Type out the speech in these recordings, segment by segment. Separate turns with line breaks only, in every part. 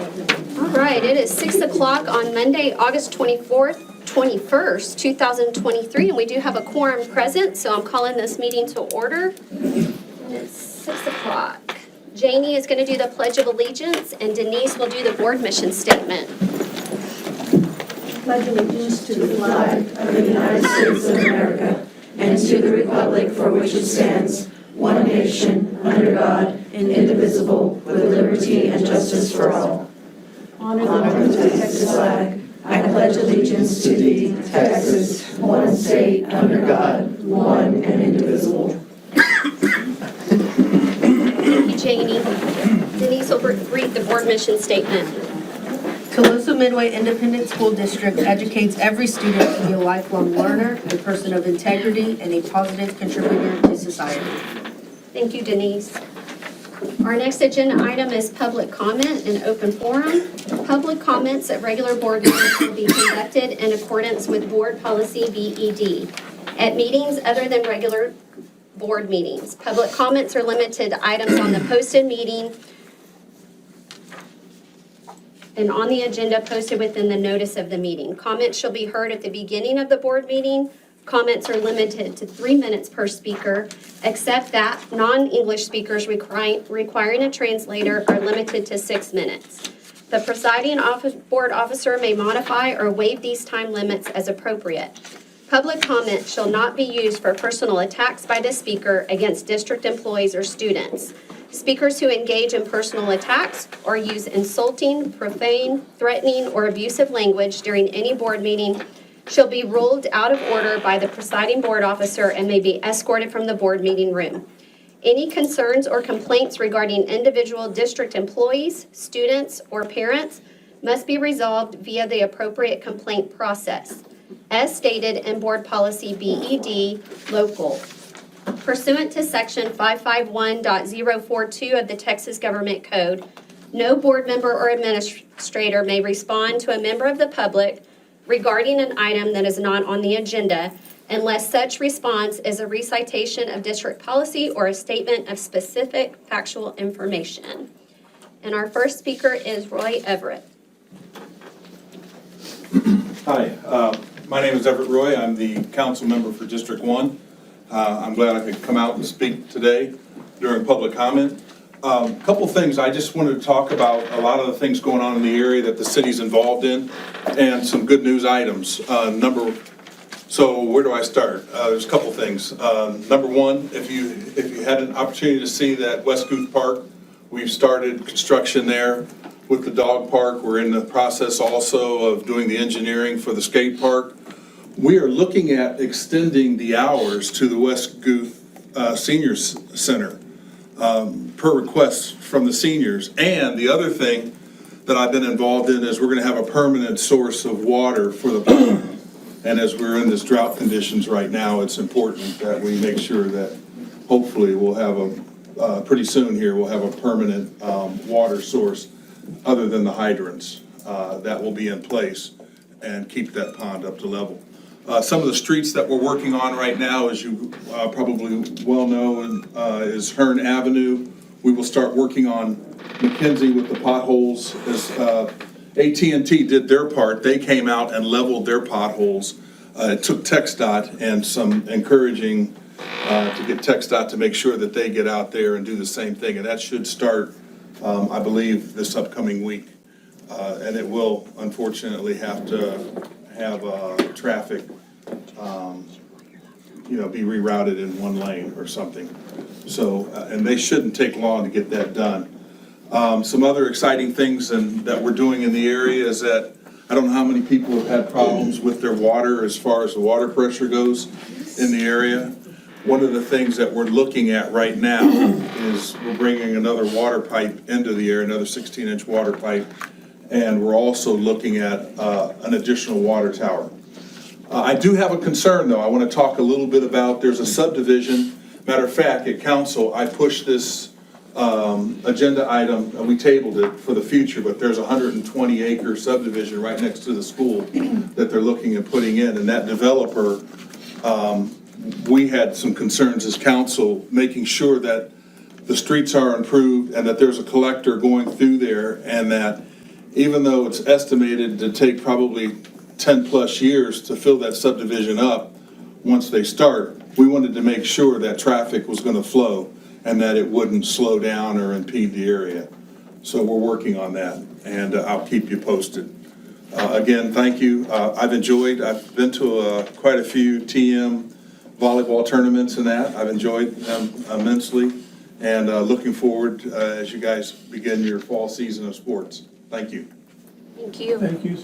All right, it is 6 o'clock on Monday, August 21st, 2023, and we do have a quorum present, so I'm calling this meeting to order. And it's 6 o'clock. Janie is going to do the Pledge of Allegiance, and Denise will do the board mission statement.
Pledge allegiance to the flag of the United States of America and to the republic for which it stands, one nation, under God, indivisible, with liberty and justice for all. Honor the Texas flag. I pledge allegiance to thee, Texas, one state, under God, one and indivisible.
Thank you, Janie. Denise will read the board mission statement.
Coloso Midway Independent School District educates every student to be a lifelong learner, a person of integrity, and a positive contributor to society.
Thank you, Denise. Our next agenda item is public comment and open forum. Public comments at regular board meetings will be conducted in accordance with board policy BED. At meetings other than regular board meetings, public comments are limited to items on the posted meeting and on the agenda posted within the notice of the meeting. Comments shall be heard at the beginning of the board meeting. Comments are limited to 3 minutes per speaker, except that non-English speakers requiring a translator are limited to 6 minutes. The presiding board officer may modify or waive these time limits as appropriate. Public comment shall not be used for personal attacks by the speaker against district employees or students. Speakers who engage in personal attacks or use insulting, profane, threatening, or abusive language during any board meeting shall be ruled out of order by the presiding board officer and may be escorted from the board meeting room. Any concerns or complaints regarding individual district employees, students, or parents must be resolved via the appropriate complaint process, as stated in Board Policy BED Local. Pursuant to Section 551.042 of the Texas Government Code, no board member or administrator may respond to a member of the public regarding an item that is not on the agenda unless such response is a recitation of district policy or a statement of specific factual information. And our first speaker is Roy Everett.
Hi, my name is Everett Roy. I'm the council member for District 1. I'm glad I could come out and speak today during public comment. A couple things I just wanted to talk about, a lot of the things going on in the area that the city's involved in, and some good news items. So where do I start? There's a couple things. Number one, if you had an opportunity to see that West Guth Park, we've started construction there with the dog park. We're in the process also of doing the engineering for the skate park. We are looking at extending the hours to the West Guth Seniors Center. Per request from the seniors. And the other thing that I've been involved in is we're going to have a permanent source of water for the park. And as we're in this drought conditions right now, it's important that we make sure that hopefully we'll have pretty soon here, we'll have a permanent water source other than the hydrants that will be in place and keep that pond up to level. Some of the streets that we're working on right now, as you probably well know, is Hearn Avenue. We will start working on McKenzie with the potholes. As AT&T did their part, they came out and leveled their potholes. It took TxDOT and some encouraging to get TxDOT to make sure that they get out there and do the same thing. And that should start, I believe, this upcoming week. And it will, unfortunately, have to have traffic, be rerouted in one lane or something. So, and they shouldn't take long to get that done. Some other exciting things that we're doing in the area is that I don't know how many people have had problems with their water as far as the water pressure goes in the area. One of the things that we're looking at right now is we're bringing another water pipe into the area, another 16-inch water pipe, and we're also looking at an additional water tower. I do have a concern, though. I want to talk a little bit about, there's a subdivision. Matter of fact, at council, I pushed this agenda item, and we tabled it for the future, but there's a 120-acre subdivision right next to the school that they're looking at putting in, and that developer, we had some concerns as council, making sure that the streets are improved and that there's a collector going through there, and that even though it's estimated to take probably 10-plus years to fill that subdivision up once they start, we wanted to make sure that traffic was going to flow and that it wouldn't slow down or impede the area. So we're working on that, and I'll keep you posted. Again, thank you. I've been to quite a few TM volleyball tournaments and that. I've enjoyed them immensely, and looking forward as you guys begin your fall season of sports. Thank you.
Thank you.
Thank you.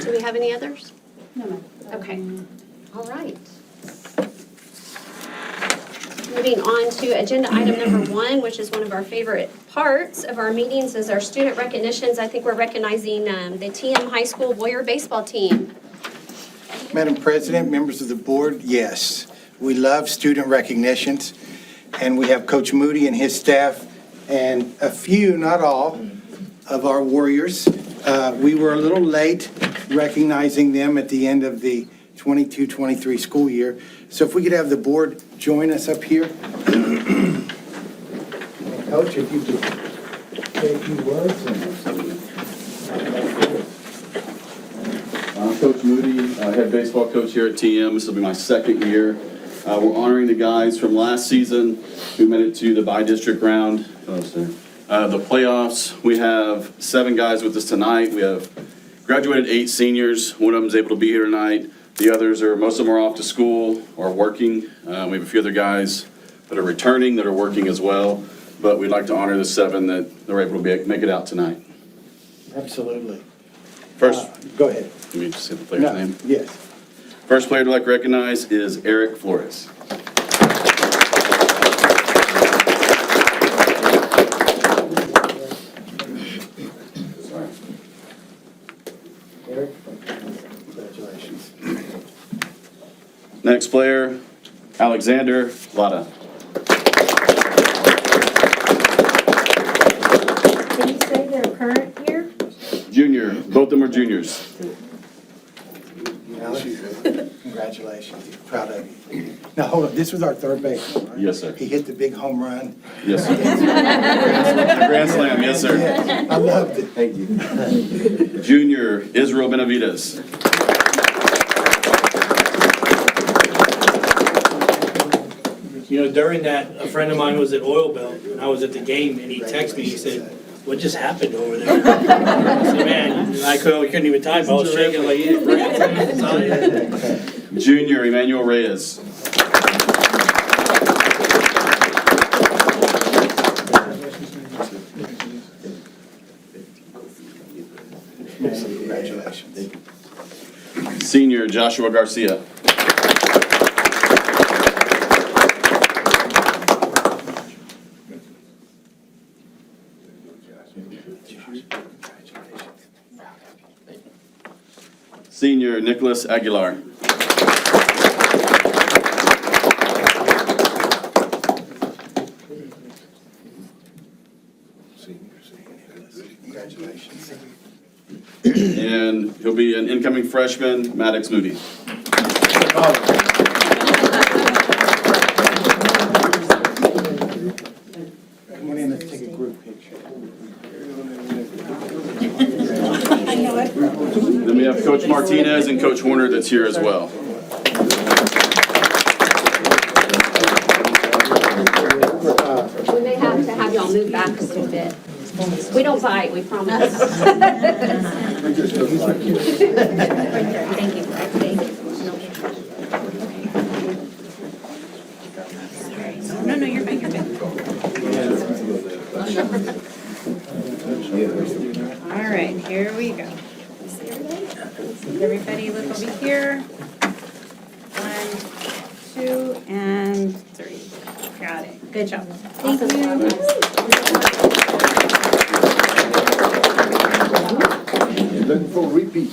Do we have any others? No. Okay, all right. Moving on to agenda item number 1, which is one of our favorite parts of our meetings, is our student recognitions. I think we're recognizing the TM High School Warrior baseball team.
Madam President, members of the board, yes, we love student recognitions, and we have Coach Moody and his staff, and a few, not all, of our Warriors. We were a little late recognizing them at the end of the 22-23 school year. So if we could have the board join us up here. Coach, if you could say a few words.
I'm Coach Moody, head baseball coach here at TM. This will be my second year. We're honoring the guys from last season who made it to the by-district round. The playoffs. We have 7 guys with us tonight. We have graduated 8 seniors. One of them is able to be here tonight. The others most of them are off to school or working. We have a few other guys that are returning that are working as well. But we'd like to honor the 7 that were able to make it out tonight.
Absolutely.
First,
Go ahead.
let me just say the player's
No,
name.
yes.
First player to like to recognize is Eric Flores. Sorry.
Eric, congratulations.
Next player, Alexander Lada.
Can you say their current year?
Junior, both of them are juniors.
Alex, congratulations. Proud of you. Now, hold on, this was our third baseman, right?
Yes, sir.
He hit the big home run.
Yes, sir. Grand slam, yes, sir.
Yes, I loved it.
Thank you. Junior, Israel Benavides.
You know, during that, a friend of mine was at Oil Belt, and I was at the game, and he texted me, he said, "What just happened over there?" I said, "Man," we couldn't even type, I was shaking like, "Yeah, right."
Junior, Emmanuel Reyes.
Congratulations.
Senior, Joshua Garcia. Senior, Nicholas Aguilar.
Congratulations.
And he'll be an incoming freshman, Maddox Moody.
Come on in, let's take a group picture.
Then we have Coach Martinez and Coach Horner that's here as well.
We may have to have y'all move back a little bit. We don't bite, we promise. Thank you.
No, you're fine, you're good. All right, here we go. Everybody look over here. 1, 2, and 3. Got it. Good job. Thank you.
Looking for a repeat.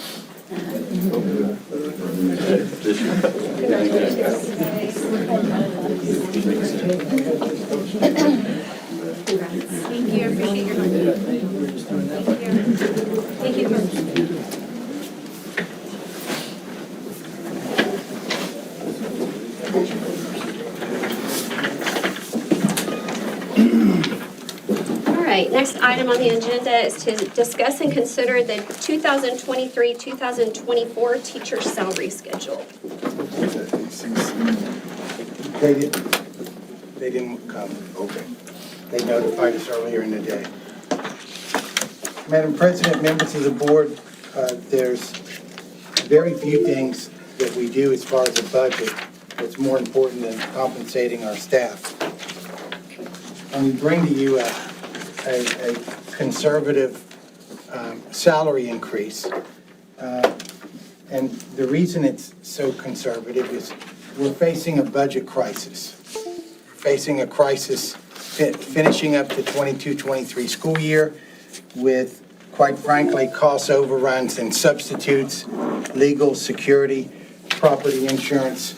Thank you, appreciate your time. Thank you. Thank you.
All right, right, next item on the agenda is to discuss and consider the 2023-2024 teacher salary schedule.
They didn't come. Okay. They notified us earlier in the day. Madam President, members of the board, there's very few things that we do as far as a budget that's more important than compensating our staff. And we bring to you a conservative salary increase. And the reason it's so conservative is we're facing a budget crisis. Facing a crisis finishing up the 22-23 school year with, quite frankly, cost overruns and substitutes, legal, security, property insurance,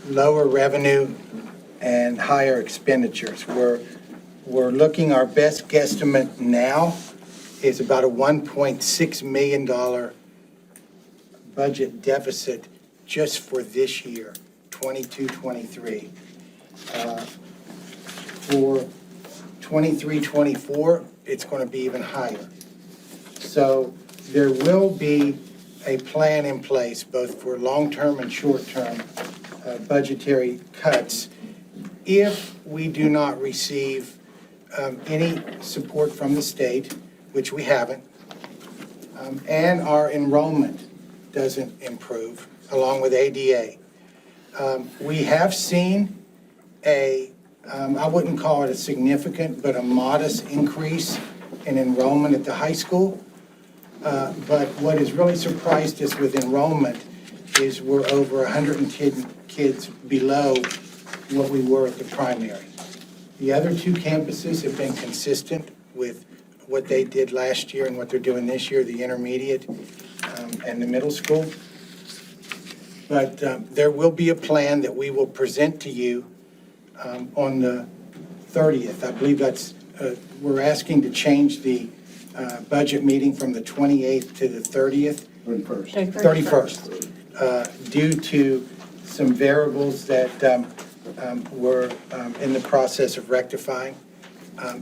lower revenue, and higher expenditures. We're looking, our best guesstimate now is about a $1.6 million budget deficit just for this year, 22-23. For 23-24, it's going to be even higher. So there will be a plan in place, both for long-term and short-term budgetary cuts, if we do not receive any support from the state, which we haven't, and our enrollment doesn't improve, along with ADA. We have seen I wouldn't call it a significant, but a modest increase in enrollment at the high school. But what has really surprised us with enrollment is we're over 110 kids below what we were at the primary. The other two campuses have been consistent with what they did last year and what they're doing this year, the intermediate and the middle school. But there will be a plan that we will present to you on the 30th. I believe that's, we're asking to change the budget meeting from the 28th to the 30th. 31st. Due to some variables that we're in the process of rectifying.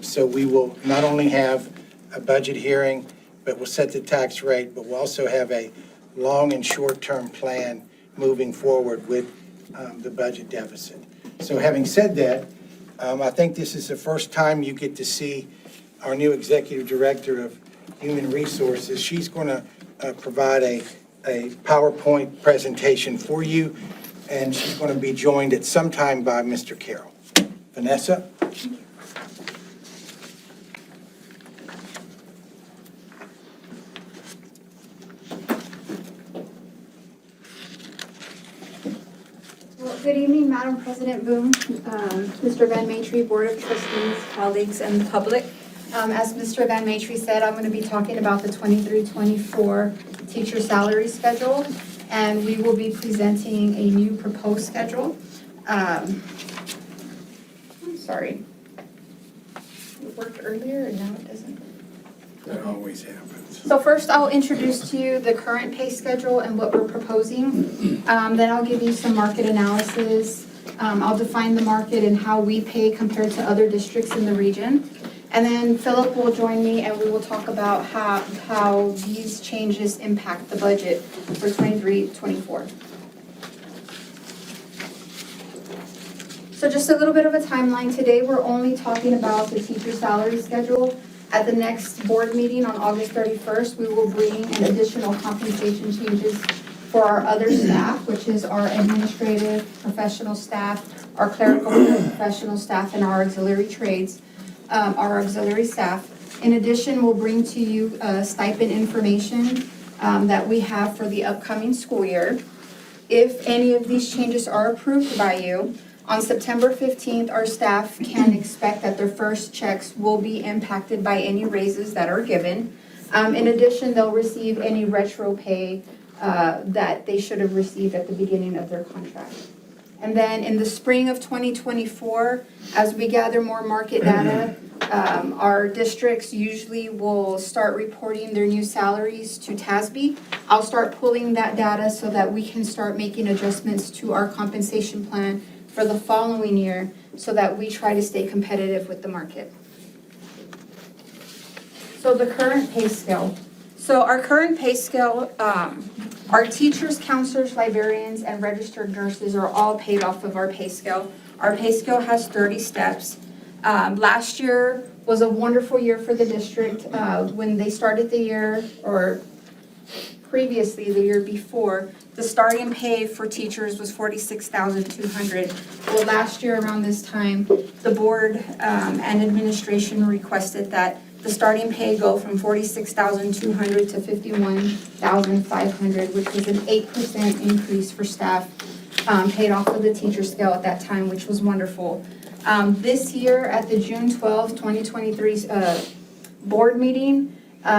So we will not only have a budget hearing, but we'll set the tax rate, but we'll also have a long and short-term plan moving forward with the budget deficit. So having said that, I think this is the first time you get to see our new Executive Director of Human Resources. She's going to provide a PowerPoint presentation for you, and she's going to be joined at some time by Mr. Carroll. Vanessa?
Well, good evening, Madam President Boone, Mr. Van Matry, Board of Trustees, colleagues, and the public. As Mr. Van Matry said, I'm going to be talking about the 23-24 teacher salary schedule, and we will be presenting a new proposed schedule. I'm sorry. It worked earlier and now it doesn't.
That always happens.
So first, I'll introduce to you the current pay schedule and what we're proposing. Then I'll give you some market analysis. I'll define the market and how we pay compared to other districts in the region. And then Philip will join me and we will talk about how these changes impact the budget for 23-24. So just a little bit of a timeline. Today, we're only talking about the teacher salary schedule. At the next board meeting on August 31st, we will bring in additional compensation changes for our other staff, which is our administrative professional staff, our clerical professional staff, and our auxiliary trades, our auxiliary staff. In addition, we'll bring to you stipend information that we have for the upcoming school year. If any of these changes are approved by you, on September 15th, our staff can expect that their first checks will be impacted by any raises that are given. In addition, they'll receive any retro pay that they should have received at the beginning of their contract. And then in the spring of 2024, as we gather more market data, our districts usually will start reporting their new salaries to TASB. I'll start pulling that data so that we can start making adjustments to our compensation plan for the following year so that we try to stay competitive with the market. So the current pay scale. So our current pay scale, our teachers, counselors, librarians, and registered nurses are all paid off of our pay scale. Our pay scale has 30 steps. Last year was a wonderful year for the district. When they started the year, or previously the year before, the starting pay for teachers was $46,200. Well, last year around this time, the board and administration requested that the starting pay go from $46,200 to $51,500, which was an 8% increase for staff, paid off of the teacher scale at that time, which was wonderful. This year, at the June 12, 2023 board meeting,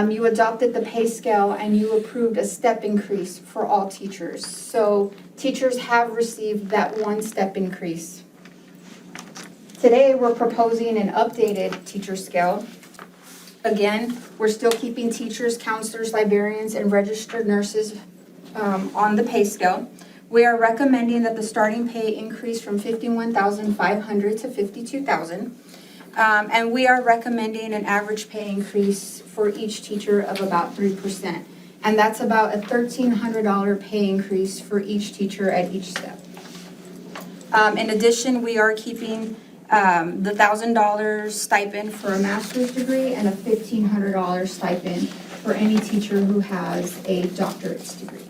you adopted the pay scale and you approved a step increase for all teachers. So teachers have received that one step increase. Today, we're proposing an updated teacher scale. Again, we're still keeping teachers, counselors, librarians, and registered nurses on the pay scale. We are recommending that the starting pay increase from $51,500 to $52,000. And we are recommending an average pay increase for each teacher of about 3%. And that's about a $1,300 pay increase for each teacher at each step. In addition, we are keeping the $1,000 stipend for a master's degree and a $1,500 stipend for any teacher who has a doctorate's degree.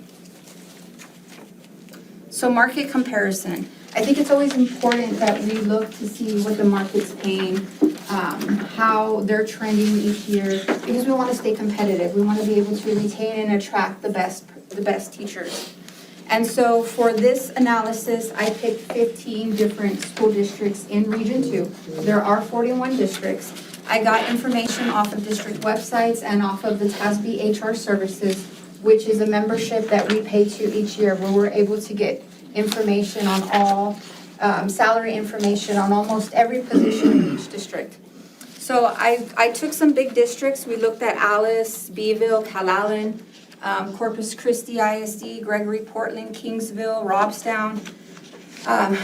So market comparison. I think it's always important that we look to see what the market's paying, how they're trending each year, because we want to stay competitive. We want to be able to retain and attract the best teachers. And so for this analysis, I picked 15 different school districts in Region 2. There are 41 districts. I got information off of district websites and off of the TASB HR services, which is a membership that we pay to each year, where we're able to get information on all, salary information on almost every position in each district. So I took some big districts. We looked at Alice, Beeville, Calallen, Corpus Christi ISD, Gregory, Portland, Kingsville, Robstown,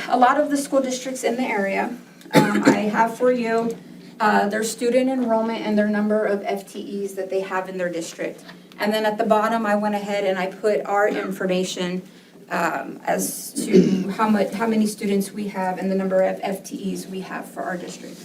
a lot of the school districts in the area. I have for you their student enrollment and their number of FTEs that they have in their district. And then at the bottom, I went ahead and I put our information as to how many students we have and the number of FTEs we have for our district.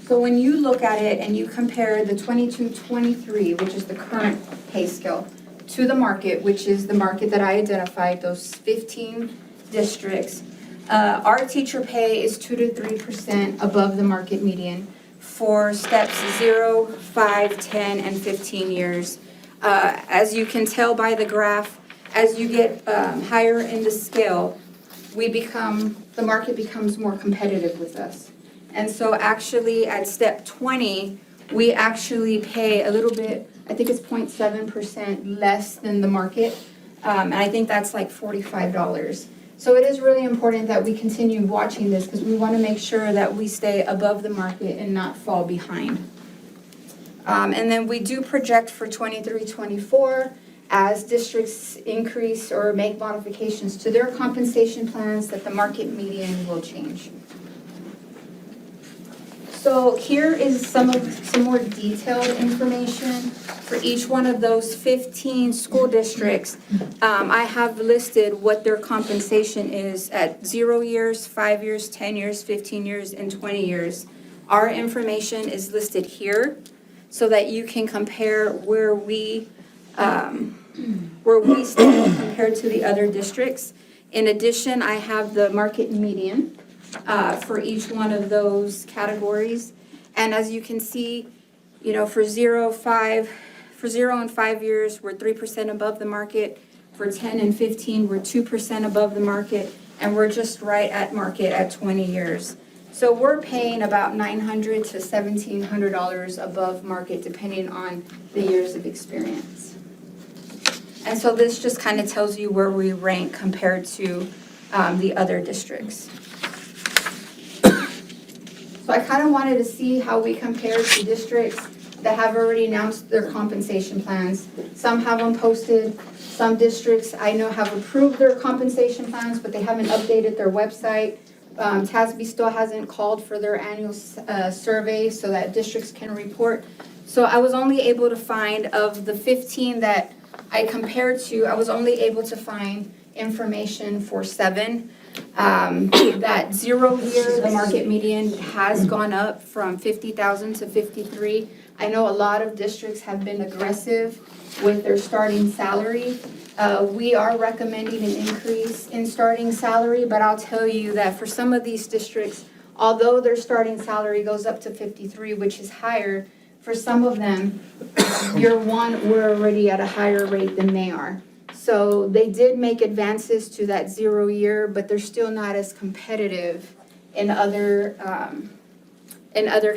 So when you look at it and you compare the 22-23, which is the current pay scale, to the market, which is the market that I identified, those 15 districts, our teacher pay is 2 to 3% above the market median for steps 0, 5, 10, and 15 years. As you can tell by the graph, as you get higher in the scale, the market becomes more competitive with us. And so actually at step 20, we actually pay a little bit, I think it's 0.7% less than the market. And I think that's like $45. So it is really important that we continue watching this, because we want to make sure that we stay above the market and not fall behind. And then we do project for 23-24, as districts increase or make modifications to their compensation plans, that the market median will change. So here is some more detailed information for each one of those 15 school districts. I have listed what their compensation is at 0 years, 5 years, 10 years, 15 years, and 20 years. Our information is listed here so that you can compare where we stand compared to the other districts. In addition, I have the market median for each one of those categories. And as you can see, for 0 and 5 years, we're 3% above the market. For 10 and 15, we're 2% above the market. And we're just right at market at 20 years. So we're paying about $900 to $1,700 above market, depending on the years of experience. And so this just kind of tells you where we rank compared to the other districts. So I kind of wanted to see how we compare to districts that have already announced their compensation plans. Some have them posted. Some districts I know have approved their compensation plans, but they haven't updated their website. TASB still hasn't called for their annual survey so that districts can report. So I was only able to find, of the 15 that I compared to, I was only able to find information for 7. That 0 year, the market median has gone up from 50,000 to 53. I know a lot of districts have been aggressive with their starting salary. We are recommending an increase in starting salary, but I'll tell you that for some of these districts, although their starting salary goes up to 53, which is higher, for some of them, year 1, we're already at a higher rate than they are. So they did make advances to that 0 year, but they're still not as competitive in other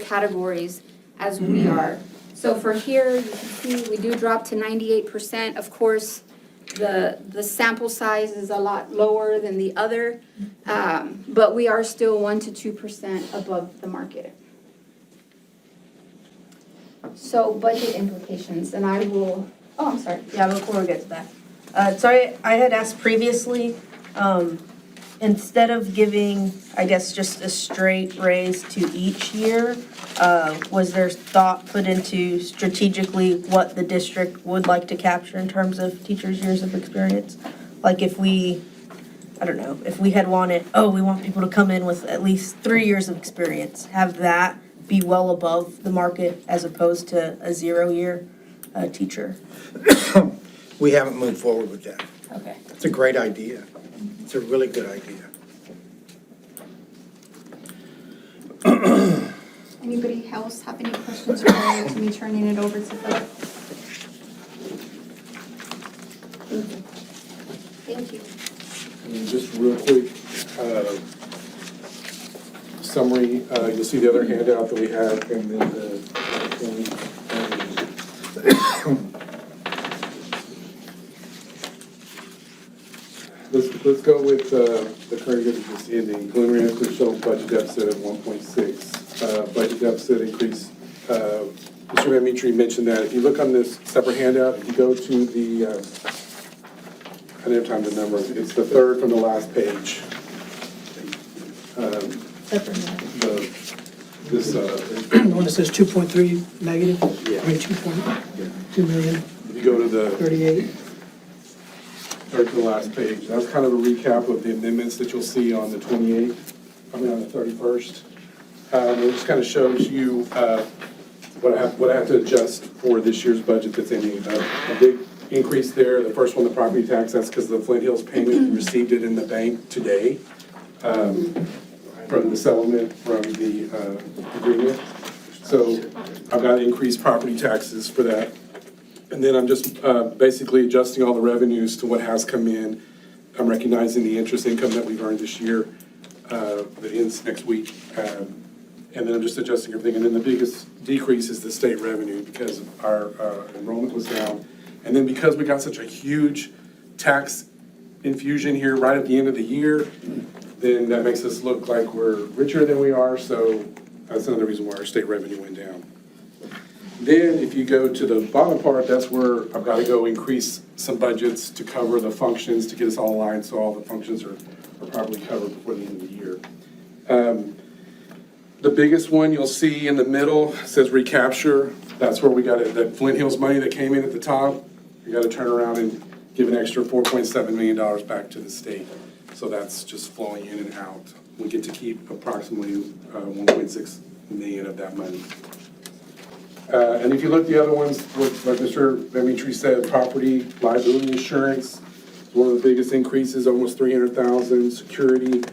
categories as we are. So for here, you can see we do drop to 98%. Of course, the sample size is a lot lower than the other, but we are still 1 to 2% above the market. So budget implications, and I will, oh, I'm sorry.
Yeah, before we get to that. Sorry, I had asked previously, instead of giving, I guess, just a straight raise to each year, was there thought put into strategically what the district would like to capture in terms of teachers' years of experience? Like if we, I don't know, if we had wanted, we want people to come in with at least 3 years of experience, have that be well above the market as opposed to a 0 year teacher?
We haven't moved forward with that.
Okay.
It's a great idea. It's a really good idea.
Anybody else have any questions prior to me turning it over to Philip?
Thank you.
And just real quick, summary, you'll see the other handout that we have, and then let's go with the current year that's ending. Preliminary increase shows budget deficit at 1.6. Budget deficit increase, Mr. Van Mitri mentioned that. If you look on this separate handout, if you go to the, I didn't have time to number it. It's the third from the last page.
The one that says 2.3 negative,
Yeah.
I mean 2.2 million,
If you go to the
38.
third to the last page, that's kind of a recap of the amendments that you'll see on the 28th, on the 31st. It just kind of shows you what I have to adjust for this year's budget that's ending. A big increase there, the first one, the property tax, that's because the Flint Hills payment, we received it in the bank today from the settlement from the agreement. So I've got increased property taxes for that. And then I'm just basically adjusting all the revenues to what has come in. I'm recognizing the interest income that we've earned this year that ends next week. And then I'm just adjusting everything. And then the biggest decrease is the state revenue because our enrollment was down. And then because we got such a huge tax infusion here right at the end of the year, then that makes us look like we're richer than we are. So that's another reason why our state revenue went down. Then if you go to the bottom part, that's where I've got to go increase some budgets to cover the functions, to get us all aligned so all the functions are properly covered before the end of the year. The biggest one you'll see in the middle says recapture. That's where we got it, that Flint Hills money that came in at the top. We got to turn around and give an extra $4.7 million back to the state. So that's just flowing in and out. We get to keep approximately 1.6 million of that money. And if you look at the other ones, like Mr. Van Mitri said, property liability insurance, one of the biggest increases, almost 300,000, security.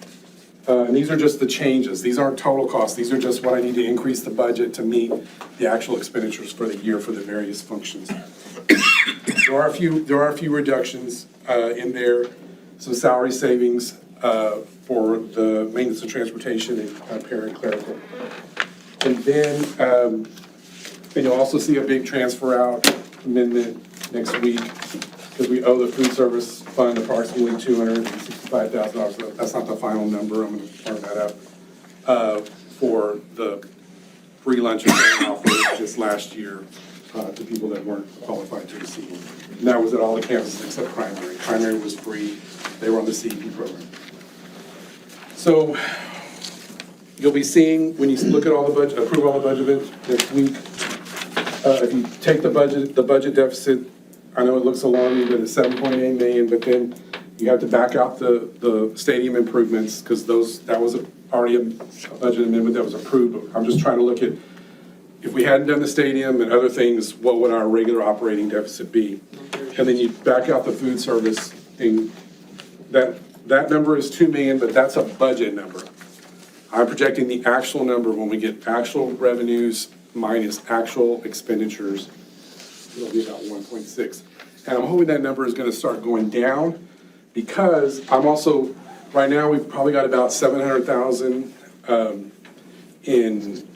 And these are just the changes. These aren't total costs. These are just what I need to increase the budget to meet the actual expenditures for the year for the various functions. There are a few reductions in there. Some salary savings for the maintenance and transportation and parent-clerical. And then, and you'll also see a big transfer out amendment next week because we owe the food service fund approximately $265,000. That's not the final number. I'm going to firm that up for the free lunch and offer just last year to people that weren't qualified to receive it. And that was at all the campuses except primary. Primary was free. They were on the CEP program. So you'll be seeing, when you look at all the budget, approve all the budget next week, If you take the budget deficit, I know it looks alarming, but it's 7.8 million, but then you have to back out the stadium improvements, because that was already a budget amendment that was approved. I'm just trying to look at, if we hadn't done the stadium and other things, what would our regular operating deficit be? And then you back out the food service thing, that number is 2 million, but that's a budget number. I'm projecting the actual number when we get actual revenues minus actual expenditures. It'll be about 1.6. And I'm hoping that number is gonna start going down, because I'm also, right now, we've probably got about 700,000 in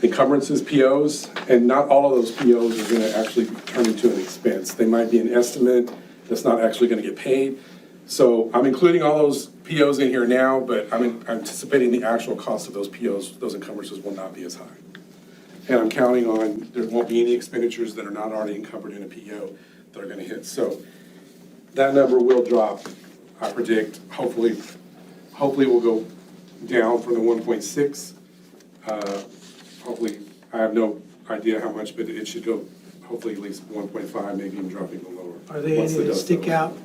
encumbrances, POs, and not all of those POs are gonna actually turn into an expense. They might be an estimate that's not actually gonna get paid. So I'm including all those POs in here now, but I'm anticipating the actual cost of those POs, those encumbrances will not be as high. And I'm counting on, there won't be any expenditures that are not already encumbered in a PO that are gonna hit. So that number will drop, I predict, hopefully we'll go down from the 1.6. Hopefully, I have no idea how much, but it should go, hopefully at least 1.5, maybe even dropping below.
Are there any that stick out,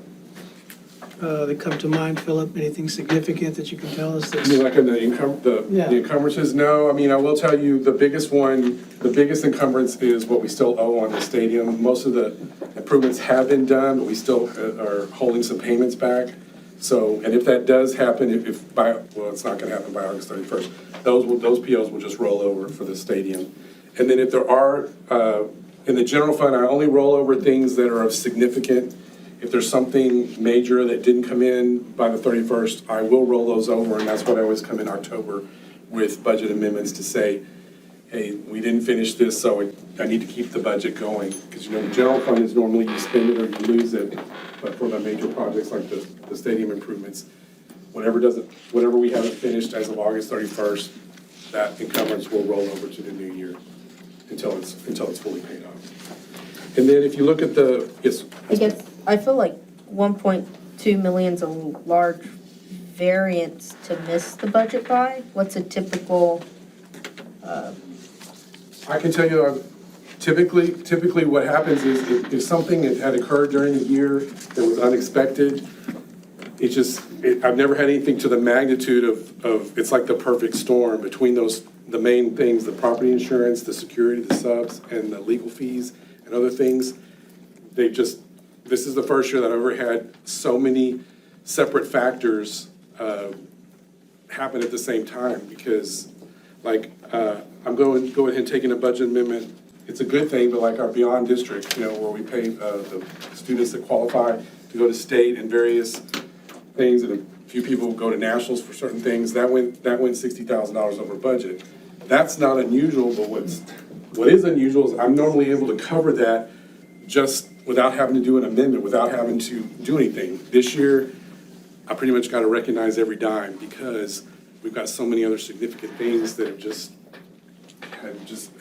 that come to mind, Philip? Anything significant that you can tell us?
I mean, like in the encumbrances, no. I mean, I will tell you, the biggest encumbrance is what we still owe on the stadium. Most of the improvements have been done, but we still are holding some payments back. So, and if that does happen, well, it's not gonna happen by August 31st, those POs will just roll over for the stadium. And then if there are, in the general fund, I only roll over things that are of significant. If there's something major that didn't come in by the 31st, I will roll those over, and that's what I always come in October with budget amendments to say, hey, we didn't finish this, so I need to keep the budget going. Because the general fund is normally you spend it or you lose it, but for the major projects like the stadium improvements, whatever we haven't finished as of August 31st, that encumbrance will roll over to the new year until it's fully paid off. And then if you look at yes.
I guess, I feel like 1.2 million's a large variance to miss the budget by. What's a typical,
I can tell you, typically what happens is if something had occurred during the year that was unexpected, I've never had anything to the magnitude of, it's like the perfect storm between the main things, the property insurance, the security, the subs, and the legal fees and other things. This is the first year that I've ever had so many separate factors happen at the same time, because like, I'm going ahead and taking a budget amendment. It's a good thing, but like our Beyond District, where we pay the students that qualify to go to state and various things, and a few people go to nationals for certain things, that went $60,000 over budget. That's not unusual, but what is unusual is I'm normally able to cover that just without having to do an amendment, without having to do anything. This year, I pretty much got to recognize every dime, because we've got so many other significant things that have just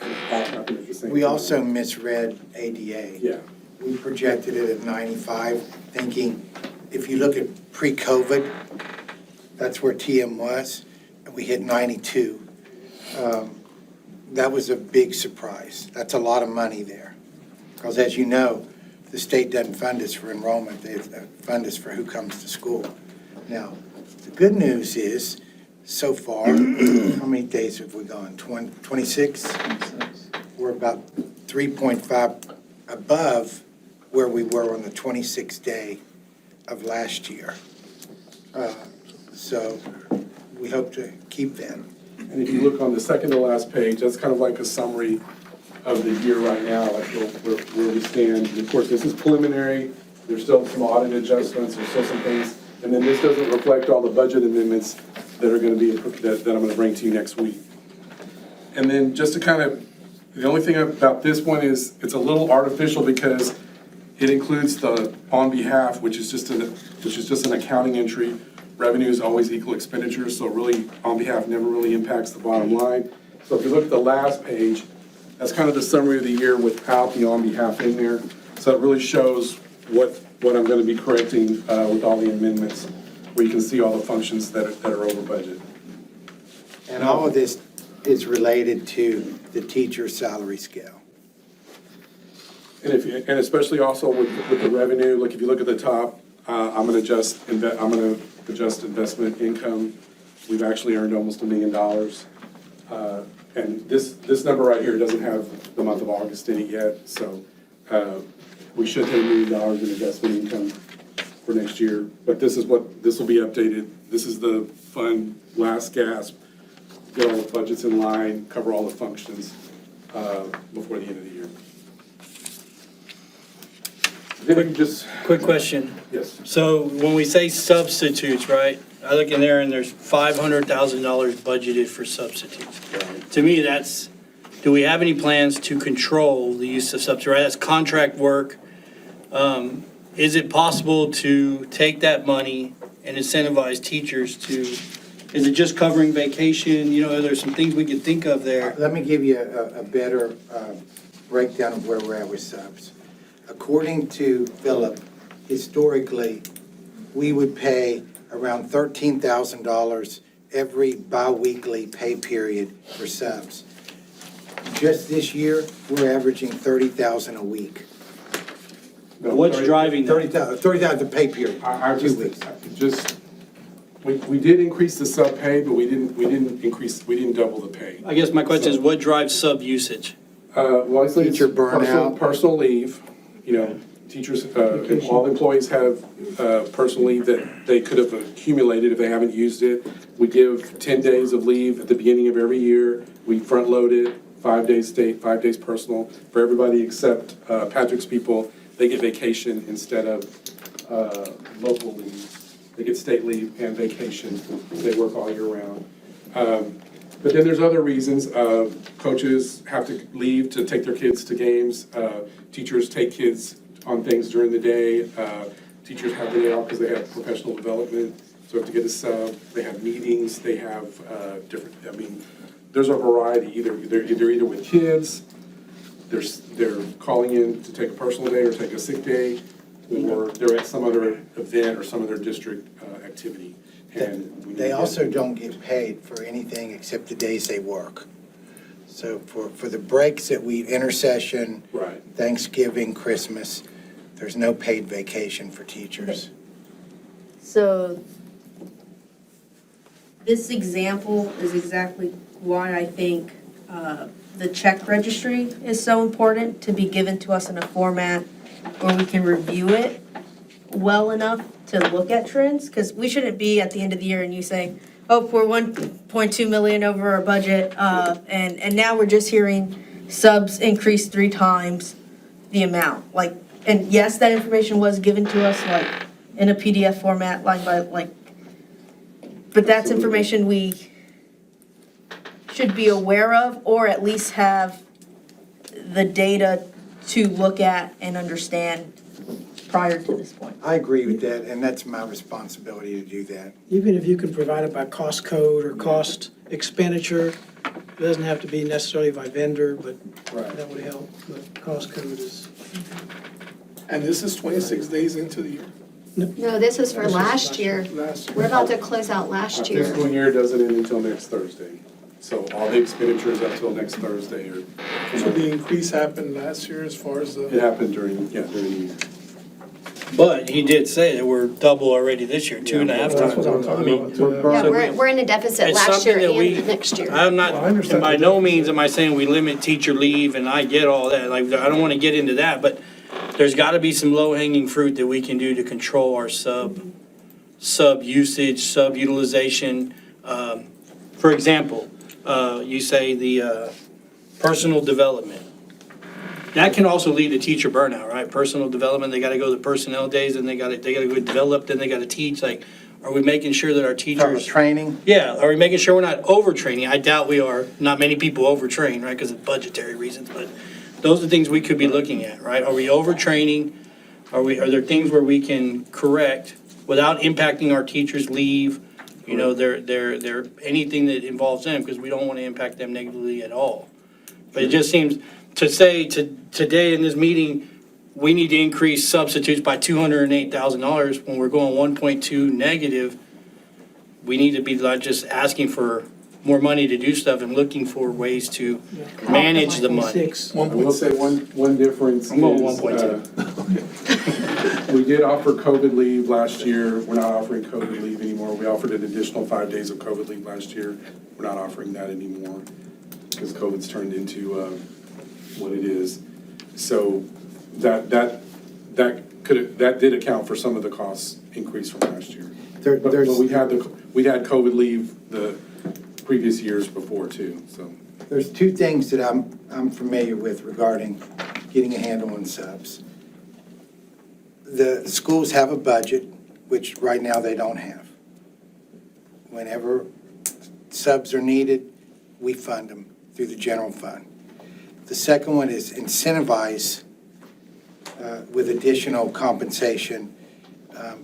all happened at the same time.
We also misread ADA.
Yeah.
We projected it at 95, thinking if you look at pre-COVID, that's where TM was, and we hit 92. That was a big surprise. That's a lot of money there. Because as you know, the state doesn't fund us for enrollment, they fund us for who comes to school. Now, the good news is, so far, how many days have we gone? 26? We're about 3.5 above where we were on the 26th day of last year. So we hope to keep that.
And if you look on the second to last page, that's kind of like a summary of the year right now, like where we stand. And of course, this is preliminary. There's still some audit adjustments, there's still some things. And then this doesn't reflect all the budget amendments that are going to be, that I'm going to bring to you next week. And then just to kind of, the only thing about this one is it's a little artificial because it includes the on behalf, which is just an accounting entry. Revenues always equal expenditures, so really on behalf never really impacts the bottom line. So if you look at the last page, that's kind of the summary of the year without the on behalf in there. So it really shows what I'm going to be correcting with all the amendments, where you can see all the functions that are over budget.
And all of this is related to the teacher salary scale.
And especially also with the revenue, like if you look at the top, I'm gonna adjust investment income. We've actually earned almost $1 million. And this number right here doesn't have the month of August in it yet, so we should hit $1 million in investment income for next year. But this will be updated. This is the fund last gasp, get all the budgets in line, cover all the functions before the end of the year. Then we just,
Quick question.
yes.
So when we say substitutes, right, I look in there and there's $500,000 budgeted for substitutes. To me, do we have any plans to control the use of substitutes, right? That's contract work. Is it possible to take that money and incentivize teachers to, is it just covering vacation? You know, there's some things we could think of there.
Let me give you a better breakdown of where we're at with subs. According to Philip, historically, we would pay around $13,000 every bi-weekly pay period for subs. Just this year, we're averaging $30,000 a week.
What's driving that?
$30,000 pay period,
I
2 weeks.
We did increase the sub pay, but we didn't double the pay.
I guess my question is, what drives sub usage?
Well, I think it's
Teacher burnout.
personal leave, you know, teachers, all employees have personal leave that they could have accumulated if they haven't used it. We give 10 days of leave at the beginning of every year. We front load it, 5 days state, 5 days personal. For everybody except Patrick's people, they get vacation instead of local leave. They get state leave and vacation. They work all year round. But then there's other reasons. Coaches have to leave to take their kids to games. Teachers take kids on things during the day. Teachers have the day off because they have professional development, so have to get a sub. They have meetings, they have there's a variety. They're either with kids, they're calling in to take a personal day or take a sick day, or they're at some other event or some other district activity. And
They also don't get paid for anything except the days they work. So for the breaks that intercession,
Right.
Thanksgiving, Christmas, there's no paid vacation for teachers.
So this example is exactly why I think the check registry is so important, to be given to us in a format where we can review it well enough to look at trends, because we shouldn't be at the end of the year and you saying, oh, we're 1.2 million over our budget, and now we're just hearing subs increase 3 times the amount. Like, and yes, that information was given to us like in a PDF format, line by like, but that's information we should be aware of, or at least have the data to look at and understand prior to this point.
I agree with that, and that's my responsibility to do that.
Even if you can provide it by cost code or cost expenditure, it doesn't have to be necessarily by vendor, but that would help. But cost code is,
And this is 26 days into the year?
No, this is for last year.
Last
We're about to close out last
Our
year.
fiscal year doesn't end until next Thursday. So all the expenditures up till next Thursday are,
So the increase happened last year as far as
it
the,
happened during the year.
But he did say that we're double already this year, 2.5
that's
times.
what I'm talking about.
Yeah, we're in a deficit
It's
last year
something that we-
and next year.
I'm not,
Well, I understand
and by
the
no
difference.
means am I saying we limit teacher leave, and I get all that, like, I don't wanna get into that, but there's gotta be some low-hanging fruit that we can do to control our sub usage, sub utilization. For example, you say the personal development. That can also lead to teacher burnout, right? Personal development, they gotta go to personnel days, and they gotta go develop, then they gotta teach, like, are we making sure that our teachers?
Training,
Yeah, are we making sure we're not overtraining? I doubt we are. Not many people overtrain, right, because of budgetary reasons, but those are things we could be looking at, right? Are we overtraining? Are there things where we can correct without impacting our teachers' leave? You know, they're anything that involves them, because we don't want to impact them negatively at all. But it just seems, to say today in this meeting, we need to increase substitutes by $208,000 when we're going 1.2 negative, we need to be not just asking for more money to do stuff and looking for ways to manage the money.
Six.
I will say one difference
I'm going
is,
1.2.
we did offer COVID leave last year. We're not offering COVID leave anymore. We offered an additional 5 days of COVID leave last year. We're not offering that anymore because COVID's turned into what it is. So that did account for some of the costs increase from last year. But we had COVID leave the previous years before too, so.
There's two things that I'm familiar with regarding getting a handle on subs. The schools have a budget, which right now they don't have. Whenever subs are needed, we fund them through the general fund. The second one is incentivize with additional compensation,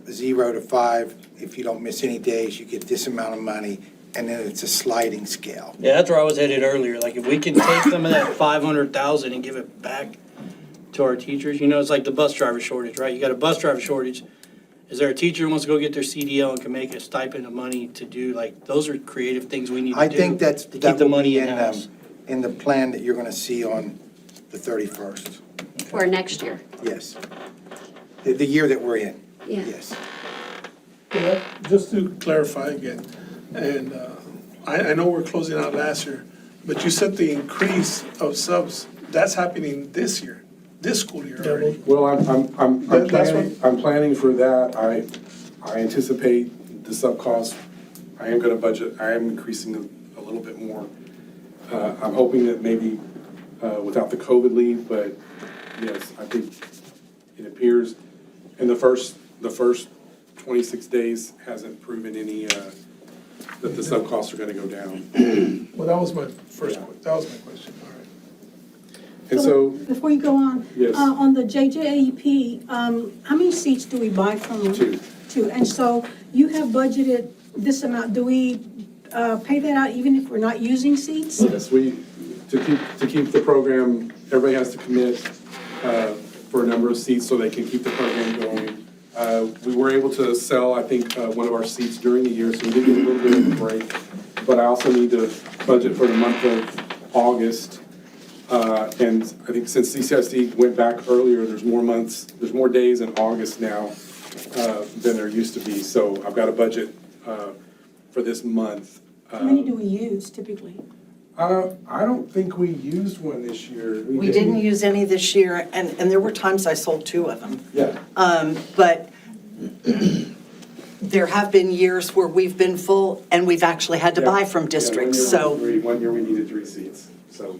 0 to 5. If you don't miss any days, you get this amount of money, and then it's a sliding scale.
Yeah, that's where I was headed earlier. Like, if we can take some of that 500,000 and give it back to our teachers, you know, it's like the bus driver shortage, right? You got a bus driver shortage. Is there a teacher who wants to go get their CDL and can make a stipend of money to do, like, those are creative things we need to do.
I think
to
that
keep the
will
money
be
in-house.
in the plan that you're going to see on the 31st.
For next year.
Yes. The year that we're in.
Yeah.
Yes.
Yeah, just to clarify again, and I know we're closing out last year, but you said the increase of subs, that's happening this year, this school year already.
Well, I'm
That's
planning for that. I anticipate the sub cost. I am gonna budget, I am increasing a little bit more. I'm hoping that maybe without the COVID leave, but yes, I think it appears in the first 26 days hasn't proven any, that the sub costs are gonna go down.
Well, that was my first, that was my question, all right.
And so,
Before you go on.
Yes.
On the JJAEP, how many seats do we buy from?
2.
2, and so you have budgeted this amount. Do we pay that out even if we're not using seats?
Yes, to keep the program, everybody has to commit for a number of seats so they can keep the program going. We were able to sell, I think, one of our seats during the year, so we did get a little bit of a break. But I also need to budget for the month of August. And I think since CCSD went back earlier, there's more days in August now than there used to be. So I've got a budget for this month.
How many do we use typically?
I don't think we used one this year.
We didn't use any this year, and there were times I sold 2 of them.
Yeah.
But there have been years where we've been full and we've actually had to buy from districts, so.
One year we needed 3 seats, so.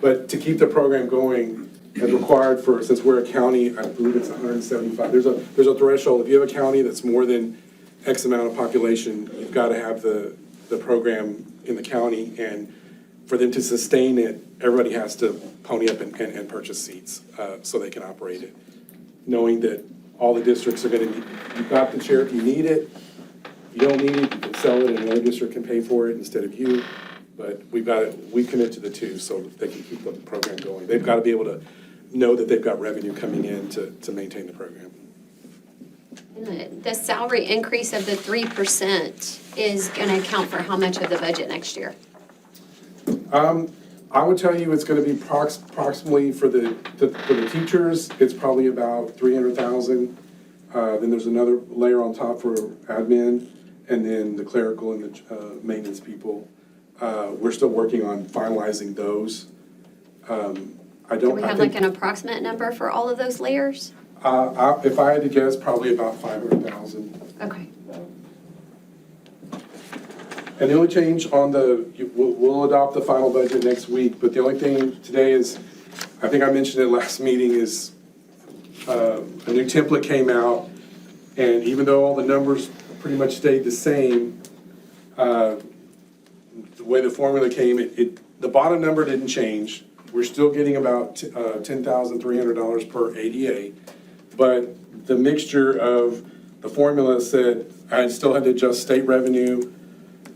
But to keep the program going, as required for, since we're a county, I believe it's 175. There's a threshold. If you have a county that's more than X amount of population, you've got to have the program in the county, and for them to sustain it, everybody has to pony up and purchase seats so they can operate it. Knowing that all the districts are gonna need, you've got the chair if you need it. If you don't need it, you can sell it and another district can pay for it instead of you. But we commit to the 2 so they can keep the program going. They've got to be able to know that they've got revenue coming in to maintain the program.
And the salary increase of the 3% is going to account for how much of the budget next year?
I would tell you it's going to be approximately for the teachers, it's probably about 300,000. Then there's another layer on top for admin, and then the clerical and the maintenance people. We're still working on finalizing those.
Do we have like an approximate number for all of those layers?
If I had to guess, probably about 500,000.
Okay.
And the only change on we'll adopt the final budget next week, but the only thing today is, I think I mentioned it last meeting, is a new template came out, and even though all the numbers pretty much stayed the same, the way the formula came, the bottom number didn't change. We're still getting about $10,300 per ADA, but the mixture of the formula said I still had to adjust state revenue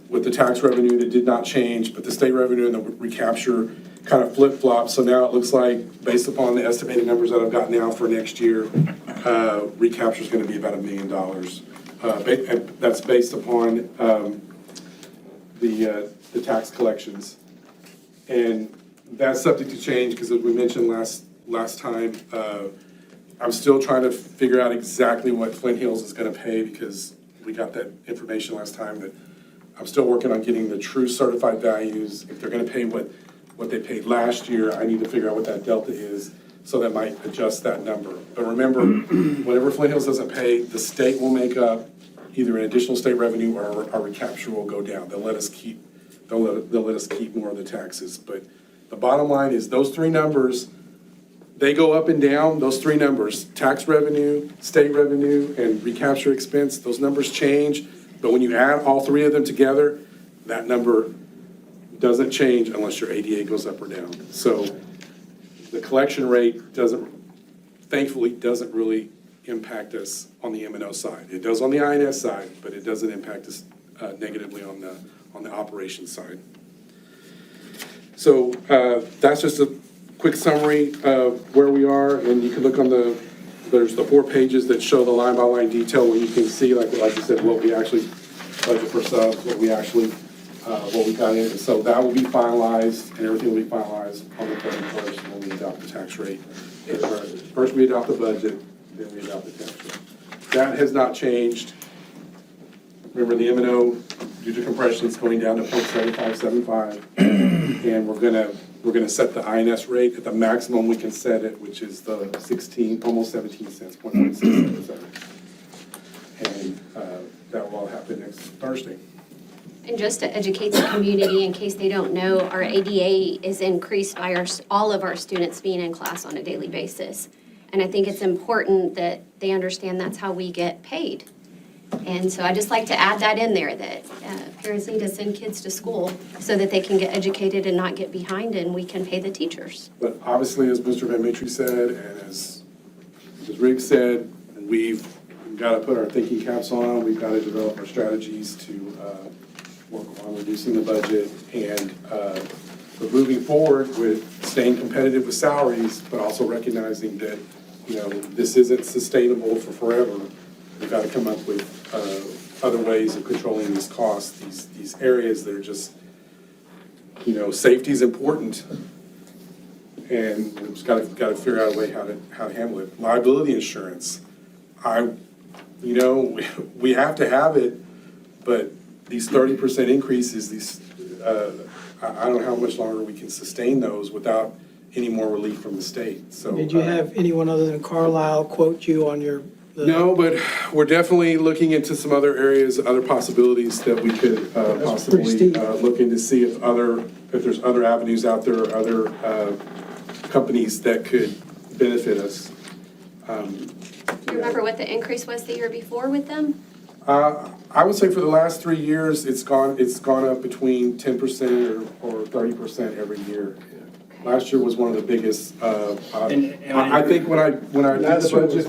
with the tax revenue that did not change, but the state revenue and the recapture kind of flip-flopped. So now it looks like, based upon the estimated numbers that I've got now for next year, recapture is going to be about $1 million. And that's based upon the the tax collections. And that's subject to change, because as we mentioned last time, I'm still trying to figure out exactly what Flint Hills is gonna pay, because we got that information last time, that I'm still working on getting the true certified values. If they're gonna pay what they paid last year, I need to figure out what that delta is, so that might adjust that number. But remember, whenever Flint Hills doesn't pay, the state will make up either an additional state revenue or our recapture will go down. They'll let us keep more of the taxes. But the bottom line is those three numbers, they go up and down, those three numbers, tax revenue, state revenue, and recapture expense, those numbers change. But when you add all three of them together, that number doesn't change unless your ADA goes up or down. So the collection rate thankfully doesn't really impact us on the M&O side. It does on the INS side, but it doesn't impact us negatively on the operations side. So that's just a quick summary of where we are, and you can look on there's the 4 pages that show the line by line detail where you can see, like I said, what we actually budget for subs, what we got in. So that will be finalized, and everything will be finalized on the 31st when we adopt the tax rate. First we adopt the budget, then we adopt the tax rate. That has not changed. Remember, the M&O, due to compression, is going down to 0.7575, and we're gonna set the INS rate at the maximum we can set it, which is the 16, almost 17 cents, 0.1677. And that will all happen next Thursday.
And just to educate the community, in case they don't know, our ADA is increased by all of our students being in class on a daily basis. And I think it's important that they understand that's how we get paid. And so I just like to add that in there, that parents need to send kids to school so that they can get educated and not get behind, and we can pay the teachers.
But obviously, as Mr. Van Matry said, and as Riggs said, we've got to put our thinking caps on. We've got to develop our strategies to work on reducing the budget, and but moving forward with staying competitive with salaries, but also recognizing that, this isn't sustainable for forever. We've got to come up with other ways of controlling these costs, these areas that are just, safety is important. And we've just got to figure out a way how to handle it. Liability insurance, we have to have it, but these 30% increases, I don't know how much longer we can sustain those without any more relief from the state. So
Did you have anyone other than Carlisle quote you on your?
No, but we're definitely looking into some other areas, other possibilities that we could possibly look into, see if there's other avenues out there, or other companies that could benefit us.
Do you remember what the increase was the year before with them?
I would say for the last 3 years, it's gone up between 10% or 30% every year. Last year was one of the biggest. I think when I did the budget,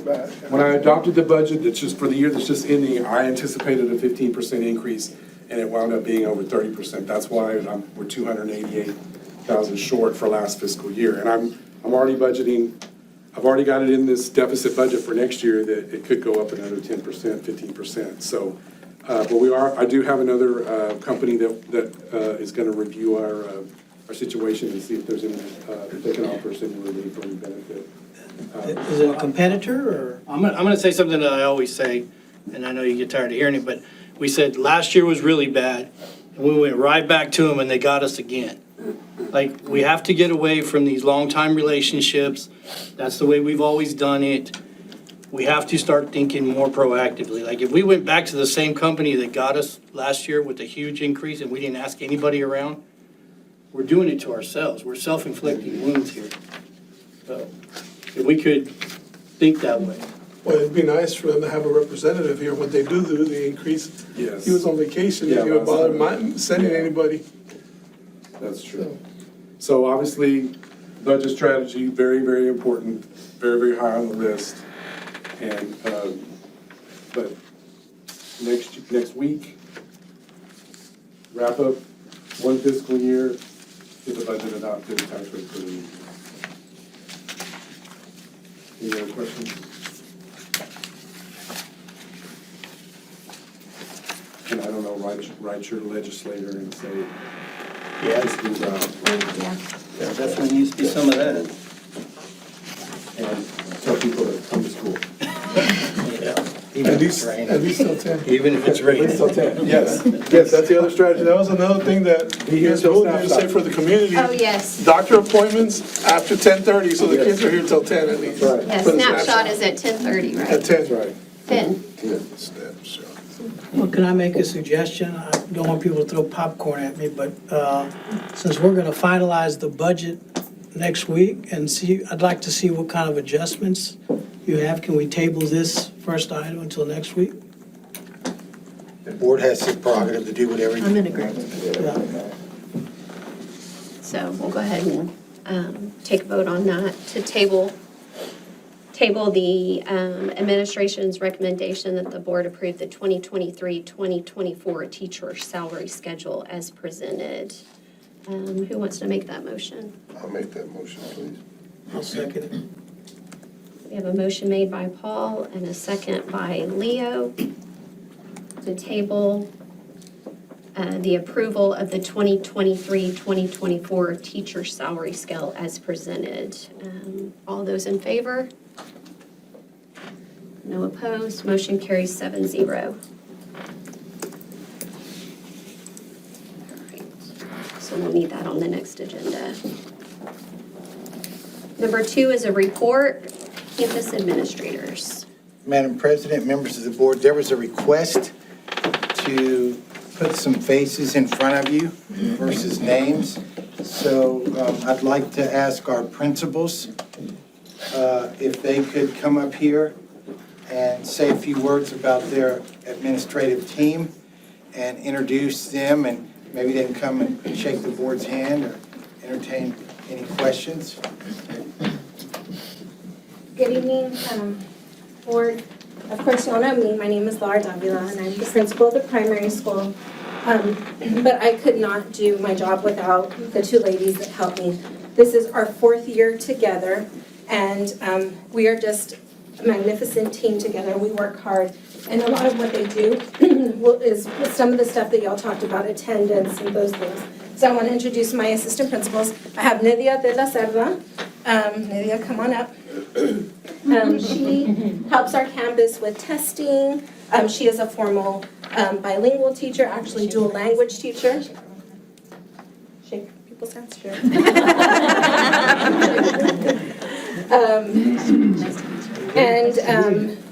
when I adopted the budget, that's just for the year that's just ending, I anticipated a 15% increase, and it wound up being over 30%. That's why we're 288,000 short for last fiscal year, and I'm already budgeting. I've already got it in this deficit budget for next year that it could go up another 10%, 15%. So, but I do have another company that is going to review our situation and see if there's any, if they can offer us any relief or any benefit.
Is it a competitor, or?
I'm gonna say something that I always say, and I know you get tired of hearing it, but we said last year was really bad, and we went right back to them and they got us again. Like, we have to get away from these long-time relationships. That's the way we've always done it. We have to start thinking more proactively. Like, if we went back to the same company that got us last year with a huge increase and we didn't ask anybody around, we're doing it to ourselves. We're self-inflicting wounds here. So, if we could think that way.
Well, it'd be nice for them to have a representative here when they do the increase.
Yes.
He was on vacation,
Yeah,
if you would bother sending anybody.
That's true. So obviously, budget strategy, very, very important, very, very high on the list. And, but next week, wrap up one fiscal year, get the budget adopted, tax rate for the year. Any other questions? And I don't know, write your legislator and say, Yes, good job.
Yeah.
There definitely needs to be some of that.
And tell people to come to school.
At least till 10.
Even if it's
At least
raining.
till 10.
Yes, yes, that's the other strategy. That was another thing that
Be here
Ms.
till
Rule
staff
didn't say
stops.
for the community.
Oh, yes.
Doctor appointments after 10:30, so the kids are here till 10 at least.
Right.
Yeah,
For the
snapshot is at 10:30,
At
right?
10.
Right.
10.
Well, can I make a suggestion? I don't want people to throw popcorn at me, but since we're gonna finalize the budget next week and see, I'd like to see what kind of adjustments you have. Can we table this first item until next week?
The board has the prerogative to do whatever you.
I'm in agreement.
Yeah.
So we'll go ahead and take a vote on that to table the administration's recommendation that the board approve the 2023-2024 teacher salary schedule as presented. Who wants to make that motion?
I'll make that motion, please.
I'll second it.
We have a motion made by Paul and a second by Leo to table the approval of the 2023-2024 teacher salary scale as presented. All those in favor? No opposed, motion carries 7-0. All right, so we'll need that on the next agenda. Number 2 is a report, campus administrators.
Madam President, members of the board, there was a request to put some faces in front of you versus names. So I'd like to ask our principals if they could come up here and say a few words about their administrative team and introduce them, and maybe they can come and shake the board's hand or entertain any questions.
Good evening, board. Of course, you all know me. My name is Laura Davila, and I'm the principal of the primary school. But I could not do my job without the two ladies that helped me. This is our 4th year together, and we are just a magnificent team together. We work hard, and a lot of what they do is some of the stuff that y'all talked about, attendance and those things. So I want to introduce my assistant principals. I have Nidia de la Cerda. Nidia, come on up. She helps our campus with testing. She is a formal bilingual teacher, actually dual language teacher. Shake people's hands, sure.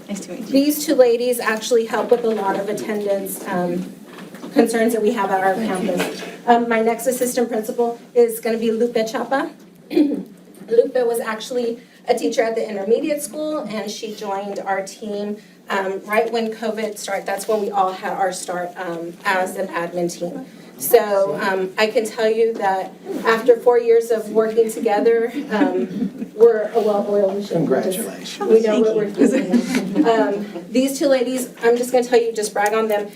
Nice to meet you.
These two ladies actually help with a lot of attendance concerns that we have at our campus. My next assistant principal is going to be Lupe Chapa. Lupe was actually a teacher at the intermediate school, and she joined our team right when COVID started. That's when we all had our start as an admin team. So I can tell you that after 4 years of working together, we're a well-oiled machine.
Congratulations.
We know what we're doing. These two ladies, I'm just going to tell you, just brag on them.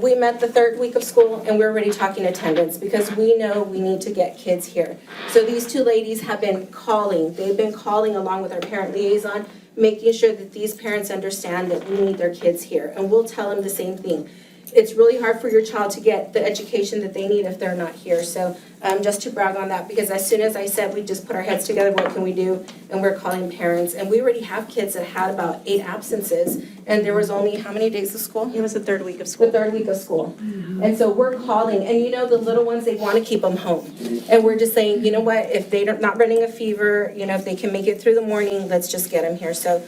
We met the 3rd week of school, and we're already talking attendance because we know we need to get kids here. So these two ladies have been calling. They've been calling along with our parent liaison, making sure that these parents understand that we need their kids here. And we'll tell them the same thing. It's really hard for your child to get the education that they need if they're not here. So just to brag on that, because as soon as I said we just put our heads together, what can we do? And we're calling parents. And we already have kids that had about 8 absences. And there was only how many days of school?
It was the 3rd week of school.
The 3rd week of school. And so we're calling. And you know, the little ones, they want to keep them home. And we're just saying, you know what, if they're not running a fever, you know, if they can make it through the morning, let's just get them here. So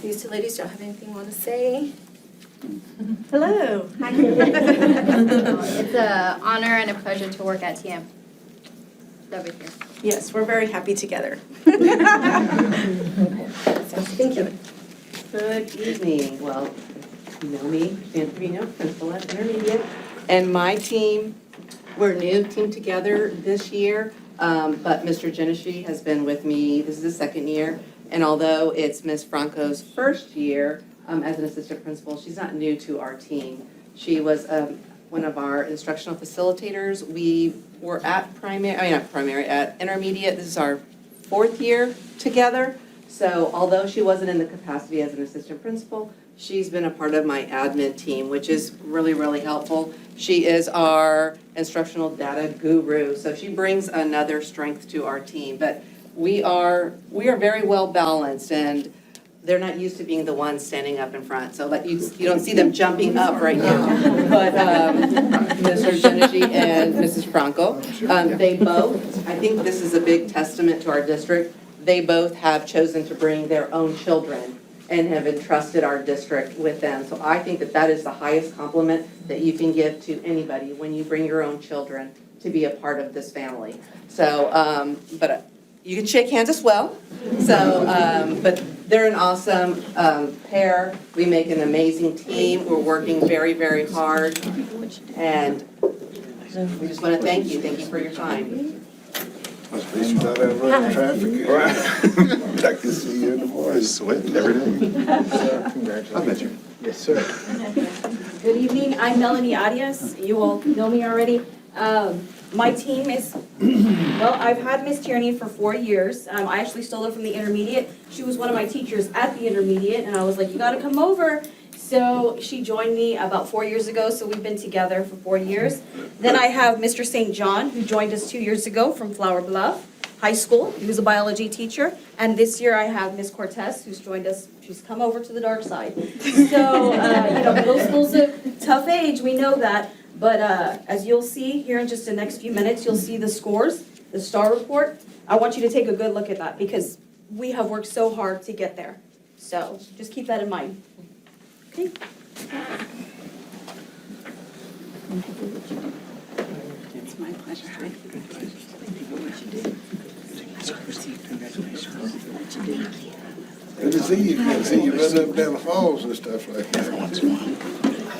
these two ladies, do y'all have anything you want to say?
Hello.
Hi. It's an honor and a pleasure to work at TM. Love it here.
Yes, we're very happy together.
Thank you.
Good evening. Well, you know me, Jan Trevino, principal at Intermediate. And my team, we're a new team together this year, but Mr. Genesee has been with me, this is his 2nd year. And although it's Ms. Franco's 1st year as an assistant principal, she's not new to our team. She was one of our instructional facilitators. We were at at Intermediate. This is our 4th year together. So although she wasn't in the capacity as an assistant principal, she's been a part of my admin team, which is really, really helpful. She is our instructional data guru, so she brings another strength to our team. But we are very well balanced, and they're not used to being the ones standing up in front, so that you don't see them jumping up right now. But Mr. Genesi and Mrs. Franco, they both, I think this is a big testament to our district, they both have chosen to bring their own children and have entrusted our district with them. So I think that that is the highest compliment that you can give to anybody, when you bring your own children to be a part of this family. So, but you can shake hands as well. So, but they're an awesome pair. We make an amazing team. We're working very, very hard. And we just want to thank you. Thank you for your time.
Like to see you in the morning, sweating every day. Congratulations. I met you.
Yes, sir.
Good evening, I'm Melanie Arias. You all know me already. My team is, well, I've had Miss Tierney for 4 years. I actually stole her from the intermediate. She was one of my teachers at the intermediate, and I was like, you gotta come over. So she joined me about 4 years ago, so we've been together for 4 years. Then I have Mr. St. John, who joined us 2 years ago from Flower Bluff High School. He was a biology teacher. And this year I have Miss Cortez, who's joined us. She's come over to the dark side. So, middle school's a tough age, we know that. But as you'll see here in just the next few minutes, you'll see the scores, the star report. I want you to take a good look at that because we have worked so hard to get there. So just keep that in mind. Okay.
It's my pleasure.
Good to see you. Good to see you run up down the halls and stuff like that. Every once in a while.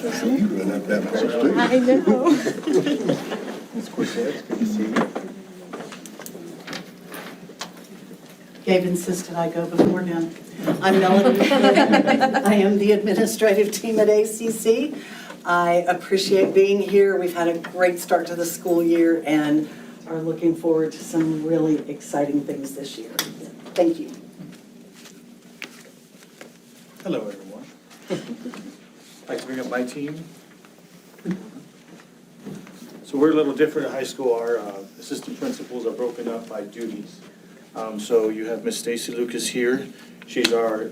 I see you run up down the halls too.
I know.
Ms. Cortez, good to see you.
Gabe insisted I go before him. I'm Melanie. I am the administrative team at ACC. I appreciate being here. We've had a great start to the school year and are looking forward to some really exciting things this year. Thank you.
Hello, everyone. I'd like to bring up my team. So we're a little different at high school. Our assistant principals are broken up by duties. So you have Miss Stacy Lucas here. She's our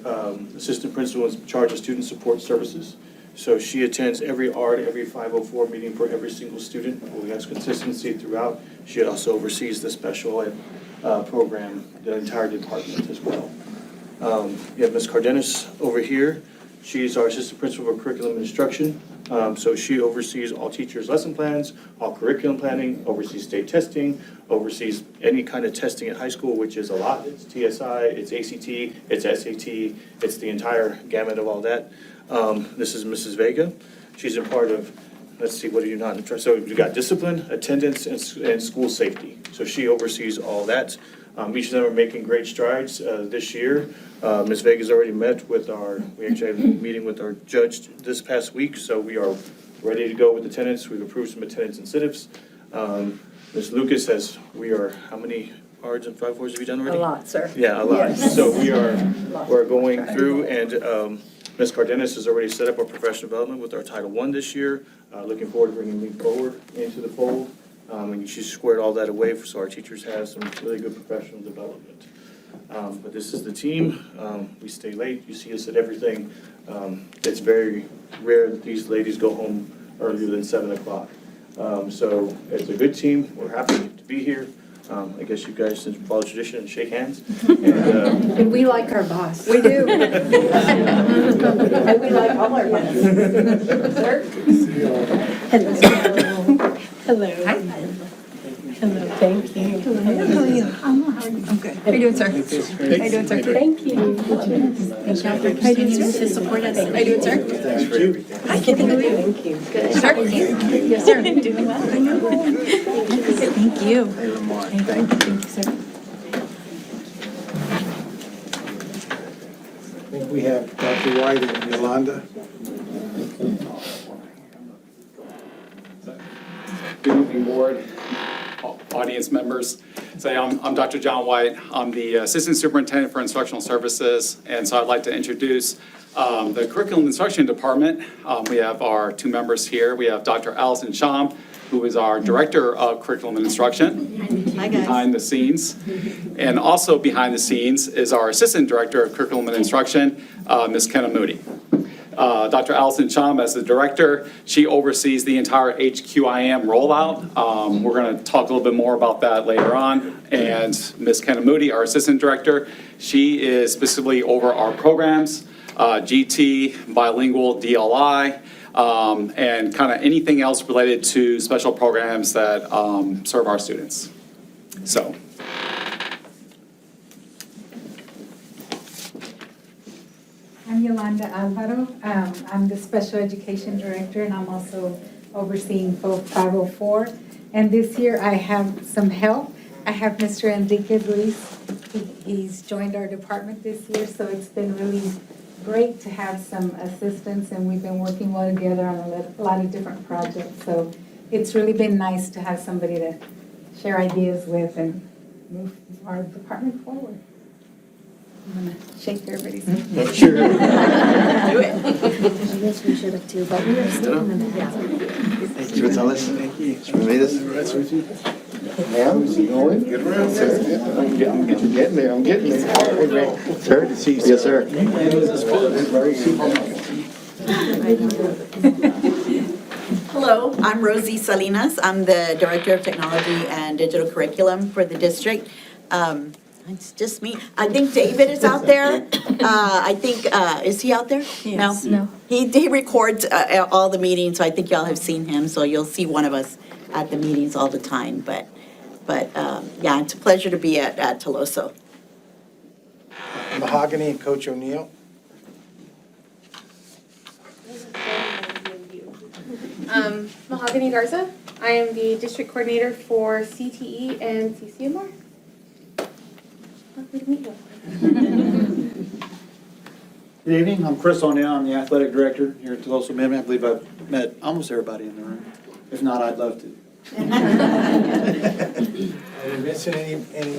assistant principal in charge of student support services. So she attends every ARD, every 504 meeting for every single student. We have consistency throughout. She also oversees the special ed program, the entire department as well. You have Ms. Cardenas over here. She's our assistant principal for curriculum and instruction. So she oversees all teachers' lesson plans, all curriculum planning, oversees state testing, oversees any kind of testing at high school, which is a lot. It's TSI, it's ACT, it's SAT, it's the entire gamut of all that. This is Mrs. Vega. She's a part of, let's see, what are you not interested? So we've got discipline, attendance, and school safety. So she oversees all that. Each of them are making great strides this year. Ms. Vega's already met with we actually had a meeting with our judge this past week, so we are ready to go with attendance. We've approved some attendance incentives. Ms. Lucas how many ARDs and 5-4s have you done already?
A lot, sir.
Yeah, a lot.
Yes.
So we're going through, and Ms. Cardenas has already set up our professional development with our Title I this year. Looking forward to bringing me forward into the fold. And she squared all that away so our teachers have some really good professional development. But this is the team. We stay late. You see us at everything. It's very rare that these ladies go home earlier than 7 o'clock. So it's a good team. We're happy to be here. I guess you guys should follow tradition and shake hands.
And we like our boss.
We do.
And we like all our money.
Hello. Hi. Hello, thank you. Hello, how are you? I'm good. How are you doing, sir? How are you doing, sir? Thank you. Thank you. How are you doing, sir? To support us. How are you doing, sir?
Thanks for everything.
I can do it. Thank you. Good. Start with you. Yes, sir. Doing well. I know. Thank you.
Hey, Lamar,
Thank you, sir.
I think we have Dr. White and Yolanda.
Good evening, board, audience members. So I'm Dr. John White. I'm the Assistant Superintendent for Instructional Services, and so I'd like to introduce The Curriculum Instruction Department, we have our two members here. We have Dr. Allison Sham, who is our Director of Curriculum and Instruction.
Hi, guys.
Behind the scenes. And also behind the scenes is our Assistant Director of Curriculum and Instruction, Ms. Kenna Moody. Dr. Allison Sham, as the director, she oversees the entire HQIM rollout. We're going to talk a little bit more about that later on. And Ms. Kenna Moody, our assistant director, she is specifically over our programs, GT, bilingual, DLI, and kind of anything else related to special programs that serve our students. So.
I'm Yolanda Alvaro. I'm the Special Education Director, and I'm also overseeing both 504. And this year I have some help. I have Mr. Enrique Ruiz. He's joined our department this year, so it's been really great to have some assistance, and we've been working well together on a lot of different projects. So it's really been nice to have somebody to share ideas with and move our department forward. I'm gonna shake everybody's hand.
Sure.
Do it.
I guess we should have too, but we were still in the back.
Thank you, Gonzalez. Thank you.
Ma'am, is he going? Get around, sir. I'm getting there, I'm getting there.
Sir, to see you. Yes, sir.
Hello, I'm Rosie Salinas. I'm the Director of Technology and Digital Curriculum for the district. It's just me. I think David is out there. Is he out there?
Yes.
No? He records all the meetings, so I think y'all have seen him, so you'll see one of us at the meetings all the time. But yeah, it's a pleasure to be at Toloso.
Mahogany and Coach O'Neill.
Mahogany Garza. I am the district coordinator for CTE and CCMR. Lovely to meet you.
Good evening, I'm Chris O'Neill, I'm the athletic director here at Toloso Midland. I believe I've met almost everybody in the room. If not, I'd love to.
Are we missing any?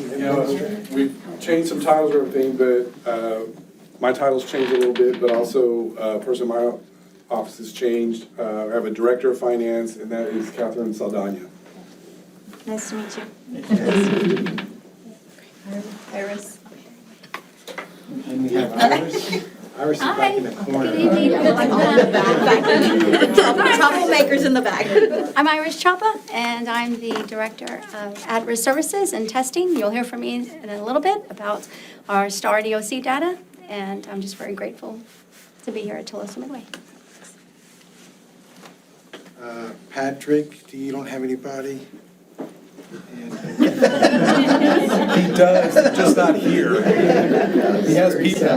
We've changed some titles or everything, but my title's changed a little bit, but also a person in my office has changed. I have a director of finance, and that is Catherine Saldana.
Nice to meet you.
Iris.
And we have Iris. Iris is back in the corner.
Good evening.
Troublemakers in the back.
I'm Iris Chapa, and I'm the Director of At-Risk Services and Testing. You'll hear from me in a little bit about our STAR DOC data, and I'm just very grateful to be here at Toloso Midway.
Patrick, you don't have anybody? He does, just not here. He has people.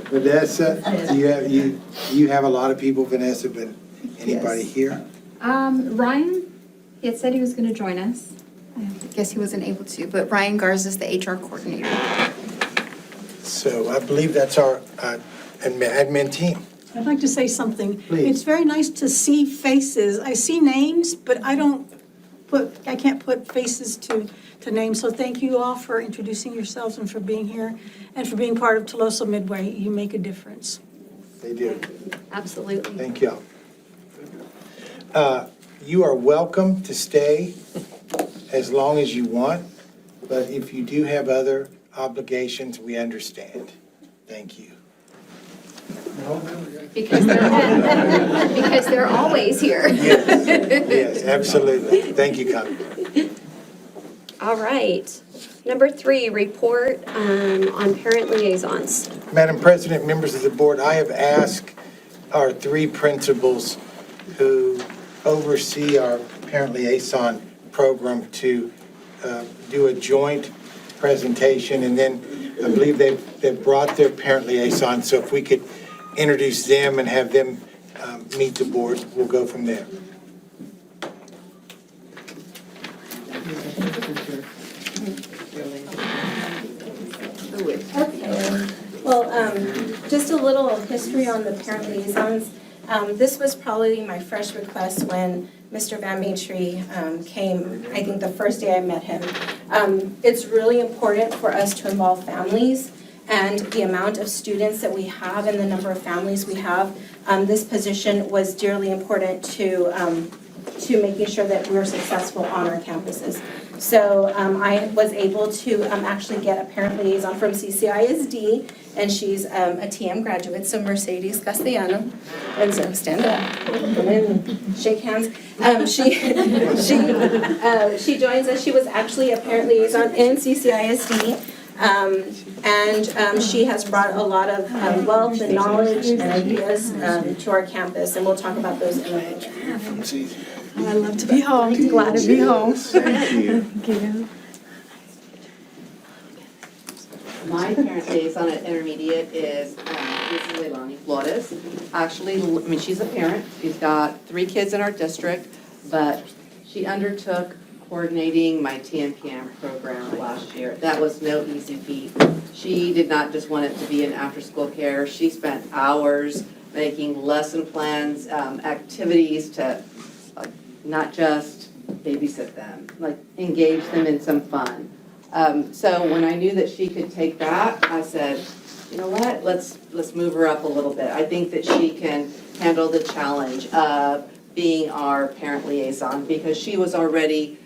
Vanessa, you have a lot of people, Vanessa, but anybody here?
Ryan, he had said he was gonna join us. I guess he wasn't able to, but Ryan Garza is the HR coordinator.
So I believe that's our admin team.
I'd like to say something.
Please.
It's very nice to see faces. I see names, but I can't put faces to names. So thank you all for introducing yourselves and for being here and for being part of Toloso Midway. You make a difference.
They do.
Absolutely.
Thank you. You are welcome to stay as long as you want, but if you do have other obligations, we understand. Thank you.
Because they're always here.
Yes, absolutely. Thank you, Connie.
All right. Number 3, report on parent liaisons.
Madam President, members of the board, I have asked our 3 principals who oversee our parent liaison program to do a joint presentation, and then I believe they've brought their parent liaison, so if we could introduce them and have them meet the board, we'll go from there.
Okay. Well, just a little history on the parent liaisons. This was probably my first request when Mr. Van Maitre came, I think the first day I met him. It's really important for us to involve families and the amount of students that we have and the number of families we have, this position was dearly important to making sure that we're successful on our campuses. So I was able to actually get a parent liaison from CCISD, and she's a TM graduate, so Mercedes Castellano. And so stand up and shake hands. She joins us. She was actually a parent liaison in CCISD. And she has brought a lot of wealth and knowledge and ideas to our campus, and we'll talk about those in a minute.
I love to be home. Glad to be home.
Thank you.
My parent liaison at intermediate is Mrs. Leilani Flores. Actually, I mean, she's a parent. She's got 3 kids in our district, but she undertook coordinating my TMPM program last year. That was no easy feat. She did not just want it to be an after-school care. She spent hours making lesson plans, activities to not just babysit them, like engage them in some fun. So when I knew that she could take that, I said, you know what, let's move her up a little bit. I think that she can handle the challenge of being our parent liaison, because she was already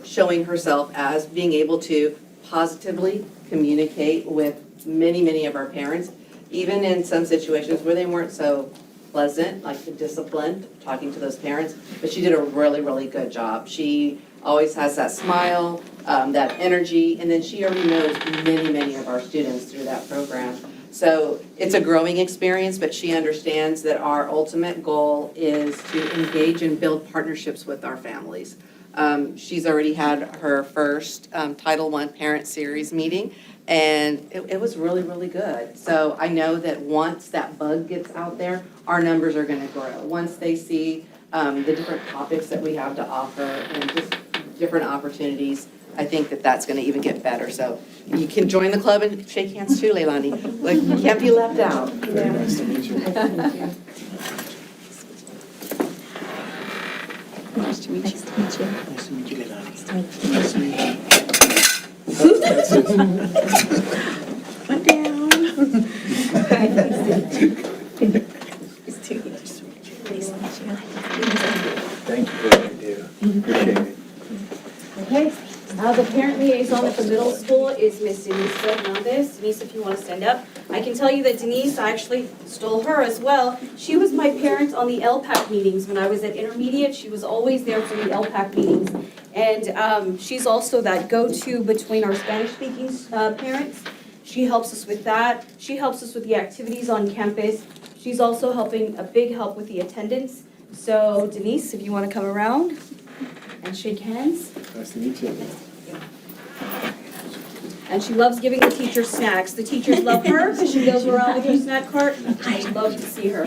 showing herself as being able to positively communicate with many of our parents, even in some situations where they weren't so pleasant, like the discipline, talking to those parents, but she did a really good job. She always has that smile, that energy, and then she already knows many of our students through that program. So it's a growing experience, but she understands that our ultimate goal is to engage and build partnerships with our families. She's already had her first Title I Parent Series meeting, and it was really good. So I know that once that bug gets out there, our numbers are gonna grow. Once they see the different topics that we have to offer and just different opportunities, I think that that's gonna even get better. So you can join the club and shake hands too, Leilani. Like, you can't be left out.
Very nice to meet you.
Nice to meet you.
Nice to meet you, Leilani. Nice to meet you.
One down.
Thank you for what you do. Appreciate it.
Okay, the parent liaison at the middle school is Miss Denise Fernandez. Denise, if you want to stand up. I can tell you that Denise, I actually stole her as well. She was my parent on the LPAC meetings. When I was at intermediate, she was always there for the LPAC meetings. And she's also that go-to between our Spanish-speaking parents. She helps us with that. She helps us with the activities on campus. She's also helping, a big help with the attendance. So Denise, if you want to come around and shake hands.
Nice to meet you.
And she loves giving the teachers snacks. The teachers love her because she goes around with her snack cart. I love to see her.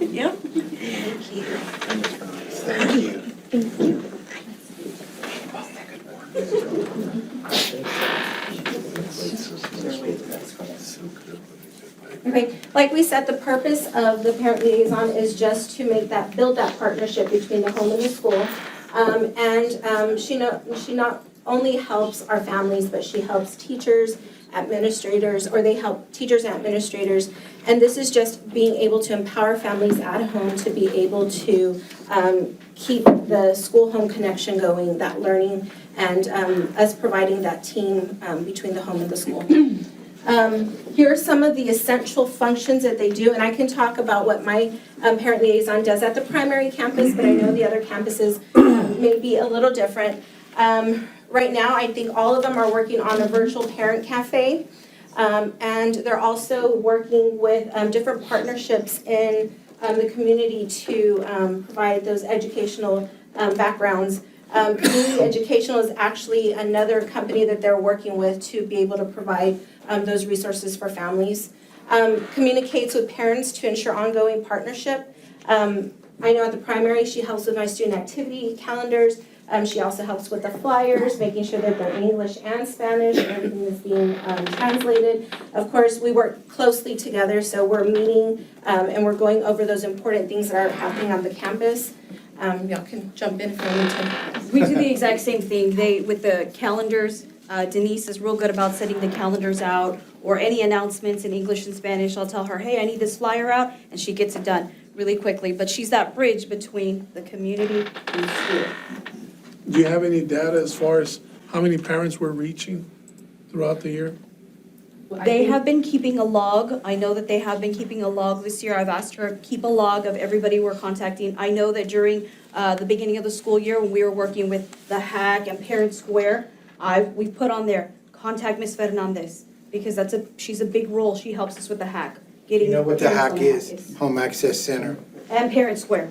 Yep.
Thank you.
Thank you.
Okay, like we said, the purpose of the parent liaison is just to build that partnership between the home and the school. She not only helps our families, but she helps teachers, administrators, or they help teachers and administrators. And this is just being able to empower families at home to be able to keep the school-home connection going, that learning, and us providing that team between the home and the school. Here are some of the essential functions that they do, and I can talk about what my parent liaison does at the primary campus, but I know the other campuses may be a little different. Right now, I think all of them are working on a virtual parent cafe, and they're also working with different partnerships in the community to provide those educational backgrounds. Community Educational is actually another company that they're working with to be able to provide those resources for families. Communicates with parents to ensure ongoing partnership. I know at the primary, she helps with my student activity calendars. She also helps with the flyers, making sure that they're in English and Spanish, and everything is being translated. Of course, we work closely together, so we're meeting and we're going over those important things that are happening on the campus. Y'all can jump in if you need to.
We do the exact same thing. With the calendars, Denise is real good about setting the calendars out, or any announcements in English and Spanish. I'll tell her, hey, I need this flyer out, and she gets it done really quickly. But she's that bridge between the community and school.
Do you have any data as far as how many parents we're reaching throughout the year?
They have been keeping a log. I know that they have been keeping a log this year. I've asked her to keep a log of everybody we're contacting. I know that during the beginning of the school year, when we were working with the HAC and Parent Square, we put on there, contact Ms. Fernandez, because she's a big role. She helps us with the HAC.
You know what the
parents
HAC
on
is? Home Access Center.
And Parent Square.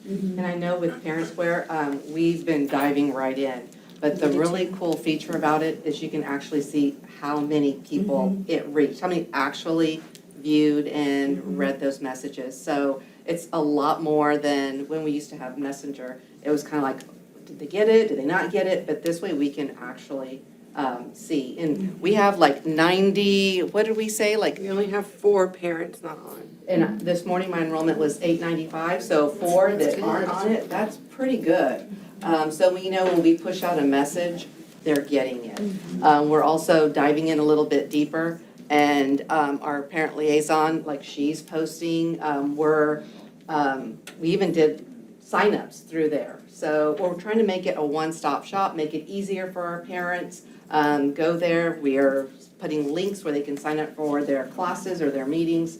And I know with Parent Square, we've been diving right in. But the really cool feature about it is you can actually see how many people it reached, how many actually viewed and read those messages. So it's a lot more than when we used to have Messenger. It was kind of like, did they get it? Did they not get it? But this way we can actually see. And we have like 90, what did we say? Like
We only have 4 parents not on.
And this morning, my enrollment was 895, so 4 that aren't on it, that's pretty good. So we know when we push out a message, they're getting it. We're also diving in a little bit deeper, and our parent liaison, like she's posting, we even did signups through there. So we're trying to make it a one-stop shop, make it easier for our parents. Go there, we are putting links where they can sign up for their classes or their meetings.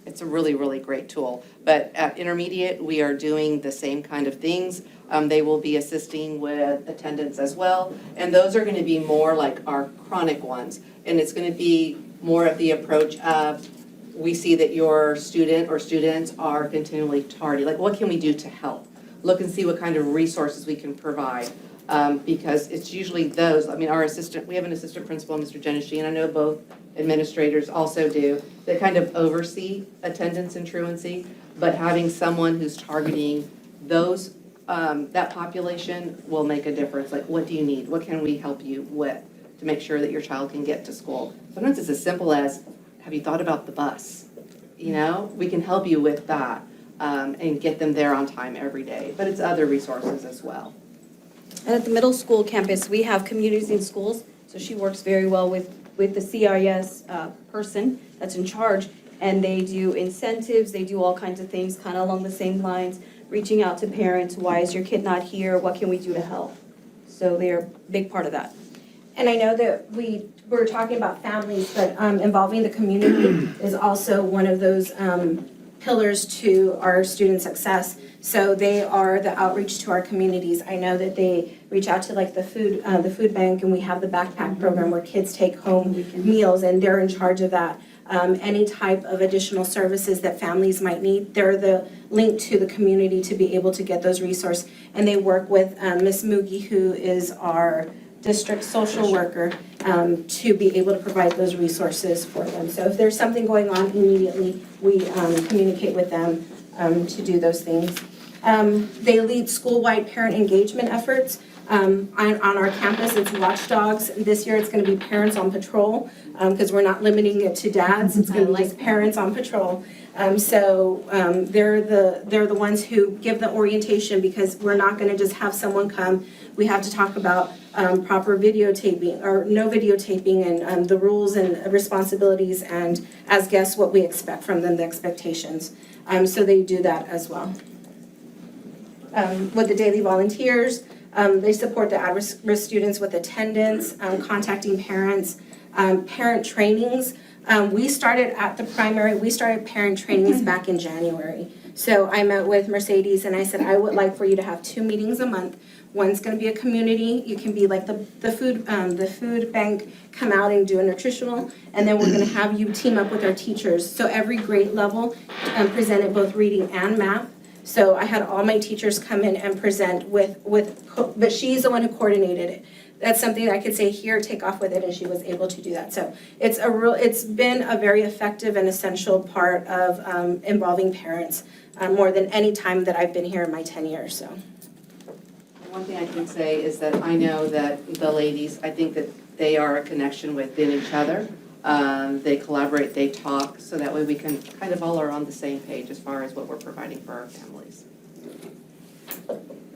It's a really, really great tool. But at intermediate, we are doing the same kind of things. They will be assisting with attendance as well. And those are going to be more like our chronic ones. And it's going to be more of the approach of, we see that your student or students are continually tardy. Like, what can we do to help? Look and see what kind of resources we can provide. Because it's usually those, I mean, we have an assistant principal, Mr. Genesee, and I know both administrators also do, that kind of oversee attendance and truancy, but having someone who's targeting those, that population will make a difference. Like, what do you need? What can we help you with to make sure that your child can get to school? Sometimes it's as simple as, have you thought about the bus? You know, we can help you with that and get them there on time every day, but it's other resources as well.
And at the middle school campus, we have communities in schools, so she works very well with the CRES person that's in charge, and they do incentives, they do all kinds of things kind of along the same lines, reaching out to parents, why is your kid not here, what can we do to help? So they're a big part of that.
And I know that we're talking about families, but involving the community is also one of those pillars to our student success. So they are the outreach to our communities. I know that they reach out to like the food bank, and we have the backpack program where kids take home meals, and they're in charge of that. Any type of additional services that families might need, they're the link to the community to be able to get those resources. And they work with Ms. Mugi, who is our district social worker, to be able to provide those resources for them. So if there's something going on immediately, we communicate with them to do those things. They lead school-wide parent engagement efforts. On our campus, it's watchdogs. This year, it's going to be parents on patrol, because we're not limiting it to dads. It's going to be just parents on patrol. So they're the ones who give the orientation, because we're not going to just have someone come. We have to talk about proper videotaping or no videotaping, and the rules and responsibilities, and as guests, what we expect from them, the expectations. So they do that as well. With the daily volunteers, they support the at-risk students with attendance, contacting parents, parent trainings. We started at the primary, we started parent trainings back in January. So I met with Mercedes and I said, I would like for you to have 2 meetings a month. One's gonna be a community, you can be like the food bank, come out and do a nutritional, and then we're gonna have you team up with our teachers. So every grade level presented both reading and math. So I had all my teachers come in and present but she's the one who coordinated it. That's something that I could say here, take off with it, and she was able to do that. So it's been a very effective and essential part of involving parents more than any time that I've been here in my 10 years, so.
One thing I can say is that I know that the ladies, I think that they are a connection within each other. They collaborate, they talk, so that way we can kind of all are on the same page as far as what we're providing for our families.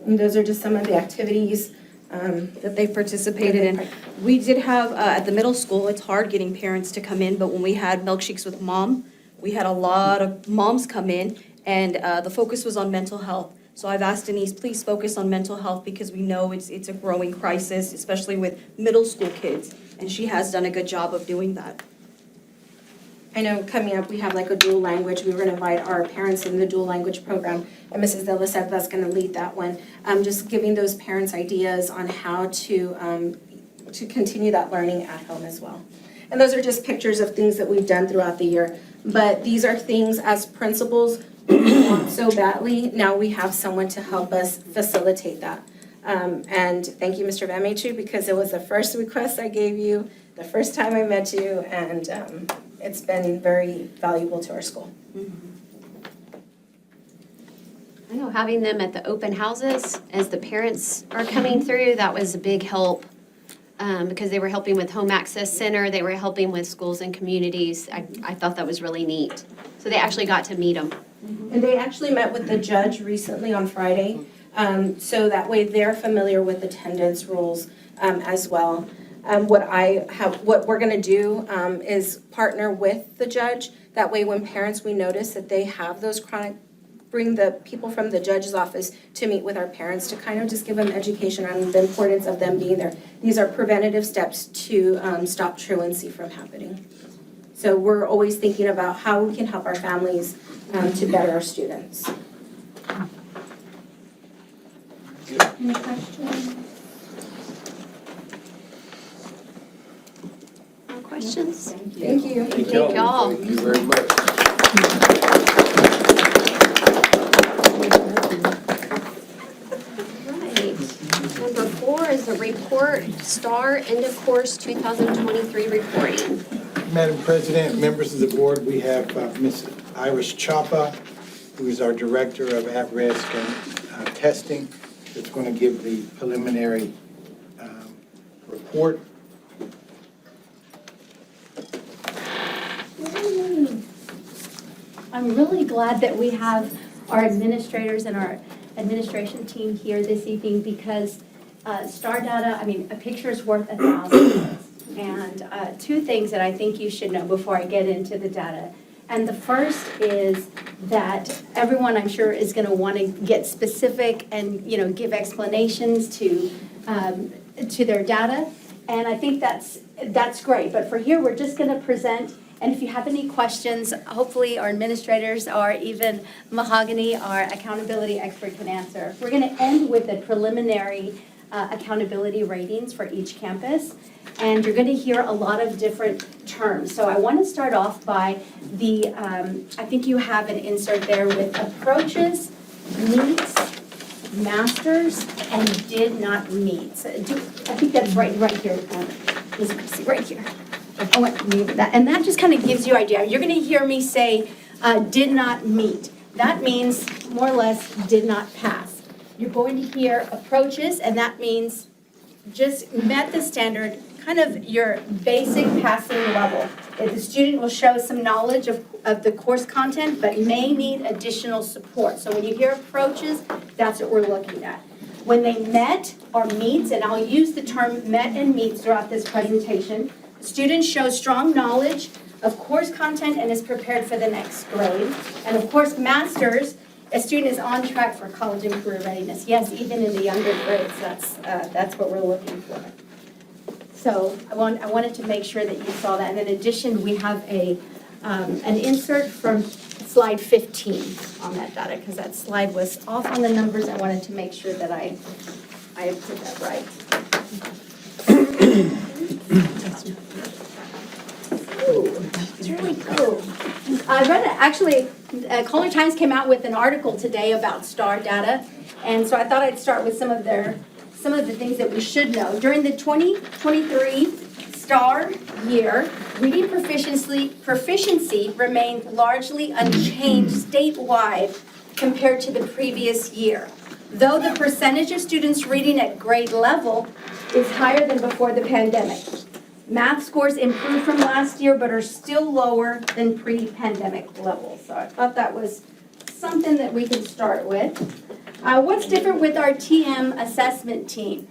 And those are just some of the activities
that they participated in. We did have, at the middle school, it's hard getting parents to come in, but when we had Milkshakes with Mom, we had a lot of moms come in, and the focus was on mental health. So I've asked Denise, please focus on mental health because we know it's a growing crisis, especially with middle school kids, and she has done a good job of doing that.
I know coming up, we have like a dual language. We were going to invite our parents in the dual language program, and Mrs. De La Seta is going to lead that one. Just giving those parents ideas on how to continue that learning at home as well. And those are just pictures of things that we've done throughout the year. But these are things as principals we want so badly. Now we have someone to help us facilitate that. And thank you, Mr. Van Metre, because it was the first request I gave you, the first time I met you, and it's been very valuable to our school.
I know having them at the open houses as the parents are coming through, that was a big help. Because they were helping with Home Access Center, they were helping with schools and communities. I thought that was really neat. So they actually got to meet them.
And they actually met with the judge recently on Friday, so that way they're familiar with attendance rules as well. What we're gonna do is partner with the judge. That way when parents, we notice that they have those chronic, bring the people from the judge's office to meet with our parents to kind of just give them education on the importance of them being there. These are preventative steps to stop truancy from happening. So we're always thinking about how we can help our families to better our students.
Any questions? No questions?
Thank you.
Thank y'all.
Thank you very much.
Right. Number 4 is the report, STAR end of course 2023 reporting.
Madam President, members of the board, we have Ms. Iris Chapa, who is our Director of At-Risk and Testing, that's going to give the preliminary report.
I'm really glad that we have our administrators and our administration team here this evening because STAR data, I mean, a picture is worth 1,000 words. And 2 things that I think you should know before I get into the data. And the first is that everyone, I'm sure, is going to want to get specific and, you know, give explanations to their data. And I think that's great. But for here, we're just going to present. And if you have any questions, hopefully our administrators or even Mahogany, our accountability expert, can answer. We're going to end with the preliminary accountability ratings for each campus. And you're going to hear a lot of different terms. So I want to start off by the, I think you have an insert there with approaches, meets, masters, and did not meet. So I think that's right here. Ms. Chrissy, right here. I want to move that. And that just kind of gives you an idea. You're going to hear me say did not meet. That means more or less did not pass. You're going to hear approaches, and that means just met the standard, kind of your basic passing level. The student will show some knowledge of the course content, but may need additional support. So when you hear approaches, that's what we're looking at. When they met or meets, and I'll use the term met and meets throughout this presentation, the student shows strong knowledge of course content and is prepared for the next grade. And of course, masters, a student is on track for college and career readiness. Yes, even in the younger grades, that's what we're looking for. So I wanted to make sure that you saw that. And in addition, we have an insert from slide 15 on that data, because that slide was off on the numbers. I wanted to make sure that I put that right. Ooh, it's really cool. I read it, actually, Caller Times came out with an article today about STAR data, and so I thought I'd start with some of the things that we should know. During the 2023 STAR year, reading proficiency remained largely unchanged statewide compared to the previous year, though the percentage of students reading at grade level is higher than before the pandemic. Math scores improved from last year, but are still lower than pre-pandemic levels. So I thought that was something that we could start with. What's different with our TM assessment team?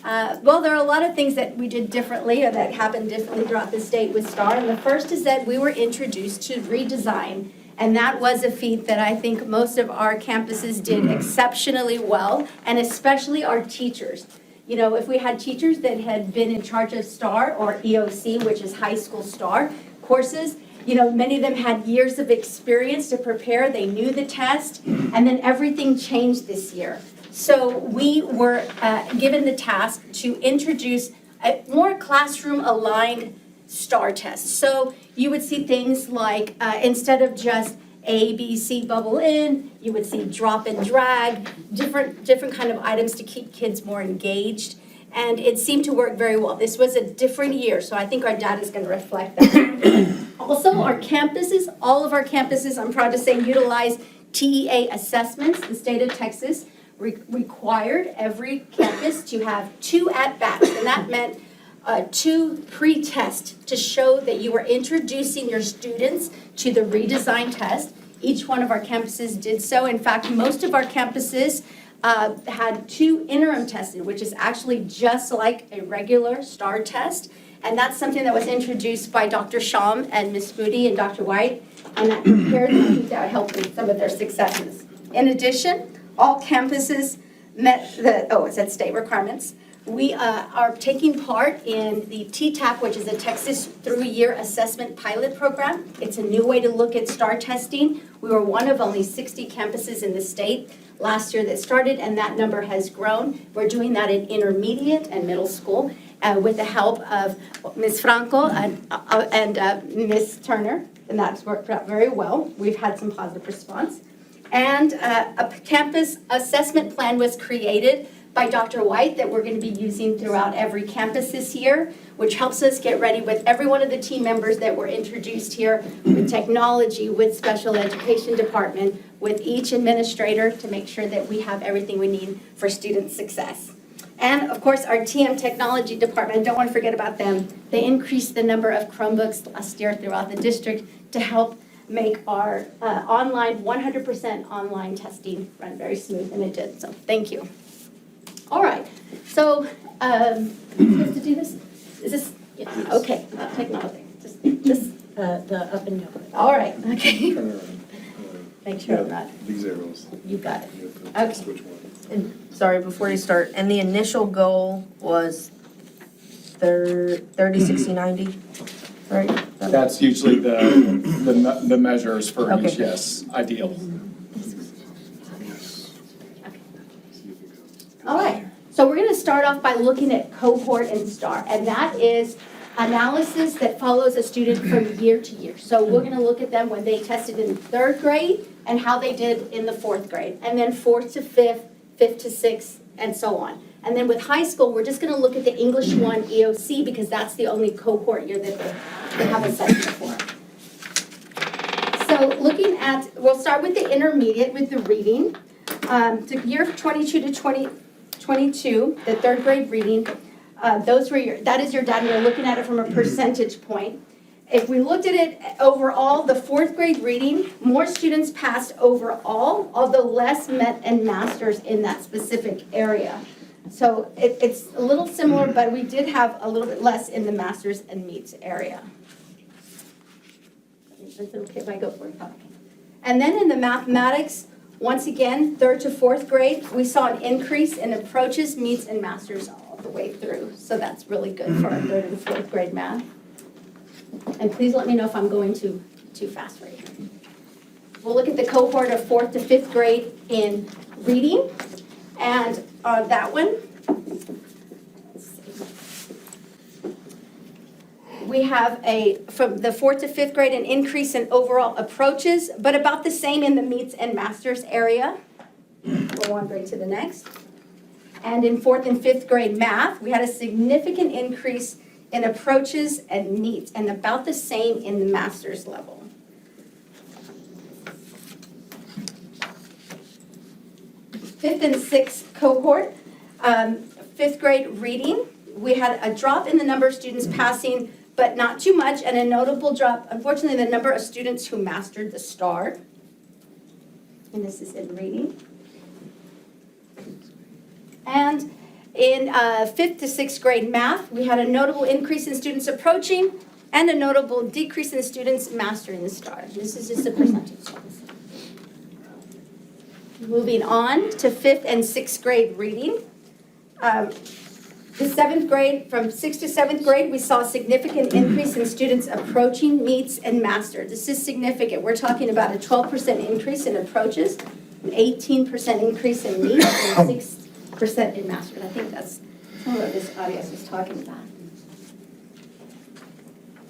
Well, there are a lot of things that we did differently or that happened differently throughout the state with STAR. And the first is that we were introduced to redesign. And that was a feat that I think most of our campuses did exceptionally well, and especially our teachers. You know, if we had teachers that had been in charge of STAR or EOC, which is high school STAR courses, you know, many of them had years of experience to prepare. They knew the test, and then everything changed this year. So we were given the task to introduce a more classroom-aligned STAR test. So you would see things like, instead of just A, B, C, bubble in, you would see drop and drag, different kind of items to keep kids more engaged. And it seemed to work very well. This was a different year, so I think our data is going to reflect that. Also, our campuses, all of our campuses, I'm proud to say, utilize TEA assessments. The state of Texas required every campus to have 2 at-bats, and that meant 2 pre-tests to show that you were introducing your students to the redesigned test. Each one of our campuses did so. In fact, most of our campuses had 2 interim tested, which is actually just like a regular STAR test. And that's something that was introduced by Dr. Sham and Ms. Moody and Dr. White, and that prepared them. I think that would help with some of their successes. In addition, all campuses met it said state requirements. We are taking part in the TTAP, which is a Texas Through-Year Assessment Pilot Program. It's a new way to look at STAR testing. We were one of only 60 campuses in the state last year that started, and that number has grown. We're doing that in intermediate and middle school with the help of Ms. Franco and Ms. Turner, and that's worked out very well. We've had some positive response. And a campus assessment plan was created by Dr. White that we're going to be using throughout every campus this year, which helps us get ready with every one of the team members that were introduced here, with technology, with special education department, with each administrator to make sure that we have everything we need for student success. And of course, our TM technology department, don't want to forget about them. They increased the number of Chromebooks last year throughout the district to help make our 100% online testing run very smooth, and it did, so thank you. All right, so, supposed to do this? Is this, yeah, okay, not technology, just
The up and down.
all right, okay. Make sure I'm not,
These arrows.
you got it.
You have to
Okay.
switch one.
And sorry, before you start, and the initial goal was 30, 60, 90, right?
That's usually the measures for each,
Okay.
yes, ideal.
All right, so we're going to start off by looking at cohort and STAR, and that is analysis that follows a student from year to year. So we're going to look at them when they tested in 3rd grade and how they did in the 4th grade, and then 4th to 5th, 5th to 6th, and so on. And then with high school, we're just going to look at the English 1 EOC because that's the only cohort year that they have assessment for. So looking at, we'll start with the intermediate with the reading. The year 22 to 2022, the 3rd grade reading, that is your data. You're looking at it from a percentage point. If we looked at it overall, the 4th grade reading, more students passed overall, although less met and masters in that specific area. So it's a little similar, but we did have a little bit less in the masters and meets area. Is it okay if I go for it? Okay. And then in the mathematics, once again, 3rd to 4th grade, we saw an increase in approaches, meets, and masters all the way through. So that's really good for our 3rd and 4th grade math. And please let me know if I'm going too fast for you. We'll look at the cohort of 4th to 5th grade in reading. And on that one, we have from the 4th to 5th grade, an increase in overall approaches, but about the same in the meets and masters area. We'll wandering to the next. And in 4th and 5th grade math, we had a significant increase in approaches and meets, and about the same in the master's level. 5th and 6th cohort, 5th grade reading, we had a drop in the number of students passing, but not too much, and a notable drop, unfortunately, the number of students who mastered the STAR. And this is in reading. And In 5th to 6th grade math, we had a notable increase in students approaching and a notable decrease in students mastering the STAR. This is just a percentage. Moving on to 5th and 6th grade reading. The 7th grade, from 6th to 7th grade, we saw a significant increase in students approaching, meets, and master. This is significant. We're talking about a 12% increase in approaches, an 18% increase in meets, and 6% in masters. I think that's some of what this audience is talking about.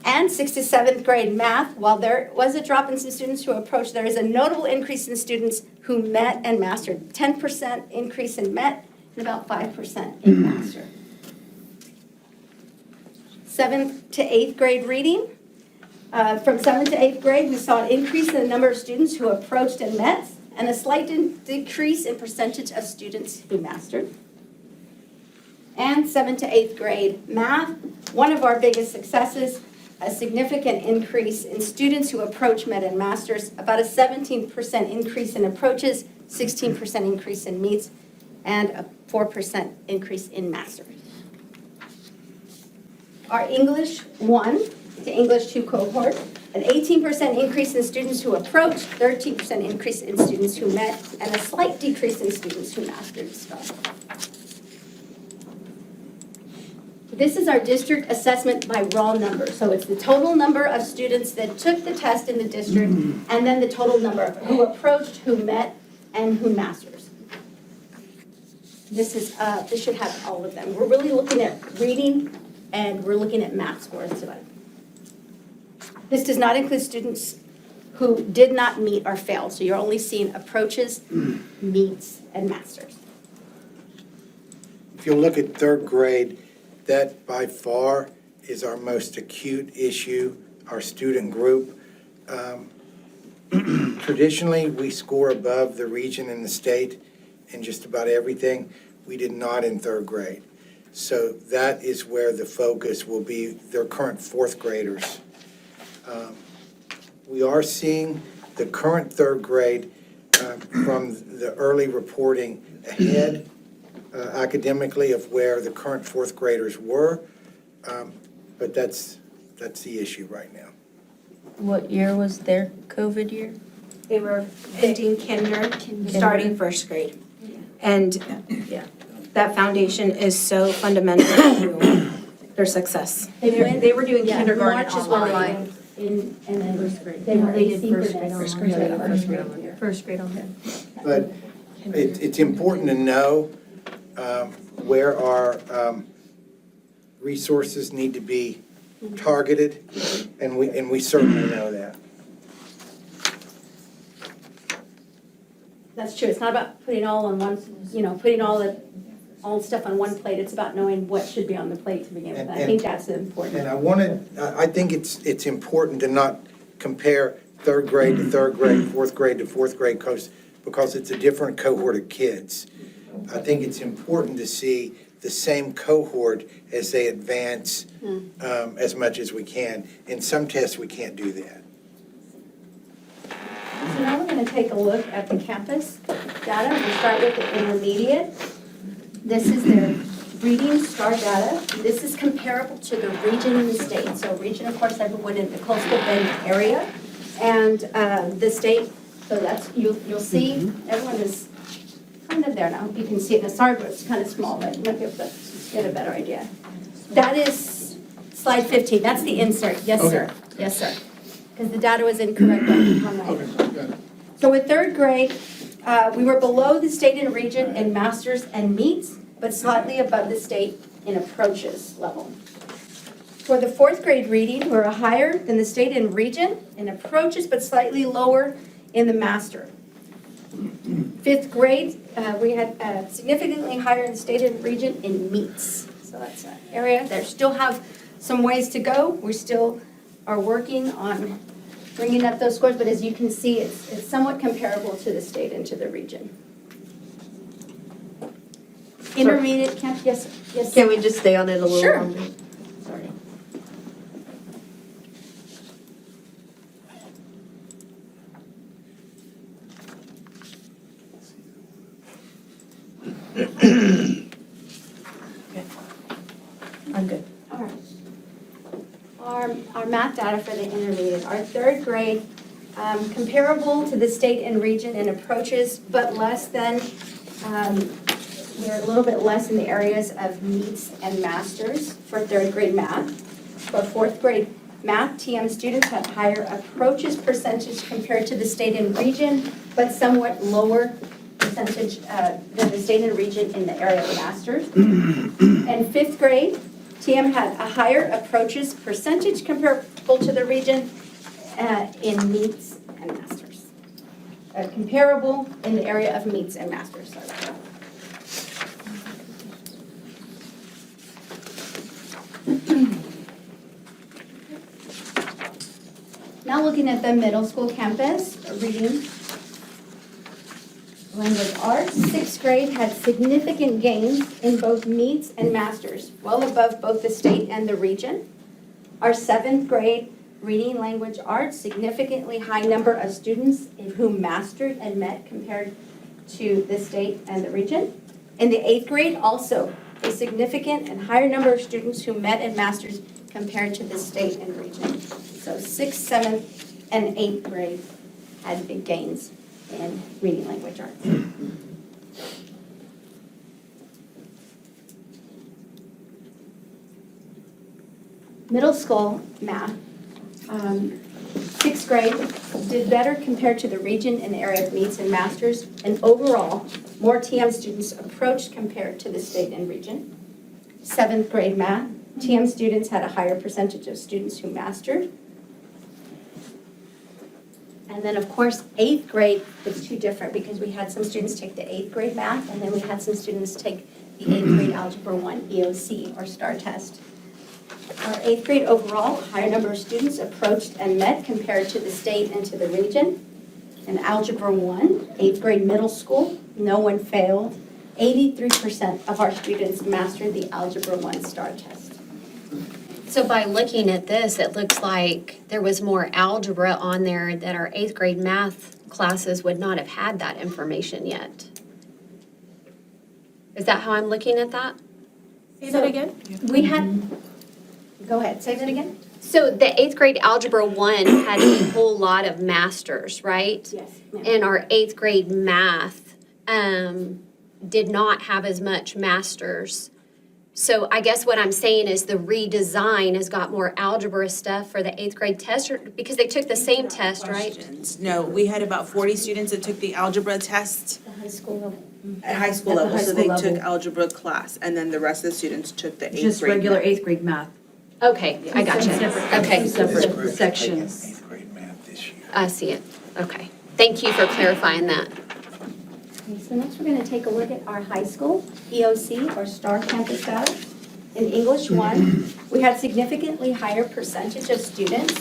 And 6th to 7th grade math, while there was a drop in some students who approached, there is a notable increase in students who met and mastered. 10% increase in met and about 5% in master. 7th to 8th grade reading. From 7th to 8th grade, we saw an increase in the number of students who approached and met, and a slight decrease in percentage of students who mastered. And 7th to 8th grade math, one of our biggest successes, a significant increase in students who approach, met, and masters, about a 17% increase in approaches, 16% increase in meets, and a 4% increase in masters. Our English 1 to English 2 cohort, an 18% increase in students who approach, 13% increase in students who met, and a slight decrease in students who mastered STAR. This is our district assessment by raw number. So it's the total number of students that took the test in the district, and then the total number of who approached, who met, and who masters. This should have all of them. We're really looking at reading, and we're looking at math scores tonight. This does not include students who did not meet or failed. So you're only seeing approaches, meets, and masters.
If you look at 3rd grade, that by far is our most acute issue, our student group. Traditionally, we score above the region and the state in just about everything. We did not in 3rd grade. So that is where the focus will be, their current 4th graders. We are seeing the current 3rd grade from the early reporting ahead academically of where the current 4th graders were, but that's the issue right now.
What year was their COVID year?
They were ending kinder, starting first grade. And that foundation is so fundamental to their success.
They
were doing kindergarten
March is
online.
And then first grade.
They did
asynchronous.
First grade online.
But it's important to know where our resources need to be targeted, and we certainly know that.
That's true. It's not about putting all on one, putting all the stuff on one plate. It's about knowing what should be on the plate to begin with. I think that's important.
And I think it's important to not compare 3rd grade to 3rd grade, 4th grade to 4th grade, because it's a different cohort of kids. I think it's important to see the same cohort as they advance as much as we can. In some tests, we can't do that.
So now we're going to take a look at the campus data. We'll start with the intermediate. This is their reading STAR data. This is comparable to the region and the state. So region, of course, everyone in the coastal Bend area. And the state, so that's, you'll see, everyone is kind of there now. You can see it in the SAR, but it's kind of small, but you might be able to get a better idea. That is slide 15. That's the insert. Yes, sir. Yes, sir. Because the data was incorrect on that. So with 3rd grade, we were below the state and region in masters and meets, but slightly above the state in approaches level. For the 4th grade reading, we're higher than the state and region in approaches, but slightly lower in the master. 5th grade, we had significantly higher in the state and region in meets. So that's an area. There still have some ways to go. We still are working on bringing up those scores, but as you can see, it's somewhat comparable to the state and to the region. Intermediate camp, yes, yes.
Can we just stay on it a little longer?
Sure. Sorry. data for the intermediate. Our third grade, comparable to the state and region in approaches, but less than, we're a little bit less in the areas of meets and masters for third grade math. For fourth grade math, TM students had higher approaches percentage compared to the state and region, but somewhat lower percentage than the state and region in the area of masters. And fifth grade, TM had a higher approaches percentage comparable to the region in meets and masters. Comparable in the area of meets and masters, sorry. Now looking at the middle school campus, reading, language arts, sixth grade had significant gains in both meets and masters, well above both the state and the region. Our seventh grade reading language arts, significantly high number of students who mastered and met compared to the state and the region. In the eighth grade, also a significant and higher number of students who met and mastered compared to the state and region. So 6th, 7th, and 8th grade had big gains in reading language arts. Middle school math, 6th grade did better compared to the region in the area of meets and masters, and overall, more TM students approached compared to the state and region. 7th grade math, TM students had a higher percentage of students who mastered. And then, of course, 8th grade was too different because we had some students take the 8th grade math, and then we had some students take the 8th grade Algebra 1 EOC, or STAR test. Our 8th grade overall, a higher number of students approached and met compared to the state and to the region. In Algebra 1, 8th grade middle school, no one failed. 83% of our students mastered the Algebra 1 STAR test.
So by looking at this, it looks like there was more algebra on there that our 8th grade math classes would not have had that information yet. Is that how I'm looking at that?
Say that again?
We had, go ahead, say that again.
So the 8th grade Algebra 1 had a whole lot of masters, right?
Yes.
And our 8th grade math did not have as much masters. So I guess what I'm saying is the redesign has got more algebra stuff for the 8th grade test, because they took the same test, right?
No, we had about 40 students that took the algebra test.
The high school level.
At high school
At the
level,
high
so
school
they
level.
took algebra class, and then the rest of the students took the 8th grade.
Just regular
math.
8th grade math.
Okay, I got you. Okay,
Separate sections.
8th grade math this year.
I see it. Okay. Thank you for clarifying that.
Okay, so next we're going to take a look at our high school EOC, or STAR campus data. In English 1, we had significantly higher percentage of students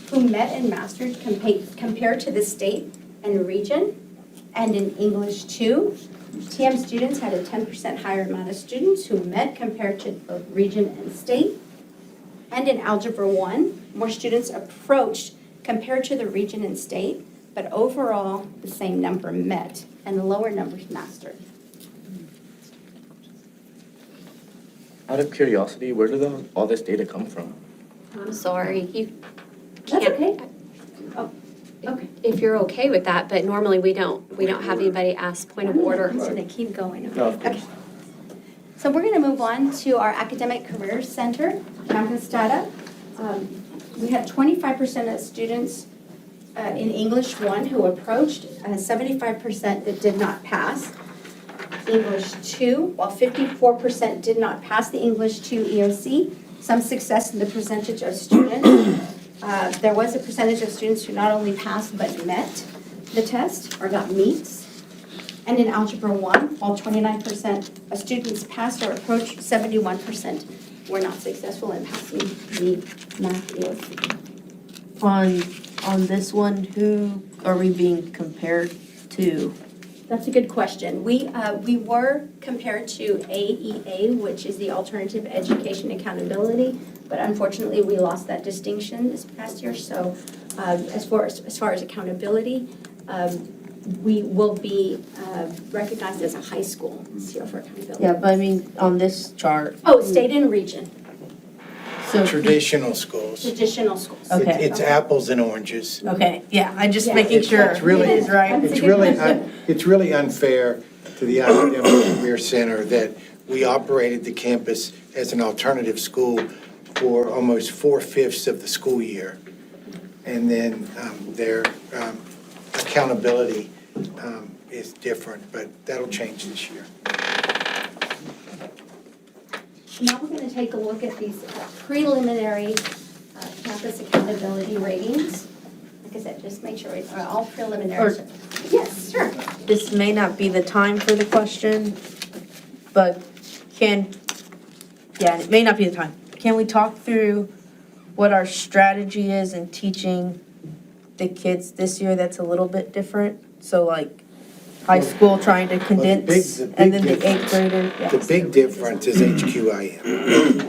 who met and mastered compared to the state and region. And in English 2, TM students had a 10% higher amount of students who met compared to both region and state. And in Algebra 1, more students approached compared to the region and state, but overall, the same number met, and the lower numbers mastered.
Out of curiosity, where did all this data come from?
I'm sorry. You
That's
can't.
okay. Oh, okay.
If you're okay with that, but normally we don't have anybody ask point of order.
So they keep going.
No, of course.
Okay. So we're going to move on to our Academic Careers Center campus data. We had 25% of students in English 1 who approached, 75% that did not pass. English 2, while 54% did not pass the English 2 EOC, some success in the percentage of students. There was a percentage of students who not only passed but met the test or got meets. And in Algebra 1, while 29% of students passed or approached, 71% were not successful in passing the math EOC.
On this one, who are we being compared to?
That's a good question. We were compared to AEA, which is the Alternative Education Accountability, but unfortunately we lost that distinction this past year. So as far as accountability, we will be recognized as a high school this year for accountability.
Yeah, but I mean, on this chart.
Oh, state and region.
traditional schools.
Traditional schools.
Okay.
It's apples and oranges.
Okay, yeah, I'm just
Yeah.
making sure
It's really-
it is right.
It's really unfair to the Academic Career Center that we operated the campus as an alternative school for almost 4/5 of the school year. And then their accountability is different, but that'll change this year.
Now we're going to take a look at these preliminary campus accountability ratings. Like I said, just make sure it's all preliminary. Yes, sure.
This may not be the time for the question, but it may not be the time. Can we talk through what our strategy is in teaching the kids this year that's a little bit different? So like high school trying to condense, and then the eighth grader.
The big difference is HQIM.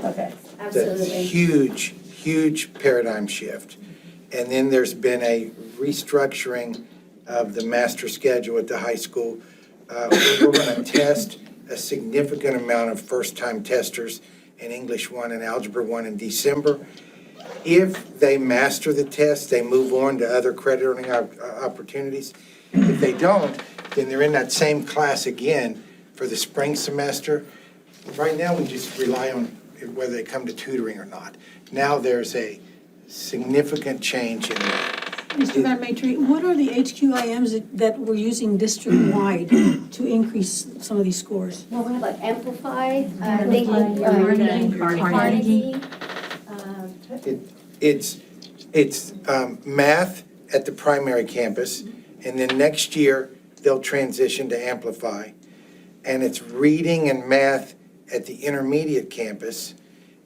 Okay.
That's a huge, huge paradigm shift. And then there's been a restructuring of the master schedule at the high school. We're going to test a significant amount of first-time testers in English 1 and Algebra 1 in December. If they master the test, they move on to other credit earning opportunities. If they don't, then they're in that same class again for the spring semester. Right now, we just rely on whether they come to tutoring or not. Now there's a significant change in that.
Mr. Van Matry, what are the HQIMs that we're using district-wide to increase some of these scores?
Well, we have like Amplify,
Carnegie.
It's math at the primary campus, and then next year, they'll transition to Amplify. And it's reading and math at the intermediate campus,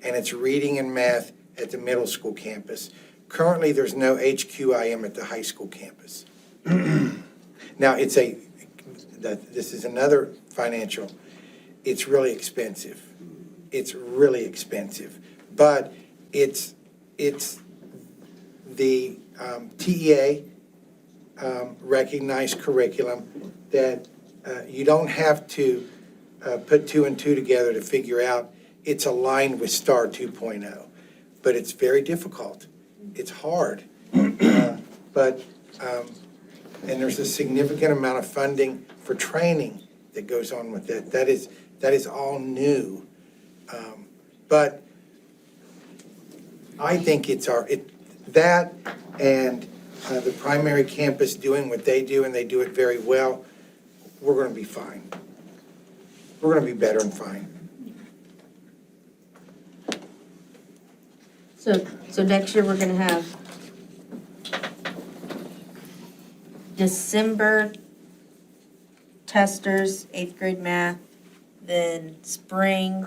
and it's reading and math at the middle school campus. Currently, there's no HQIM at the high school campus. Now, this is another financial, it's really expensive. It's really expensive. But it's the TEA recognized curriculum that you don't have to put 2 and 2 together to figure out it's aligned with STAR 2.0. But it's very difficult. It's hard. And there's a significant amount of funding for training that goes on with that. That is all new. But I think that and the primary campus doing what they do, and they do it very well, we're going to be fine. We're going to be better and fine.
So next year, we're gonna have December testers, eighth grade math, then spring,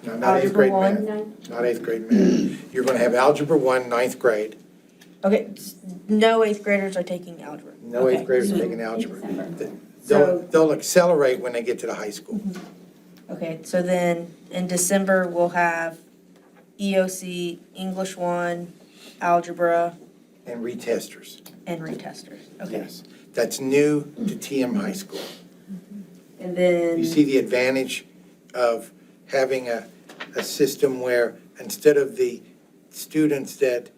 No, not eighth
Algebra
grade
1.
math. Not eighth grade math. You're going to have Algebra 1, ninth grade.
Okay, no eighth graders are taking algebra.
No eighth
Okay.
graders taking algebra.
So-
They'll accelerate when they get to the high school.
Okay, so then in December, we'll have EOC, English 1, algebra,
And retesters.
and retesters. Okay.
Yes. That's new to TM High School.
And then,
You see the advantage of having a system where instead of the students that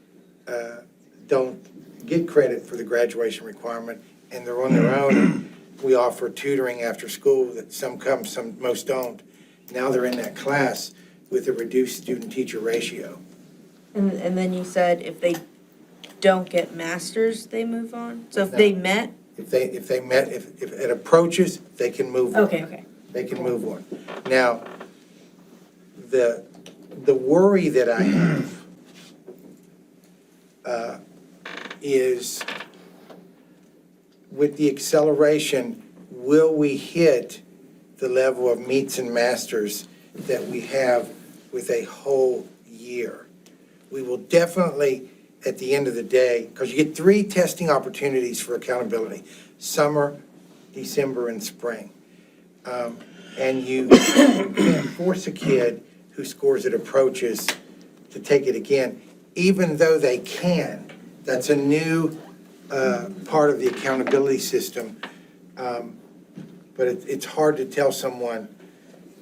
don't get credit for the graduation requirement and they're on their own, we offer tutoring after school that some come, most don't. Now they're in that class with a reduced student-teacher ratio.
and then you said if they don't get masters, they move on? So if
No.
they met?
If it approaches, they can move on.
Okay.
They can move on. Now, the worry that I have is with the acceleration, will we hit the level of meets and masters that we have with a whole year? We will definitely, at the end of the day, because you get 3 testing opportunities for accountability, summer, December, and spring. And you can't force a kid who scores at approaches to take it again, even though they can. That's a new part of the accountability system. But it's hard to tell someone,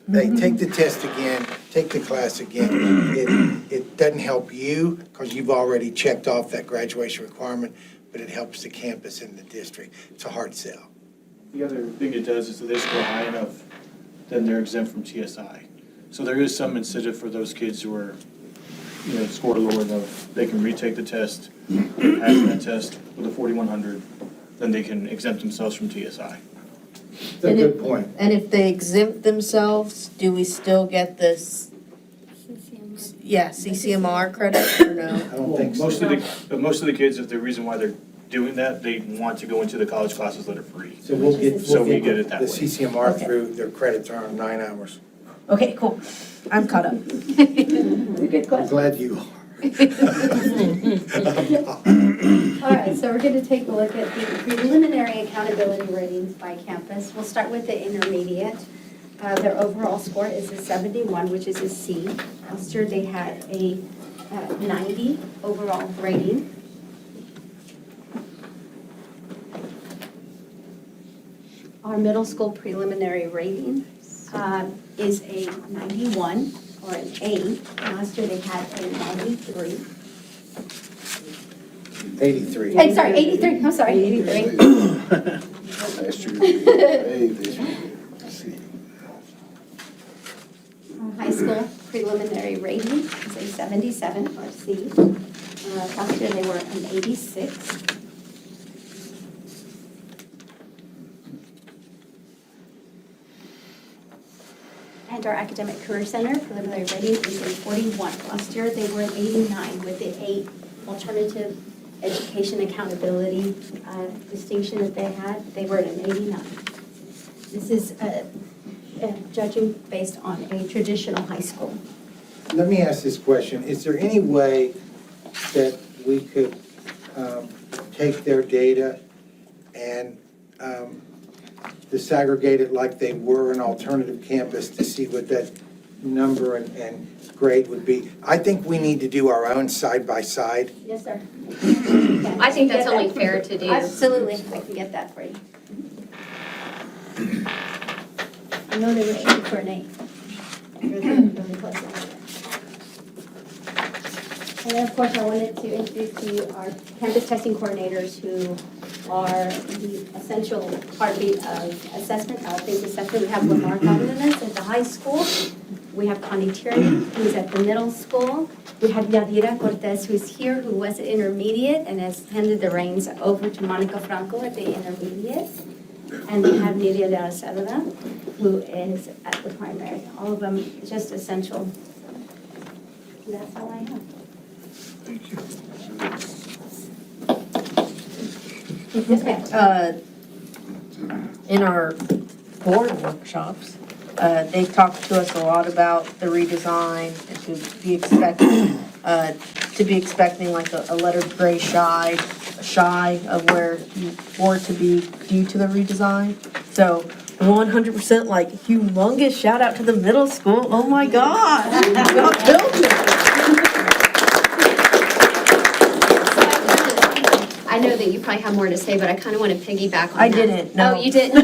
they take the test again, take the class again. doesn't help you because you've already checked off that graduation requirement, but it helps the campus and the district. It's a hard sell.
The other thing it does is if they score high enough, then they're exempt from TSI. So there is some incentive for those kids who are, score lower enough, they can retake the test, pass that test with a 4,100, then they can exempt themselves from TSI.
That's a good point.
And if they exempt themselves, do we still get this, CCMR credit or no?
I don't think so.
Most of the kids, if the reason why they're doing that, they want to go into the college classes that are free.
So we'll get
we get it that
the
way.
CCMR
Okay.
through, their credits are on 9 hours.
Okay, cool. I'm caught up.
Good
I'm glad you are.
All right, so we're going to take a look at the preliminary accountability ratings by campus. We'll start with the intermediate. Their overall score is a 71, which is a C. Last year they had a 90 overall rating. Our middle school preliminary rating is a 91, or an A. Last year they had a 93.
83.
I'm sorry, 83, I'm sorry, 83.
Last year, hey, this year, C.
High school preliminary rating is a 77, or C. Last year they were an 86. And our Academic Career Center preliminary rating is a 41. Last year they were an 89 with the 8 alternative education accountability distinction that they had. They were at an 89. This is judging based on a traditional high school.
Let me ask this question. Is there any way that we could take their data and disaggregate it like they were an alternative campus to see what that number and grade would be? I think we need to do our own side-by-side.
Yes, sir.
I think that's only fair to do.
Absolutely, I can get that for you. I know they were shooting for an 8. Really close. And then, of course, I wanted to introduce to you our campus testing coordinators who are the essential heartbeat of assessment, outbreak assessment. We have Lamar Cardenas at the high school. We have Connie Tierney, who's at the middle school. We have Yadira Cortez, who's here, who was at intermediate and has handed the reins over to Monica Franco at the intermediate. And we have Nidia de la Cerda, who is at the primary. All of them just essential. And that's all I have.
Thank you.
Yes, ma'am.
In our board workshops, they talked to us a lot about the redesign and to be expecting like a lettered gray shy of where you were to be due to the redesign. So 100% like humongous shout out to the middle school. Oh my God. Y'all killed it.
I know that you probably have more to say, but I kind of want to piggyback on that.
I didn't, no.
Oh, you didn't?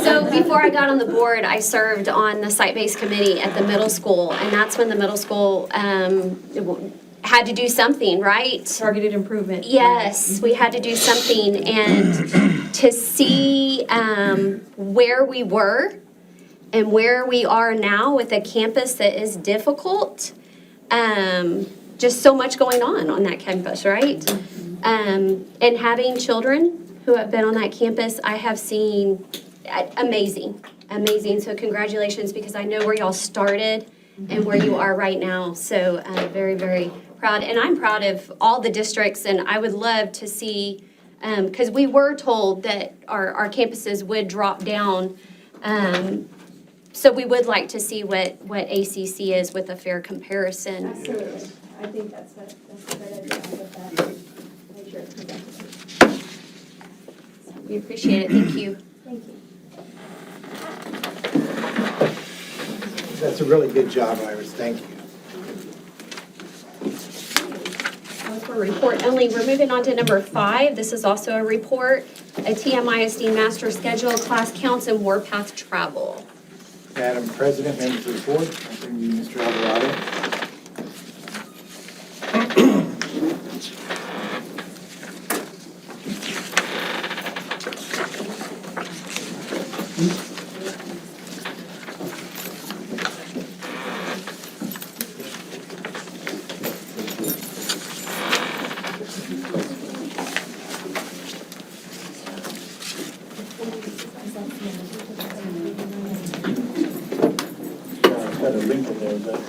So before I got on the board, I served on the site-based committee at the middle school, and that's when the middle school had to do something, right?
Targeted improvement.
Yes, we had to do something, and to see where we were and where we are now with a campus that is difficult, just so much going on that campus, right? And having children who have been on that campus, I have seen amazing. So congratulations, because I know where y'all started and where you are right now. So very, very proud. And I'm proud of all the districts, and I would love to see, because we were told that our campuses would drop down. So we would like to see what ACC is with a fair comparison.
Absolutely. I think that's a good idea with that. Make sure it's presented.
We appreciate it. Thank you.
Thank you.
That's a really good job, Iris. Thank you.
That was for report only. We're moving on to number 5. This is also a report, a TMISD master schedule, class counts, and warpath travel.
Madam President, members of the board, I bring you Mr. Alvarado.
Got a link in there, is that?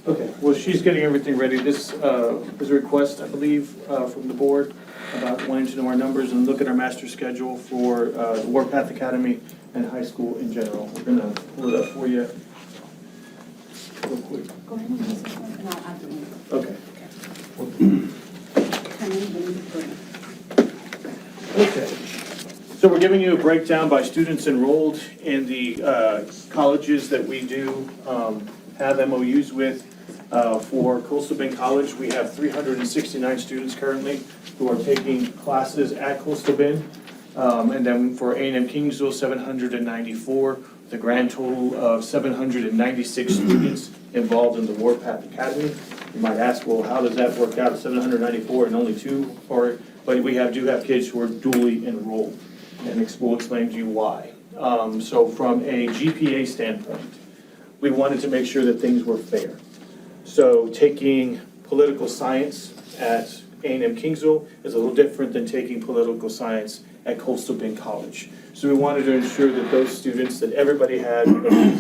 Okay, well, she's getting everything ready. This is a request, I believe, from the board about wanting to know our numbers and look at our master schedule for the Warpath Academy and high school in general. We're gonna pull it up for you real quick.
Go ahead and use this one, and I'll add the link.
Okay.
Okay.
Okay. So we're giving you a breakdown by students enrolled in the colleges that we do have MOUs with. For Coastal Bend College, we have 369 students currently who are taking classes at Coastal Bend. And then for A&M Kingsville, 794, the grand total of 796 students involved in the Warpath Academy. You might ask, well, how does that work out, 794 and only 2? But we do have kids who are dually enrolled, and we'll explain to you why. So from a GPA standpoint, we wanted to make sure that things were fair. So taking political science at A&M Kingsville is a little different than taking political science at Coastal Bend College. So we wanted to ensure that those students, that everybody had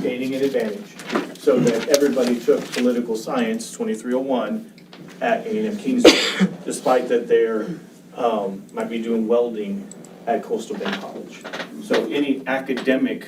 gaining an advantage, so that everybody took political science 2301 at A&M Kingsville, despite that they're might be doing welding at Coastal Bend College. So any academic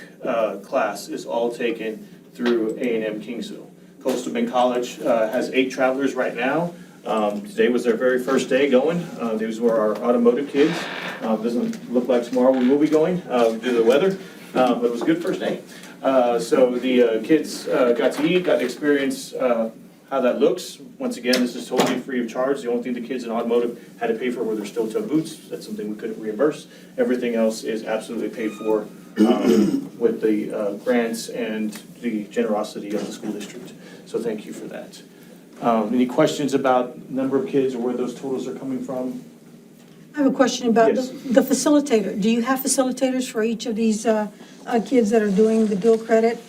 class is all taken through A&M Kingsville. Coastal Bend College has 8 travelers right now. Today was their very first day going. These were our automotive kids. Doesn't look like tomorrow we will be going due to the weather, but it was a good first day. So the kids got to eat, got to experience how that looks. Once again, this is totally free of charge. The only thing the kids in automotive had to pay for were their steel-toe boots. That's something we couldn't reimburse. Everything else is absolutely paid for with the grants and the generosity of the school district. So thank you for that. Any questions about number of kids or where those totals are coming from?
I have a question about
Yes.
the facilitator. Do you have facilitators for each of these kids that are doing the dual credit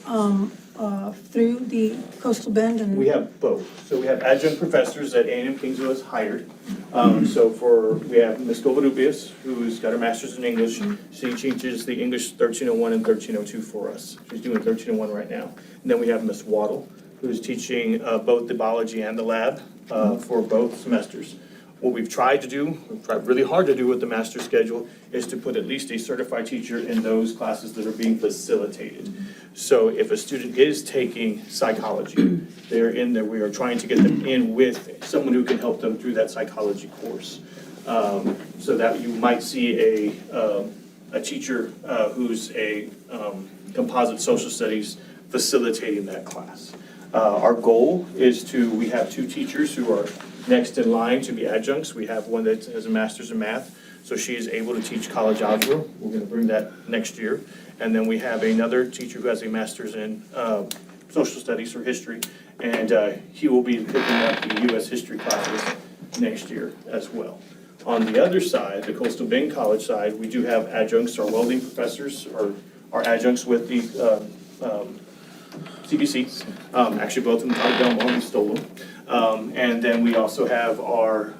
through the Coastal Bend? And
We have both. So we have adjunct professors that A&M Kingsville has hired. We have Ms. Govarubias, who's got her master's in English. She teaches the English 1301 and 1302 for us. She's doing 1301 right now. And then we have Ms. Waddle, who's teaching both the biology and the lab for both semesters. What we've tried really hard to do with the master schedule, is to put at least a certified teacher in those classes that are being facilitated. So if a student is taking psychology, they're in there, we are trying to get them in with someone who can help them through that psychology course. So that you might see a teacher who's a composite social studies facilitating that class. Our goal is we have 2 teachers who are next in line to be adjuncts. We have one that has a master's in math, so she is able to teach college algebra. We're going to bring that next year. And then we have another teacher who has a master's in social studies or history, and he will be picking up the U.S. history classes next year as well. On the other side, the Coastal Bend College side, we do have adjuncts. Our welding professors are adjuncts with the CBC. Actually, both of them out of Belmont, we stole them. And then we also have our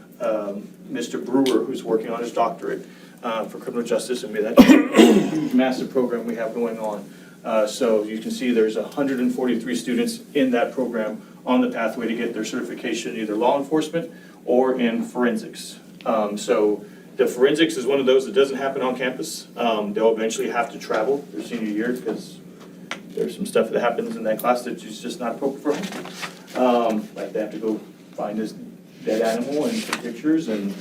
Mr. Brewer, who's working on his doctorate for criminal justice, and that's a massive program we have going on. So you can see there's 143 students in that program on the pathway to get their certification in either law enforcement or in forensics. So the forensics is one of those that doesn't happen on campus. They'll eventually have to travel their senior year because there's some stuff that happens in that class that is just not appropriate for them. Like they have to go find this dead animal and take pictures and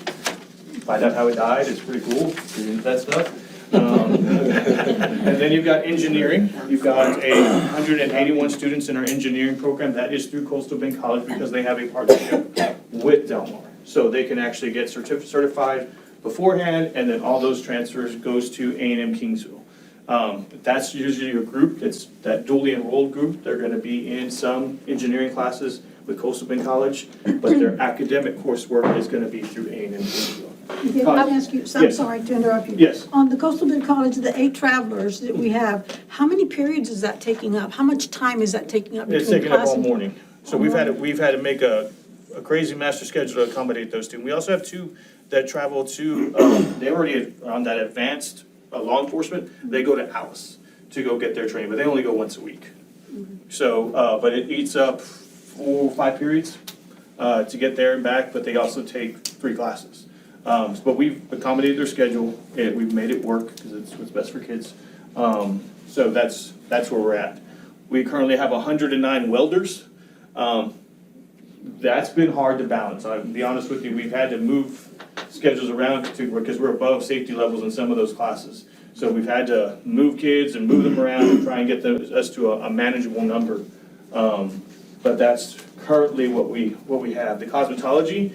find out how it died. It's pretty cool. You're into that stuff. And then you've got engineering. You've got 181 students in our engineering program. That is through Coastal Bend College because they have a partnership with Del Mar. so they can actually get certified beforehand, and then all those transfers goes to A&M Kingsville. That's usually a group, that's that dually enrolled group. They're gonna be in some engineering classes with Coastal Bend College, but their academic coursework is gonna be through A&M Kingsville.
David, can I ask you, I'm
Yes.
sorry to interrupt you.
Yes.
On the Coastal Bend College, the 8 travelers that we have, how many periods is that taking up? How much time is that taking up
It's
between
taking up
class
all
and?
morning. So we've had to make a crazy master schedule to accommodate those two. We also have 2 that travel to, they already are on that advanced law enforcement. They go to Alice to go get their training, but they only go once a week. So, but it eats up 4 or 5 periods to get there and back, but they also take 3 classes. But we've accommodated their schedule, and we've made it work because it's what's best for kids. So that's where we're at. We currently have 109 welders. That's been hard to balance. I'll be honest with you, we've had to move schedules around because we're above safety levels in some of those classes. So we've had to move kids and move them around and try and get us to a manageable number. But that's currently what we have. The cosmetology,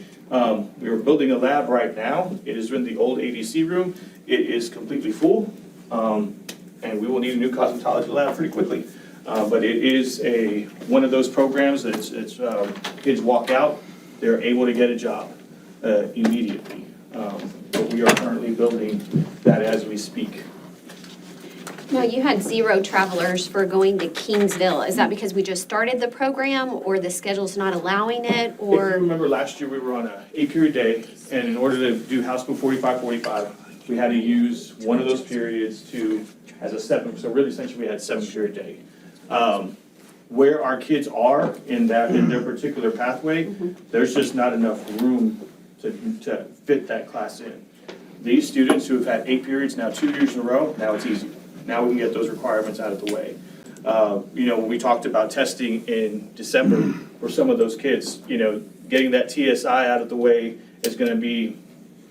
we are building a lab right now. It is in the old ADC room. It is completely full, and we will need a new cosmetology lab pretty quickly. But it is one of those programs that it's kids walk out, they're able to get a job immediately. But we are currently building that as we speak.
Now, you had 0 travelers for going to Kingsville. Is that because we just started the program, or the schedule's not allowing it,
If you
or?
remember last year, we were on a 8-period day, and in order to do House Bill 4545, we had to use one of those periods as a 7, so really essentially we had 7-period day. Where our kids are in their particular pathway, there's just not enough room to fit that class in. These students who have had 8 periods now 2 years in a row, now it's easy. Now we can get those requirements out of the way. When we talked about testing in December for some of those kids, getting that TSI out of the way is gonna be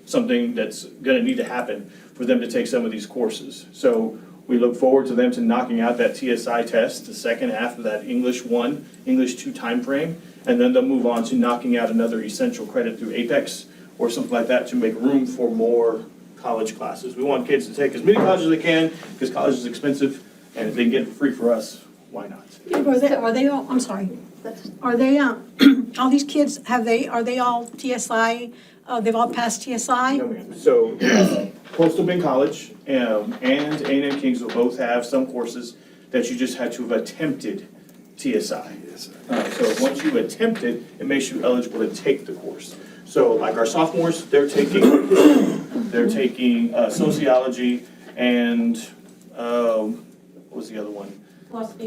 something that's gonna need to happen for them to take some of these courses. So we look forward to them to knocking out that TSI test, the second half of that English 1, English 2 timeframe, and then they'll move on to knocking out another essential credit through Apex or something like that to make room for more college classes. We want kids to take as many colleges as they can because college is expensive, and if they can get it free for us, why not?
Are they all, I'm sorry, are they, all these kids, are they all TSI, they've all passed TSI?
No, ma'am. So Coastal Bend College and A&M Kingsville both have some courses that you just had to have attempted TSI. So once you attempt it, it makes you eligible to take the course. So like our sophomores, they're taking sociology and what was the other one?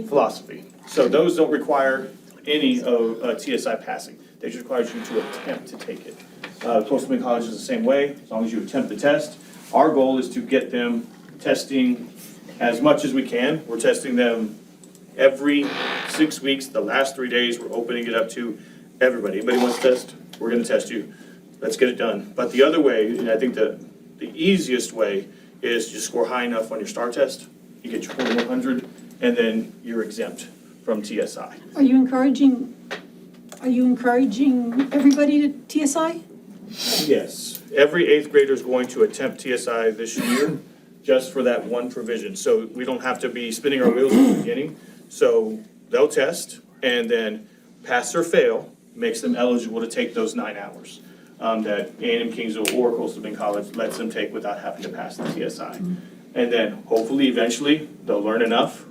Philosophy. So those don't require any of TSI passing. They just require you to attempt to take it. Coastal Bend College is the same way, as long as you attempt the test. Our goal is to get them testing as much as we can. We're testing them every 6 weeks. The last 3 days, we're opening it up to everybody. Anybody wants to test? We're gonna test you. Let's get it done. But the other way, and I think the easiest way, is just score high enough on your STAR test. You get your 2100, and then you're exempt from TSI.
Are you encouraging everybody to TSI?
Yes, every 8th grader is going to attempt TSI this year, just for that one provision. So we don't have to be spinning our wheels at the beginning. So they'll test, and then pass or fail makes them eligible to take those 9 hours that A&M Kingsville or Coastal Bend College lets them take without having to pass the TSI. And then hopefully, eventually, they'll learn enough.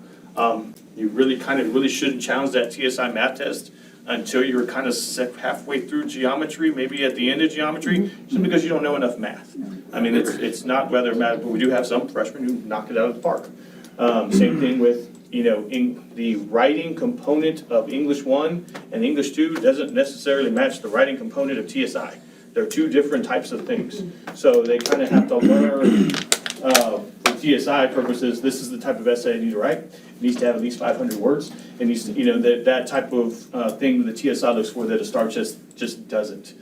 You really shouldn't challenge that TSI math test until you're kind of halfway through geometry, maybe at the end of geometry, just because you don't know enough math. I mean, it's not whether it matters, but we do have some freshmen who knock it out of the park. Same thing with, in the writing component of English 1 and English 2 doesn't necessarily match the writing component of TSI. They're 2 different types of things. So they kind of have to learn, for TSI purposes, this is the type of essay I need to write. It needs to have at least 500 words. It needs to, that type of thing that the TSI looks for that a STAR test just doesn't.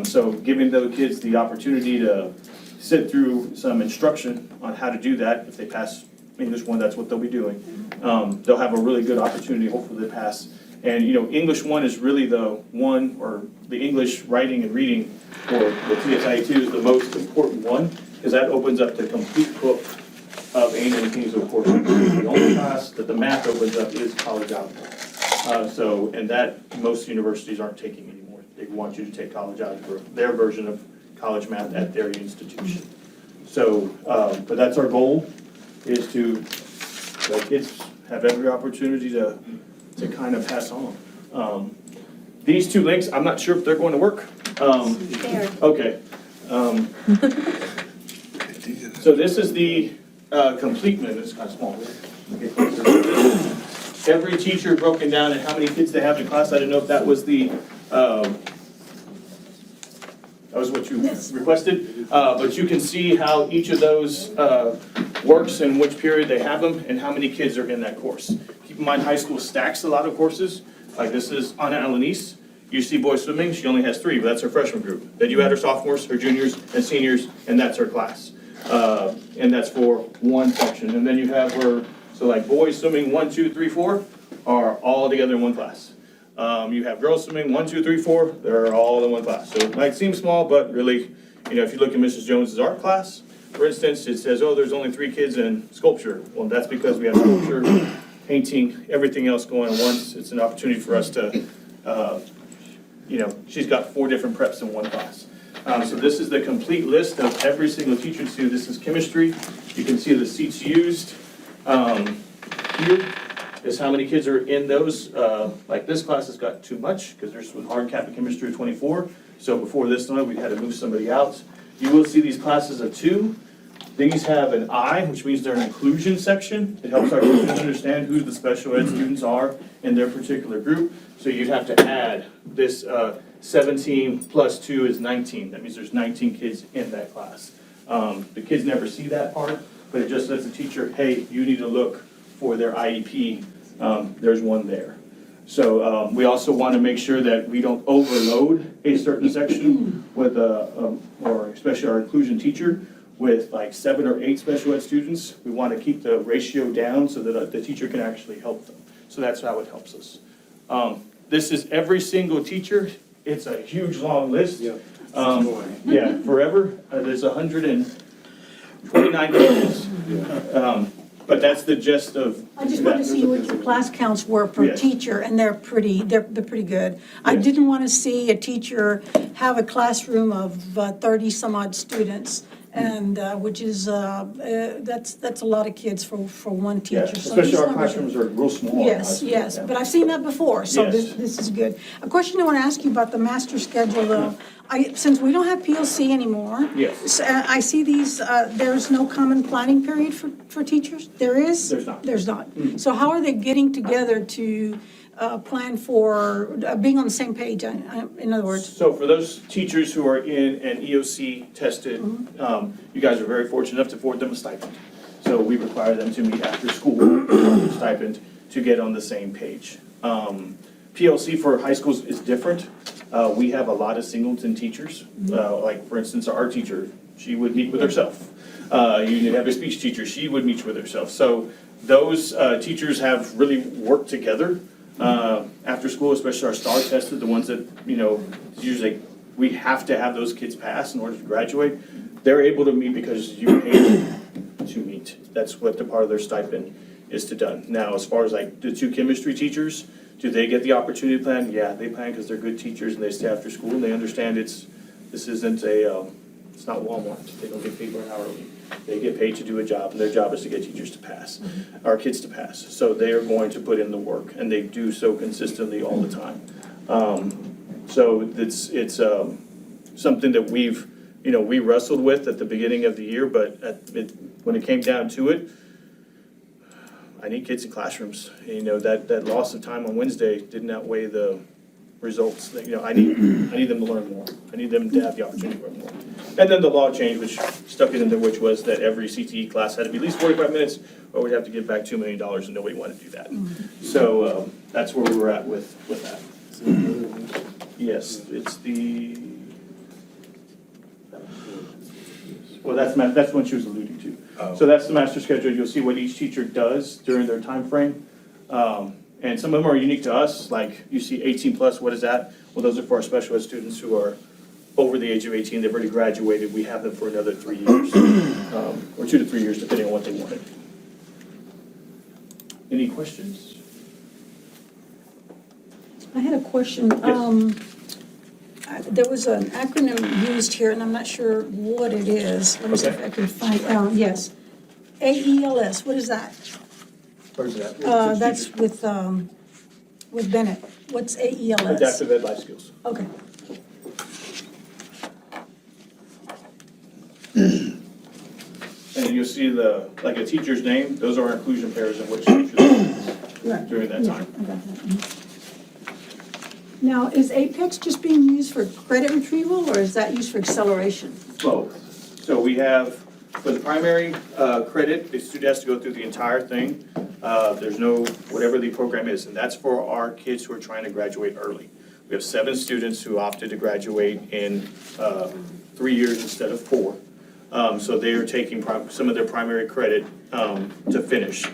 So giving those kids the opportunity to sit through some instruction on how to do that, if they pass English 1, that's what they'll be doing. They'll have a really good opportunity, hopefully, to pass And, English 1 is really the one, or the English writing and reading for the TSIA 2 is the most important one, because that opens up the complete book of Aiden and Kingsville course. The only class that the math opens up is college algebra. And that most universities aren't taking anymore. They want you to take college algebra, their version of college math at their institution. So, but that's our goal, is to let kids have every opportunity to kind of pass on. These two links, I'm not sure if they're going to work.
There.
Okay. So this is the completement. It's kind of small. Every teacher broken down and how many kids they have in class. I didn't know if that was the that was what you requested. But you can see how each of those works and which period they have them and how many kids are in that course. Keep in mind, high school stacks a lot of courses. Like this is Anna Alanis. You see boys swimming, she only has 3, but that's her freshman group. Then you add her sophomores, her juniors, and seniors, and that's her class. And that's for one section. And then you have her, so like boys swimming 1, 2, 3, 4 are all together in one class. You have girls swimming 1, 2, 3, 4, they're all in one class. So it might seem small, but really, if you look at Mrs. Jones's art class, for instance, it says, oh, there's only 3 kids in sculpture. Well, that's because we have sculpture, painting, everything else going on once. It's an opportunity for us to, she's got 4 different preps in one class. So this is the complete list of every single teacher. So this is chemistry. You can see the seats used. Here is how many kids are in those. Like this class has got too much because there's hard cap in chemistry 24. So before this one, we had to move somebody out. You will see these classes of 2. These have an I, which means they're an inclusion section. It helps our students understand who the special ed students are in their particular group. So you'd have to add this 17 plus 2 is 19. That means there's 19 kids in that class. The kids never see that part, but it just lets the teacher, hey, you need to look for their IEP. There's one there. So we also want to make sure that we don't overload a certain section with or especially our inclusion teacher with like 7 or 8 special ed students. We want to keep the ratio down so that the teacher can actually help them. So that's how it helps us. This is every single teacher. It's a huge long list. Yeah, forever. There's 129 pages. But that's the gist of.
I just want to see what your class counts were per
Yes.
teacher, and they're pretty good. I didn't want to see a teacher have a classroom of 30 some odd students, and which is that's a lot of kids for one teacher.
Yeah,
So
especially
these
our
numbers
classrooms are real small. in high
Yes,
school.
yes,
Yeah.
but I've seen that before, so
Yes.
this is good. A question I want to ask you about the master schedule, though. Since we don't have PLC anymore.
Yes.
I see these, there's no common planning period for teachers? There is?
There's not.
There's not. So how are they getting together to plan for being on the same page, in other words?
So for those teachers who are in an EOC tested, you guys are very fortunate enough to afford them a stipend. So we require them to meet after school stipend to get on the same page. PLC for high schools is different. We have a lot of singleton teachers. Like for instance, our art teacher, she would meet with herself. You have a speech teacher, she would meet with herself. So those teachers have really worked together after school, especially our STAR tested, the ones that, usually we have to have those kids pass in order to graduate. They're able to meet because you pay them to meet. That's what the part of their stipend is to done. Now, as far as like the 2 chemistry teachers, do they get the opportunity to plan? Yeah, they plan because they're good teachers and they stay after school and they understand this isn't it's not Walmart. They don't get paid for an hourly. They get paid to do a job, and their job is to get teachers to pass, our kids to pass. So they are going to put in the work, and they do so consistently all the time. So it's something that we wrestled with at the beginning of the year, but when it came down to it, I need kids in classrooms. That loss of time on Wednesday didn't outweigh the results. I need them to learn more. I need them to have the opportunity to learn more. And then the law change, which stuck it in there, which was that every CTE class had to be at least 45 minutes, or we'd have to give back $2 million, and nobody wanted to do that. So that's where we were at with that. Yes, it's the. Well, that's what she was alluding to. So that's the master schedule. You'll see what each teacher does during their time frame. And some of them are unique to us, like you see 18 plus, what is that? Well, those are for our special ed students who are over the age of 18, they've already graduated, we have them for another 3 years, or 2 to 3 years, depending on what they wanted. Any questions?
I had a question. There was an acronym used here, and I'm not sure what it is. Let me see if I can find, yes. AELS, what is that?
Where's that?
That's with Bennett. What's AELS?
Adaptive Ed Life Skills.
Okay.
And then you'll see like a teacher's name, those are our inclusion pairs in which teachers during that time.
I got that. Now, is Apex just being used for credit retrieval, or is that used for acceleration?
Both. So we have, for the primary credit, the student has to go through the entire thing. There's no, whatever the program is, and that's for our kids who are trying to graduate early. We have 7 students who opted to graduate in 3 years instead of 4. So they are taking some of their primary credit to finish.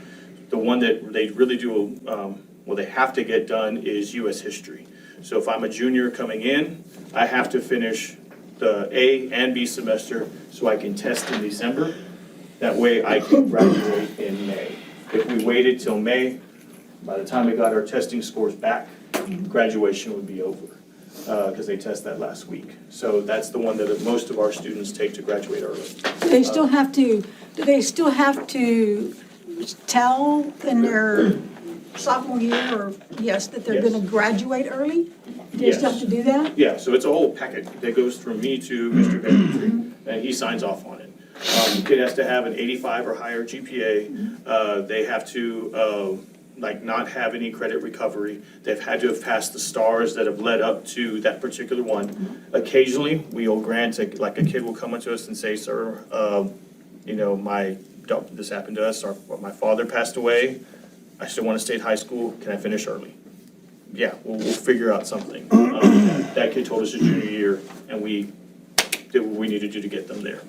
The one that they really do, well, they have to get done is U.S. history. So if I'm a junior coming in, I have to finish the A and B semester so I can test in December. That way I can graduate in May. If we waited till May, by the time we got our testing scores back, graduation would be over because they test that last week. So that's the one that most of our students take to graduate early.
Do they still have to tell in their sophomore year, or, yes, that they're
Yes.
gonna graduate early? Do they still have to do that?
Yeah, so it's a whole packet that goes from me to Mr. Bedford, and he signs off on it. The kid has to have an 85 or higher GPA. They have to, not have any credit recovery. They've had to have passed the stars that have led up to that particular one. Occasionally, we will grant, like a kid will come up to us and say, sir, this happened to us, my father passed away. I still want to stay at high school. Can I finish early? Yeah, we'll figure out something. That kid told us his junior year, and we did what we needed to do to get them there.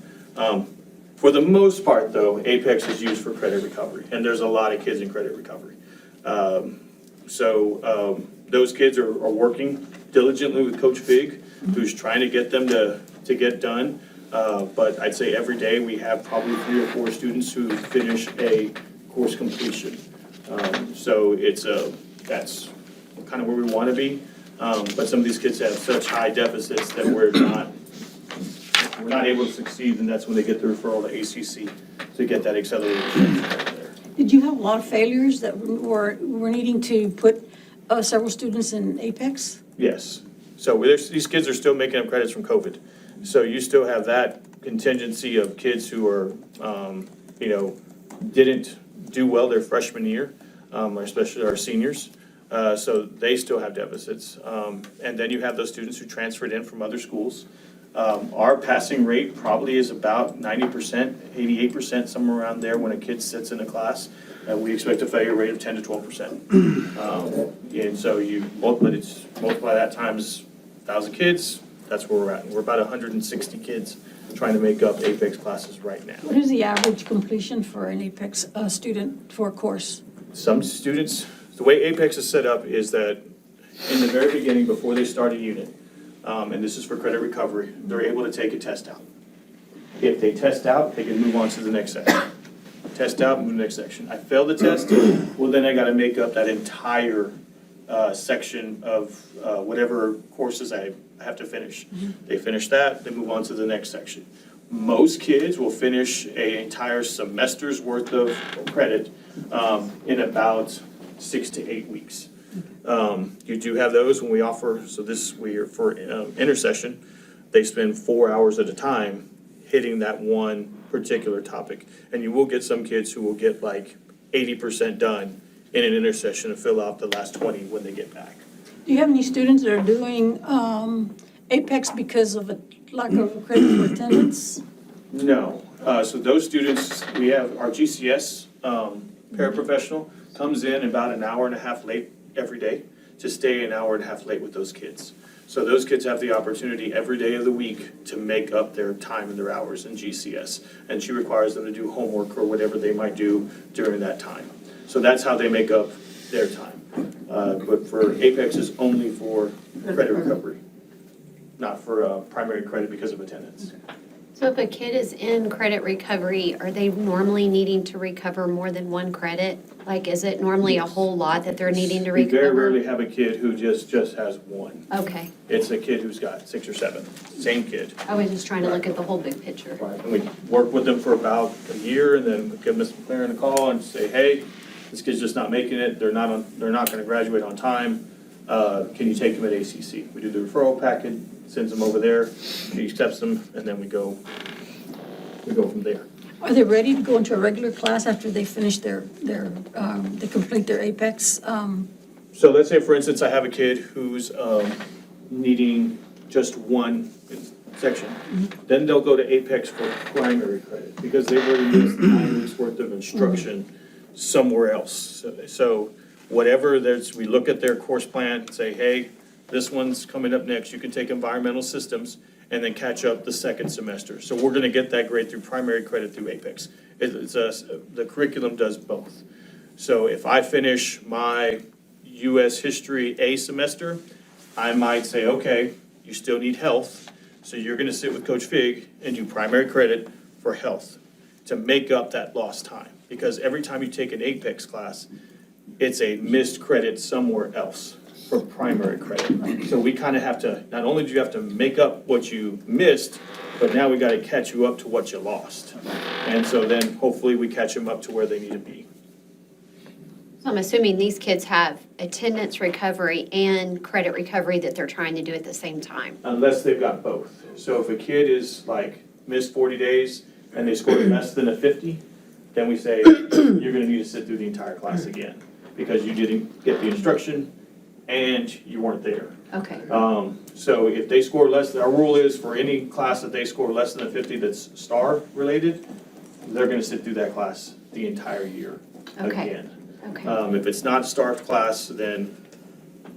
For the most part, though, Apex is used for credit recovery, and there's a lot of kids in credit recovery. Those kids are working diligently with Coach Fig, who's trying to get them to get done. But I'd say every day we have probably 3 or 4 students who finish a course completion. So that's kind of where we want to be. But some of these kids have such high deficits that we're not able to succeed, and that's when they get the referral to ACC to get that accelerated there.
Did you have a lot of failures that were needing to put several students in Apex?
Yes. So these kids are still making up credits from COVID. So you still have that contingency of kids who are, didn't do well their freshman year, especially our seniors. So they still have deficits. And then you have those students who transferred in from other schools. Our passing rate probably is about 90%, 88%, somewhere around there when a kid sits in a class. We expect a failure rate of 10 to 12%. And so multiply that times 1,000 kids, that's where we're at. We're about 160 kids trying to make up Apex classes right now.
What is the average completion for an Apex student for a course?
Some students, the way Apex is set up is that in the very beginning, before they start a unit, and this is for credit recovery, they're able to take a test out. If they test out, they can move on to the next section. Test out, move to the next section. I failed the test, well, then I got to make up that entire section of whatever courses I have to finish. They finish that, they move on to the next section. Most kids will finish an entire semester's worth of credit in about 6 to 8 weeks. You do have those when we offer, for intercession, they spend 4 hours at a time hitting that one particular topic. And you will get some kids who will get like 80% done in an intercession and fill out the last 20 when they get back.
Do you have any students that are doing Apex because of a lack of credit for attendance?
No. So those students, we have our GCS paraprofessional comes in about an hour and a half late every day to stay an hour and a half late with those kids. So those kids have the opportunity every day of the week to make up their time and their hours in GCS. And she requires them to do homework or whatever they might do during that time. So that's how they make up their time. But for Apex is only for credit recovery, not for primary credit because of attendance.
So if a kid is in credit recovery, are they normally needing to recover more than one credit? Like, is it normally a whole lot that they're needing to
We very
recover?
rarely have a kid who just has one.
Okay,
It's a kid who's got 6 or 7, same kid.
I was just trying to look at the whole big picture.
And we work with them for about a year and then give Ms. McLaren a call and say, hey, this kid's just not making it, they're not gonna graduate on time. Can you take him at ACC? We do the referral packet, sends them over there, he accepts them, and then we go from there.
Are they ready to go into a regular class after they finish they complete their Apex?
So let's say, for instance, I have a kid who's needing just one section. Then they'll go to Apex for primary credit because they've already used 9 weeks worth of instruction somewhere else. So whatever we look at their course plan, say, hey, this one's coming up next, you can take environmental systems and then catch up the second semester. So we're gonna get that grade through primary credit through Apex. The curriculum does both. So if I finish my US History A semester, I might say, okay, you still need health, so you're gonna sit with Coach Fig and do primary credit for health to make up that lost time. Because every time you take an Apex class, it's a missed credit somewhere else for primary credit. So we kind of have to, not only do you have to make up what you missed, but now we got to catch you up to what you lost. And so then hopefully we catch them up to where they need to be.
So I'm assuming these kids have attendance recovery and credit recovery that th're trying to do at the same time.
Unless they've got both. So if a kid is like missed 40 days and they scored less than a 50, then we say, you're going to need to sit through the entire class again because you didn't get the instruction and you weren't there.
Okay.
So if they score less, our rule is for any class that they score less than a 50 that's star related, they're going to sit through that class the entire year again.
Okay.
If it's not a star class, then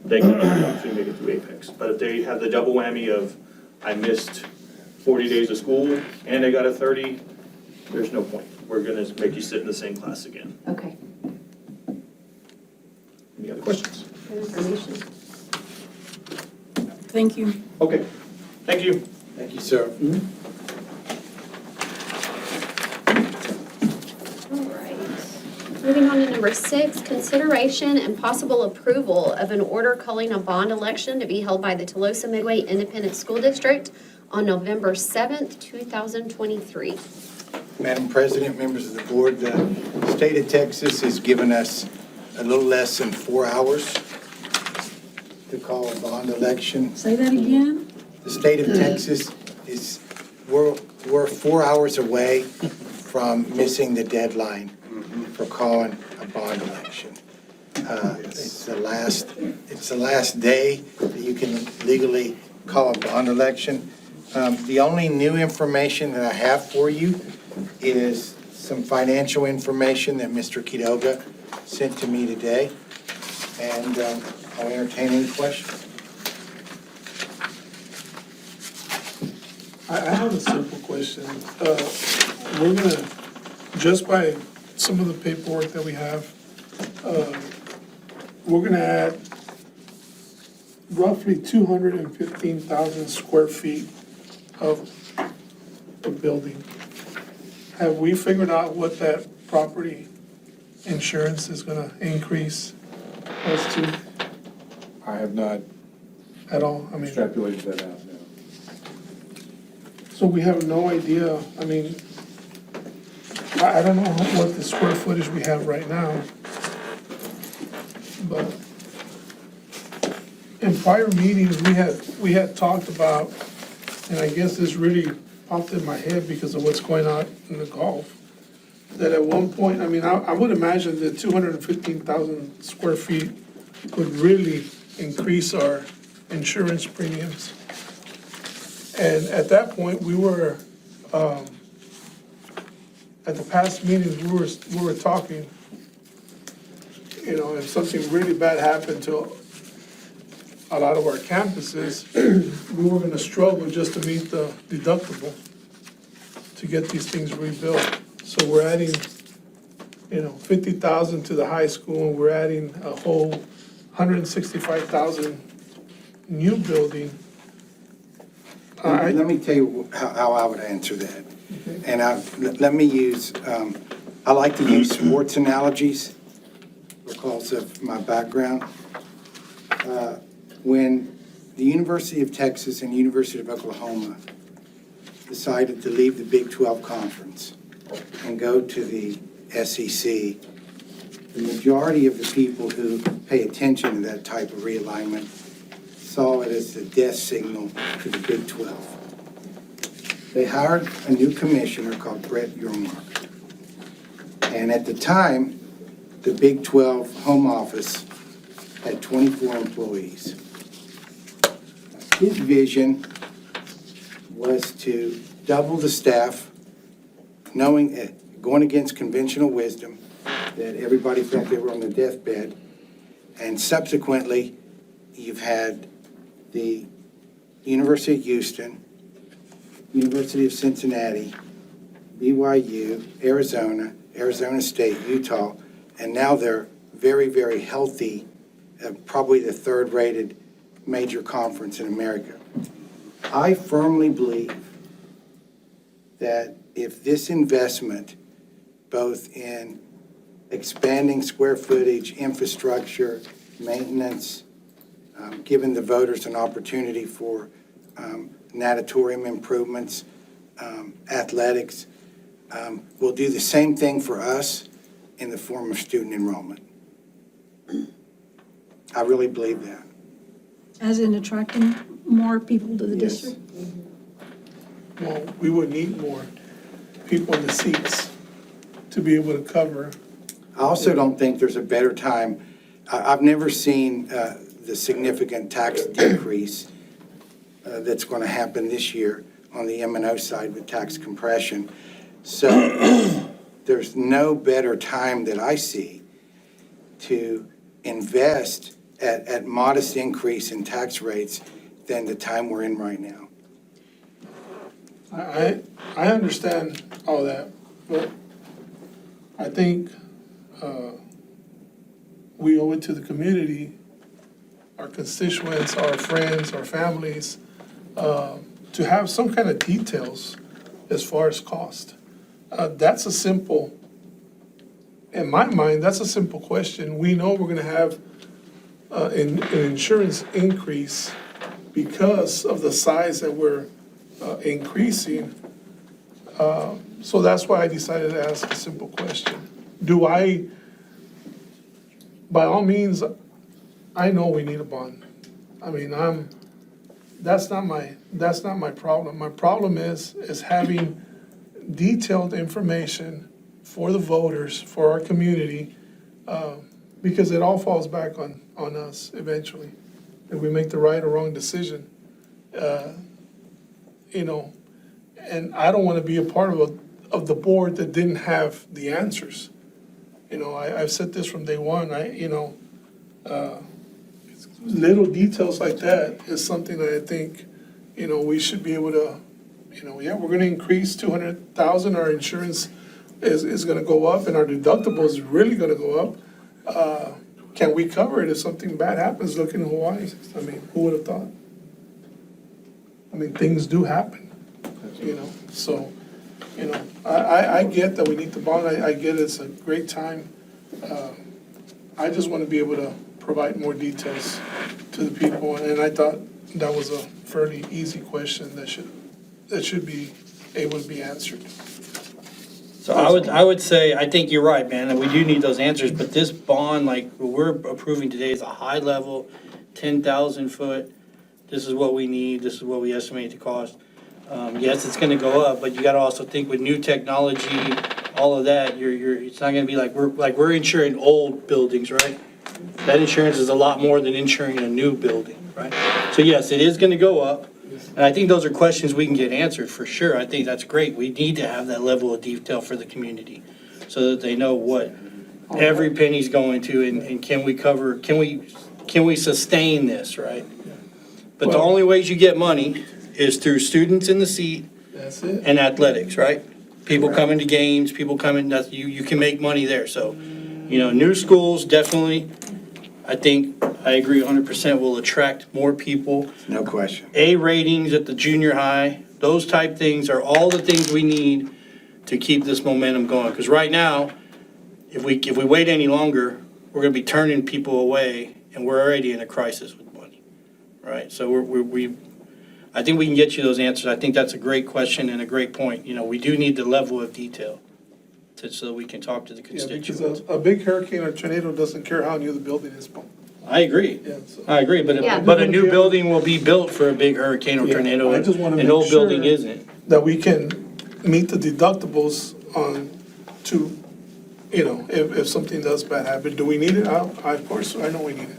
they can actually make it through Apex. But if they have the double whammy of, I missed 40 days of school and I got a 30, there's no point. We're gonna make you sit in the same class again.
Okay.
Any other questions?
Good information.
Thank you.
Okay, thank you.
Thank you, sir.
All right. Moving on to number 6, consideration and possible approval of an order calling a bond election to be held by the Tolosa Midway Independent School District on November 7th, 2023.
Madam President, members of the board, the state of Texas has given us a little less than 4 hours to call a bond election.
Say that again?
The state of Texas we're 4 hours away from missing the deadline for calling a bond election. It's the last day that you can legally call a bond election. The only new information that I have for you is some financial information that Mr. Quiroga sent to me today, and I'll entertain any questions.
I have a simple question. We're gonna, just by some of the paperwork that we have, we're gonna add roughly 215,000 square feet of a building. Have we figured out what that property insurance is gonna increase us to
I have not
at all? I mean,
extrapolated that out now.
so we have no idea, I mean, I don't know what the square footage we have right now, but in prior meetings, we had talked about, and I guess this really popped in my head because of what's going on in the Gulf, that at one point, I mean, I would imagine that 215,000 square feet would really increase our insurance premiums. And at that point, we were, at the past meetings, we were talking, you know, if something really bad happened to a lot of our campuses, we were gonna struggle just to meet the deductible to get these things rebuilt. So we're adding, you know, 50,000 to the high school, and we're adding a whole $165,000 new building.
Let me tell you how I would answer that. And let me use, I like to use sports analogies because of my background. When the University of Texas and University of Oklahoma decided to leave the Big 12 Conference and go to the SEC, the majority of the people who pay attention to that type of realignment saw it as the death signal to the Big 12. They hired a new commissioner called Brett Yormark. And at the time, the Big 12 home office had 24 employees. His vision was to double the staff, knowing, going against conventional wisdom, that everybody felt they were on their deathbed. And subsequently, you've had the University of Houston, University of Cincinnati, BYU, Arizona, Arizona State, Utah, and now they're very, very healthy, probably the third-rated major conference in America. I firmly believe that if this investment, both in expanding square footage, infrastructure, maintenance, giving the voters an opportunity for natatorium improvements, athletics, will do the same thing for us in the form of student enrollment. I really believe that.
As in attracting more people to the
Yes.
district?
Well, we would need more people in the seats to be able to cover.
I also don't think there's a better time. I've never seen the significant tax decrease that's going to happen this year on the M&O side with tax compression. So there's no better time that I see to invest at modest increase in tax rates than the time we're in right now.
I understand all that, but I think we owe it to the community, our constituents, our friends, our families, to have some kind of details as far as cost. That's a simple, in my mind, that's a simple question. We know we're gonna have an insurance increase because of the size that we're increasing. So that's why I decided to ask a simple question. By all means, I know we need a bond. I mean, that's not my problem. My problem is having detailed information for the voters, for our community, because it all falls back on us eventually. If we make the right or wrong decision, and I don't want to be a part of the board that didn't have the answers. I've said this from day one, little details like that is something that I think, we should be able to, we're gonna increase 200,000, our insurance is gonna go up, and our deductible is really gonna go up. Can we cover it if something bad happens? Look in Hawaii. I mean, who would have thought? I mean, things do happen, so, I get that we need the bond. I get it's a great time. I just want to be able to provide more details to the people, and I thought that was a fairly easy question that should be able to be answered.
So I would say, I think you're right, man, and we do need those answers, but this bond, like what we're approving today, is a high level, 10,000 foot. This is what we need, this is what we estimate the cost. Yes, it's gonna go up, but you gotta also think with new technology, all of that, it's not gonna be like we're insuring old buildings, right? That insurance is a lot more than insuring a new building, right? So yes, it is gonna go up. And I think those are questions we can get answered for sure. I think that's great. We need to have that level of detail for the community so that they know what every penny's going to and can we sustain this, right? But the only ways you get money is through students in the seat
That's it.
and athletics, right? People coming to games, people coming, you can make money there. So, new schools, definitely. I think, I agree 100% will attract more people.
No question.
A ratings at the junior high, those type things are all the things we need to keep this momentum going. Because right now, if we wait any longer, we're gonna be turning people away, and we're already in a crisis with money, right? So I think we can get you those answers. I think that's a great question and a great point. You know, we do need the level of detail so we can talk to the
Yeah,
constituents.
because a big hurricane or tornado doesn't care how new the building is.
I agree.
Yeah, so-
I agree, but
Yeah.
a new building will be built for a big hurricane or
Yeah,
tornado.
I just wanna
An
make
old building
sure
isn't.
that we can meet the deductibles on to, you know, if something does bad happen. Do we need it? Of course, I know we need it.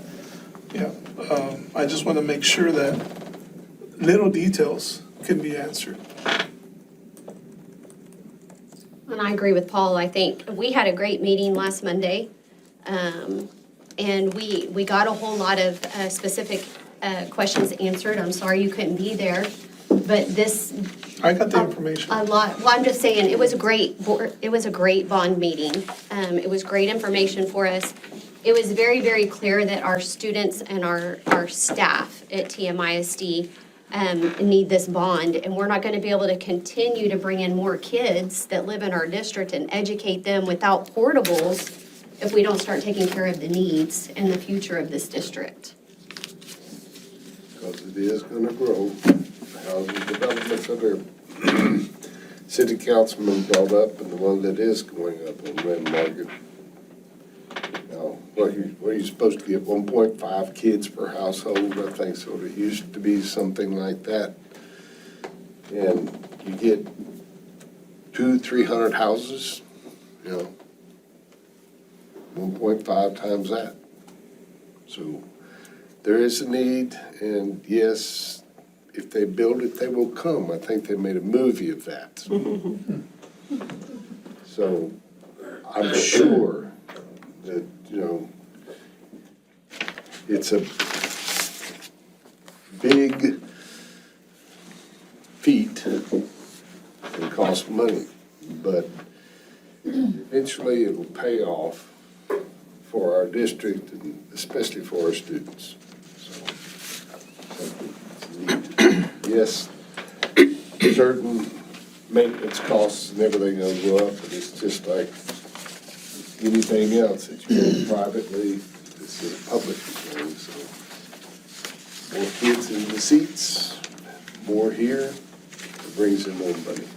Yeah, I just want to make sure that little details can be answered.
And I agree with Paul. I think we had a great meeting last Monday. And we got a whole lot of specific questions answered. I'm sorry you couldn't be there, but this,
I got the information.
a lot, well, I'm just saying, it was a great bond meeting. It was great information for us. It was very, very clear that our students and our staff at TMISD need this bond, and we're not gonna be able to continue to bring in more kids that live in our district and educate them without portables if we don't start taking care of the needs and the future of this district.
Because it is gonna grow. Housing developments that are city councilman brought up, and the one that is going up on Red Market. Now, what are you supposed to get, 1.5 kids per household, I think, so it used to be something like that. And you get 200-300 houses, you know, 1.5 times that. So there is a need, and yes, if they build it, they will come. I think they made a movie of that. So I'm sure that, you know, it's a big feat and costs money, but eventually it'll pay off for our district and especially for our students. Yes, certain maintenance costs and everything will go up, but it's just like anything else that you do privately, this is a public thing, so more kids in the seats, more here, it brings in more money.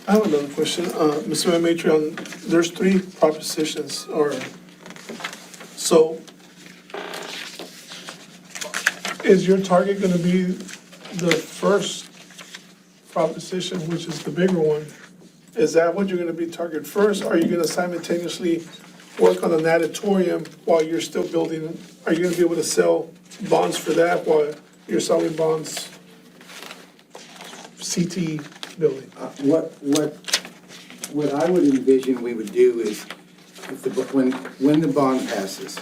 I have another question. Mr. Matron, there's 3 propositions, so is your target gonna be the first proposition, which is the bigger one? Is that what you're gonna be targeted first? Or are you gonna simultaneously work on the natatorium while you're still building? Are you gonna be able to sell bonds for that while you're selling bonds, CT building?
What I would envision we would do is, when the bond passes,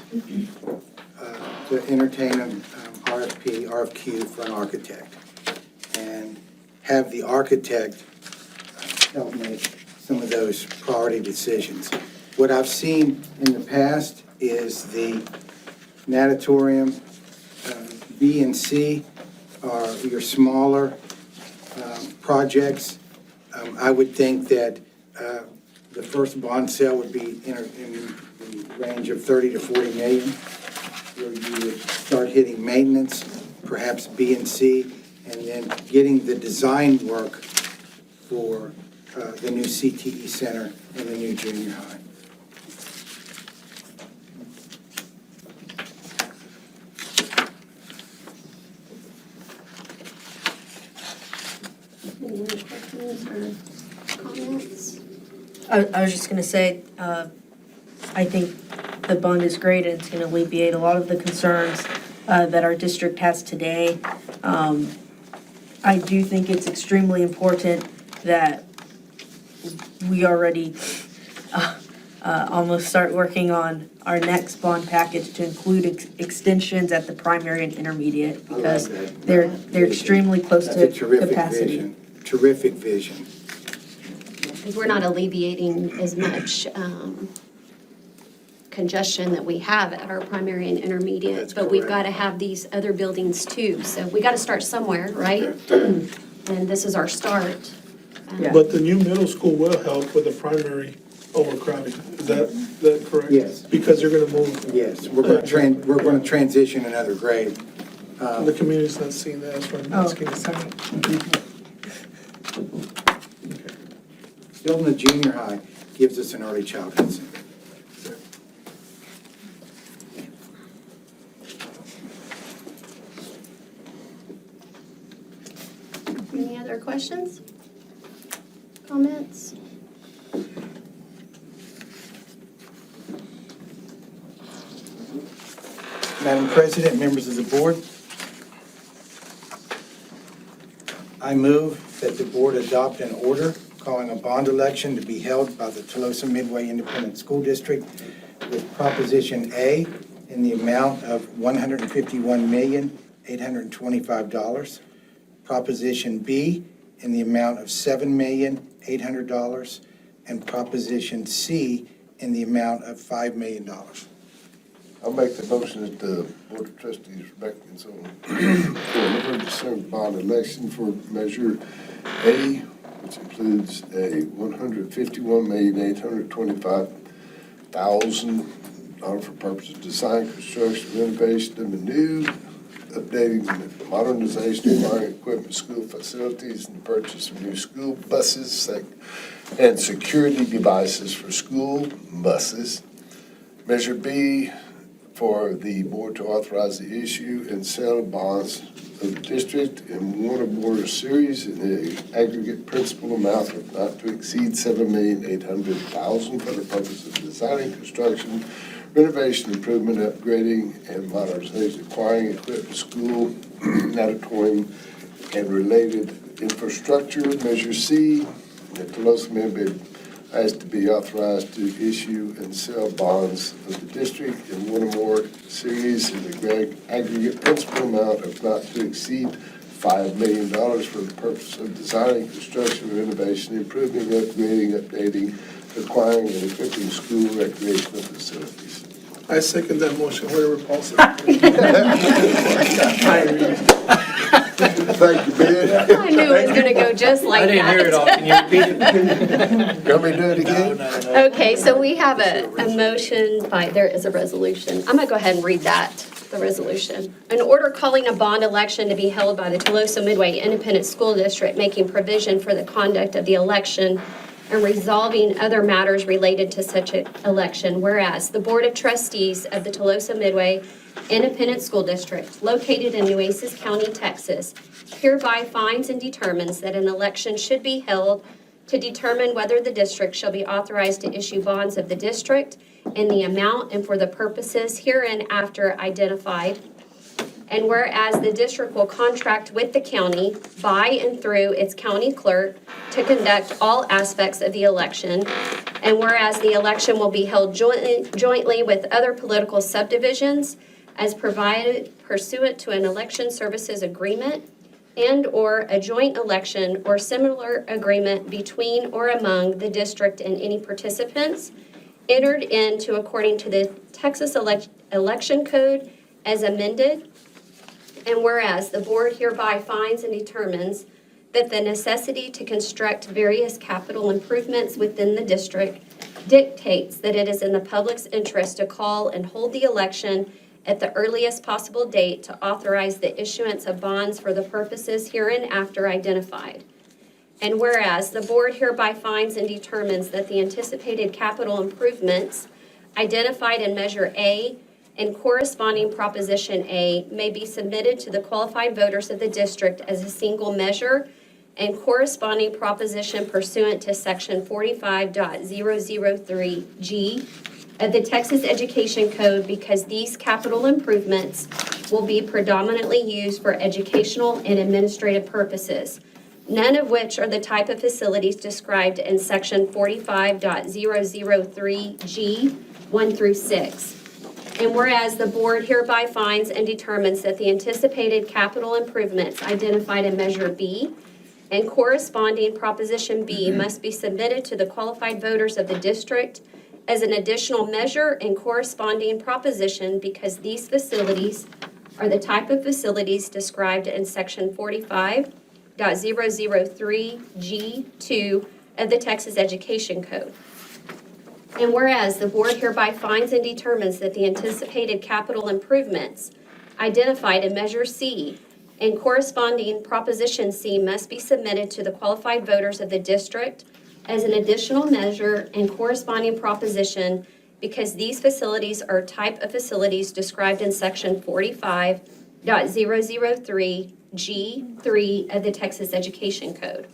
to entertain an RFQ for an architect, and have the architect help make some of those priority decisions. What I've seen in the past is the natatorium, B and C are your smaller projects. I would think that the first bond sale would be in the range of 30 to 40 million, where you would start hitting maintenance, perhaps B and C, and then getting the design work for the new CTE center and the new junior high.
Any other questions or comments?
I was just gonna say, I think the bond is great, and it's gonna alleviate a lot of the concerns that our district has today. I do think it's extremely important that we already almost start working on our next bond package to include extensions at the primary and intermediate, because they're extremely close to
That's a terrific
capacity.
vision. Terrific vision.
Because we're not alleviating as much congestion that we have at our primary and intermediate, but we've got to have these other buildings too. So we got to start somewhere, right? And this is our start.
But the new middle school will help with the primary overcrowding. Is that correct?
Yes.
Because you're gonna move.
Yes, we're going to transition another grade.
The community's not seeing that, that's why I'm asking.
Still in the junior high gives us an early childhood center.
Any other questions? Comments?
Madam President, members of the board, I move that the board adopt an order calling a bond election to be held by the Tolosa Midway Independent School District with Proposition A in the amount of $151,825, Proposition B in the amount of $7,800,000, and Proposition C in the amount of $5 million.
I'll make the motion that the Board of Trustees recommends on for an emergency bond election for Measure A, which includes a $151,825,000 for purposes of design, construction, renovation of a new, updating, modernization, acquiring equipment, school facilities, and the purchase of new school buses and security devices for school buses. Measure B, for the board to authorize the issue and sale of bonds of the district in one or more series in the aggregate principal amount of not to exceed $7,800,000 for the purpose of designing, construction, renovation, improvement, upgrading, and modernization, acquiring equipment, school, auditorium, and related infrastructure. Measure C, that Tolosa Midway as to be authorized to issue and sell bonds of the district in one or more series in the aggregate principal amount of not to exceed $5 million for the purpose of designing, construction, renovation, improving, upgrading, updating, acquiring, and equipping school recreational facilities.
I second that motion, whatever Paul said.
Thank you, Ben.
I knew it was gonna go just like that.
I didn't hear it all, can you repeat it?
Got me to do it again?
Okay, so we have a motion there is a resolution. I'm gonna go ahead and read that, the resolution. An order calling a bond election to be held by the Tolosa Midway Independent School District, making provision for the conduct of the election and resolving other matters related to such an election. Whereas the Board of Trustees of the Tolosa Midway Independent School District, located in Nueces County, Texas, hereby finds and determines that an election should be held to determine whether the district shall be authorized to issue bonds of the district in the amount and for the purposes hereinafter identified. And whereas the district will contract with the county by and through its county clerk to conduct all aspects of the election. And whereas the election will be held jointly with other political subdivisions as provided pursuant to an election services agreement and/or a joint election or similar agreement between or among the district and any participants entered into according to the Texas Election Code as amended. And whereas the board hereby finds and determines that the necessity to construct various capital improvements within the district dictates that it is in the public's interest to call and hold the election at the earliest possible date to authorize the issuance of bonds for the purposes hereinafter identified. And whereas the board hereby finds and determines that the anticipated capital improvements identified in Measure A and corresponding Proposition A may be submitted to the qualified voters of the district as a single measure and corresponding proposition pursuant to Section 45.003G of the Texas Education Code, because these capital improvements will be predominantly used for educational and administrative purposes, none of which are the type of facilities described in Section 45.003G 1 through 6. And whereas the board hereby finds and determines that the anticipated capital improvements identified in Measure B and corresponding Proposition B must be submitted to the qualified voters of the district as an additional measure and corresponding proposition because these facilities are the type of facilities described in section 45.003G2 of the Texas Education Code. And whereas the board hereby finds and determines that the anticipated capital improvements identified in Measure C and corresponding Proposition C must be submitted to the qualified voters of the district as an additional measure and corresponding proposition because these facilities are type of facilities described in section 45.003G3 of the Texas Education Code.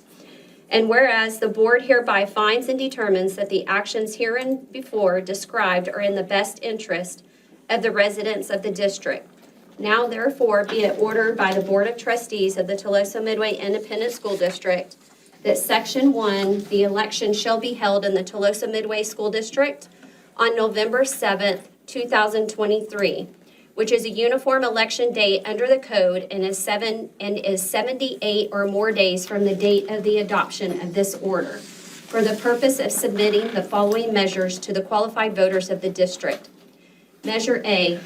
And whereas the board hereby finds and determines that the actions hereinbefore described are in the best interest of the residents of the district. Now therefore be it ordered by the Board of Trustees of the Tolosa Midway Independent School District that Section 1, the election shall be held in the Tolosa Midway School District on November 7th, 2023, which is a uniform election date under the code and is 78 or more days from the date of the adoption of this order, for the purpose of submitting the following measures to the qualified voters of the district. Measure A,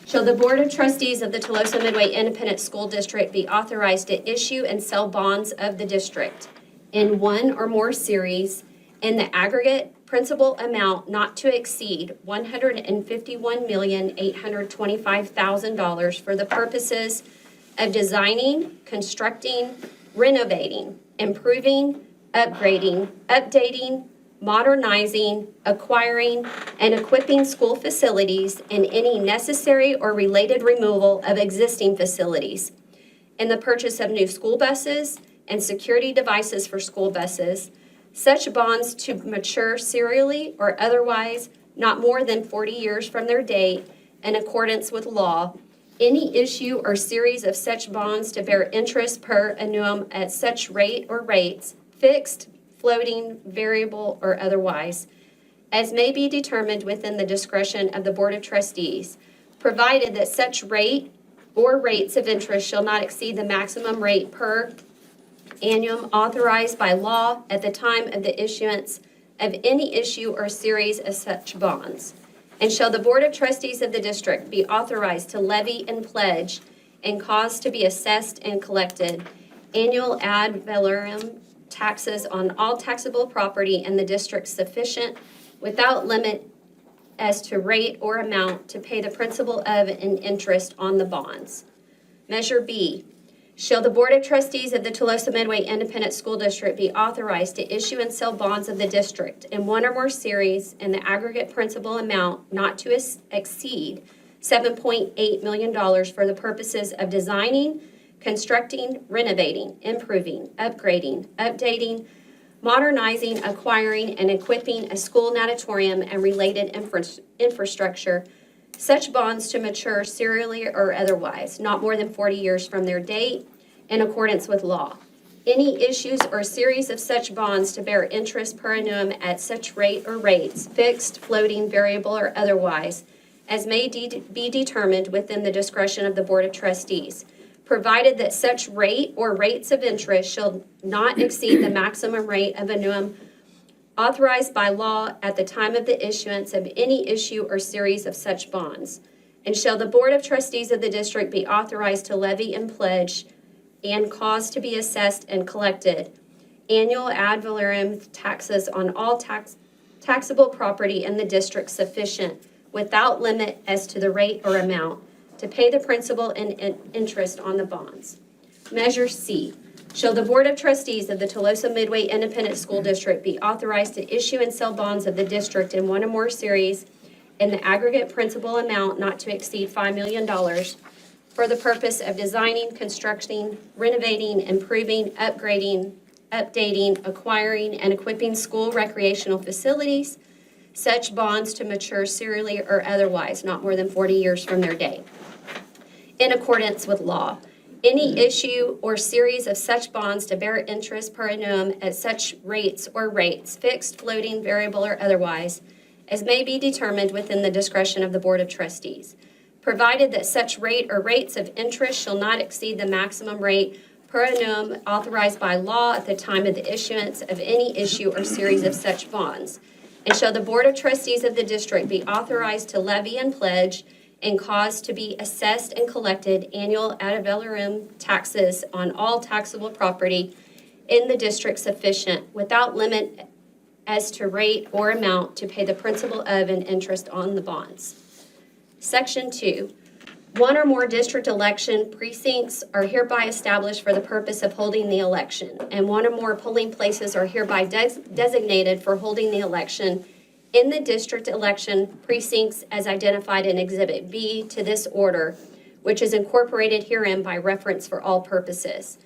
shall the Board of Trustees of the Tolosa Midway Independent School District be authorized to issue and sell bonds of the district in one or more series in the aggregate principal amount not to exceed $151,825,000 for the purposes of designing, constructing, renovating, improving, upgrading, updating, modernizing, acquiring, and equipping school facilities and any necessary or related removal of existing facilities, in the purchase of new school buses and security devices for school buses, such bonds to mature serially or otherwise not more than 40 years from their date in accordance with law, any issue or series of such bonds to bear interest per annum at such rate or rates, fixed, floating, variable, or otherwise, as may be determined within the discretion of the Board of Trustees, provided that such rate or rates of interest shall not exceed the maximum rate per annum authorized by law at the time of the issuance of any issue or series of such bonds. And shall the Board of Trustees of the district be authorized to levy and pledge and cause to be assessed and collected annual ad valorem taxes on all taxable property in the district sufficient without limit as to rate or amount to pay the principal of and interest on the bonds. Measure B, shall the Board of Trustees of the Tolosa Midway Independent School District be authorized to issue and sell bonds of the district in one or more series in the aggregate principal amount not to exceed $7.8 million for the purposes of designing, constructing, renovating, improving, upgrading, updating, modernizing, acquiring, and equipping a school natatorium and related infrastructure, such bonds to mature serially or otherwise, not more than 40 years from their date, in accordance with law. Any issues or series of such bonds to bear interest per annum at such rate or rates, fixed, floating, variable, or otherwise, as may be determined within the discretion of the Board of Trustees, provided that such rate or rates of interest shall not exceed the maximum rate of annum authorized by law at the time of the issuance of any issue or series of such bonds. And shall the Board of Trustees of the district be authorized to levy and pledge and cause to be assessed and collected annual ad valorem taxes on all taxable property in the district sufficient without limit as to the rate or amount to pay the principal and interest on the bonds. Measure C, shall the Board of Trustees of the Tolosa Midway Independent School District be authorized to issue and sell bonds of the district in one or more series in the aggregate principal amount not to exceed $5 million for the purpose of designing, constructing, renovating, improving, upgrading, updating, acquiring, and equipping school recreational facilities, such bonds to mature serially or otherwise, not more than 40 years from their date, in accordance with law. Any issue or series of such bonds to bear interest per annum at such rates or rates, fixed, floating, variable, or otherwise, as may be determined within the discretion of the Board of Trustees, provided that such rate or rates of interest shall not exceed the maximum rate per annum authorized by law at the time of the issuance of any issue or series of such bonds. And shall the Board of Trustees of the district be authorized to levy and pledge and cause to be assessed and collected annual ad valorem taxes on all taxable property in the district sufficient without limit as to rate or amount to pay the principal of and interest on the bonds. Section 2, one or more district election precincts are hereby established for the purpose of holding the election, and one or more polling places are hereby designated for holding the election in the district election precincts as identified in Exhibit B to this order, which is incorporated herein by reference for all purposes.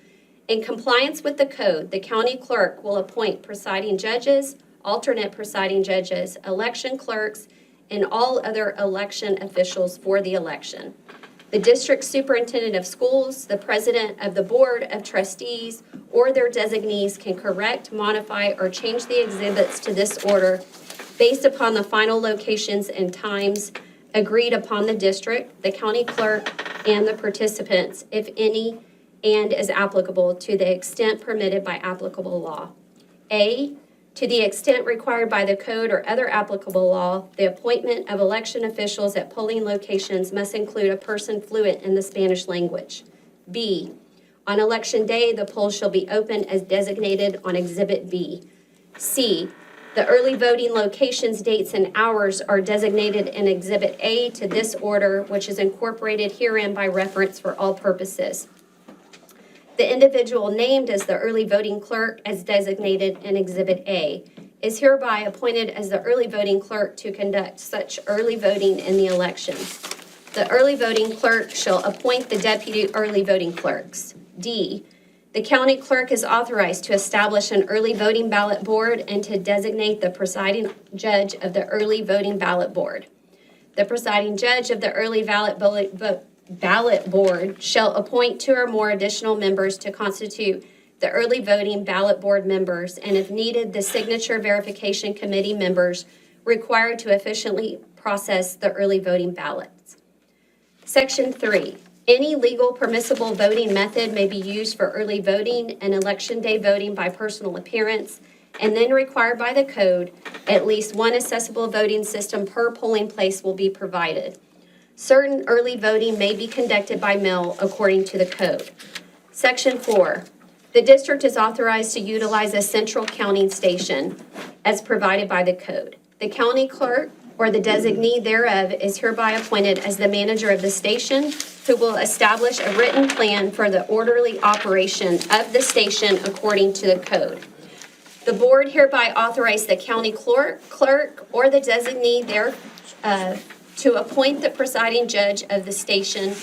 In compliance with the code, the county clerk will appoint presiding judges, alternate presiding judges, election clerks, and all other election officials for the election. The district superintendent of schools, the president of the board of trustees, or their designees can correct, modify, or change the exhibits to this order based upon the final locations and times agreed upon the district, the county clerk, and the participants, if any, and as applicable to the extent permitted by applicable law. A, to the extent required by the code or other applicable law, the appointment of election officials at polling locations must include a person fluent in the Spanish language. B, on election day, the polls shall be open as designated on Exhibit B. C, the early voting locations, dates, and hours are designated in Exhibit A to this order, which is incorporated herein by reference for all purposes. The individual named as the early voting clerk as designated in Exhibit A is hereby appointed as the early voting clerk to conduct such early voting in the election. The early voting clerk shall appoint the deputy early voting clerks. D, the county clerk is authorized to establish an early voting ballot board and to designate the presiding judge of the early voting ballot board. The presiding judge of the early ballot board shall appoint 2 or more additional members to constitute the early voting ballot board members, and if needed, the signature verification committee members required to efficiently process the early voting ballots. Section 3, any legal permissible voting method may be used for early voting and election day voting by personal appearance, and then required by the code, at least one accessible voting system per polling place will be provided. Certain early voting may be conducted by mail according to the code. Section 4, the district is authorized to utilize a central counting station as provided by the code. The county clerk or the designee thereof is hereby appointed as the manager of the station, who will establish a written plan for the orderly operation of the station according to the code. The board hereby authorizes the county clerk or the designee thereof to appoint the presiding judge of the station,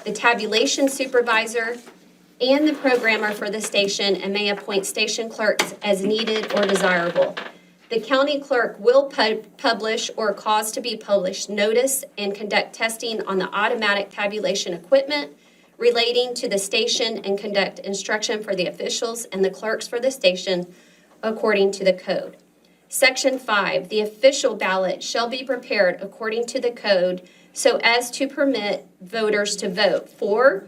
the tabulation supervisor, and the programmer for the station, and may appoint station clerks as needed or desirable. The county clerk will publish or cause to be published notice and conduct testing on the automatic tabulation equipment relating to the station and conduct instruction for the officials and the clerks for the station according to the code. Section 5, the official ballot shall be prepared according to the code so as to permit voters to vote for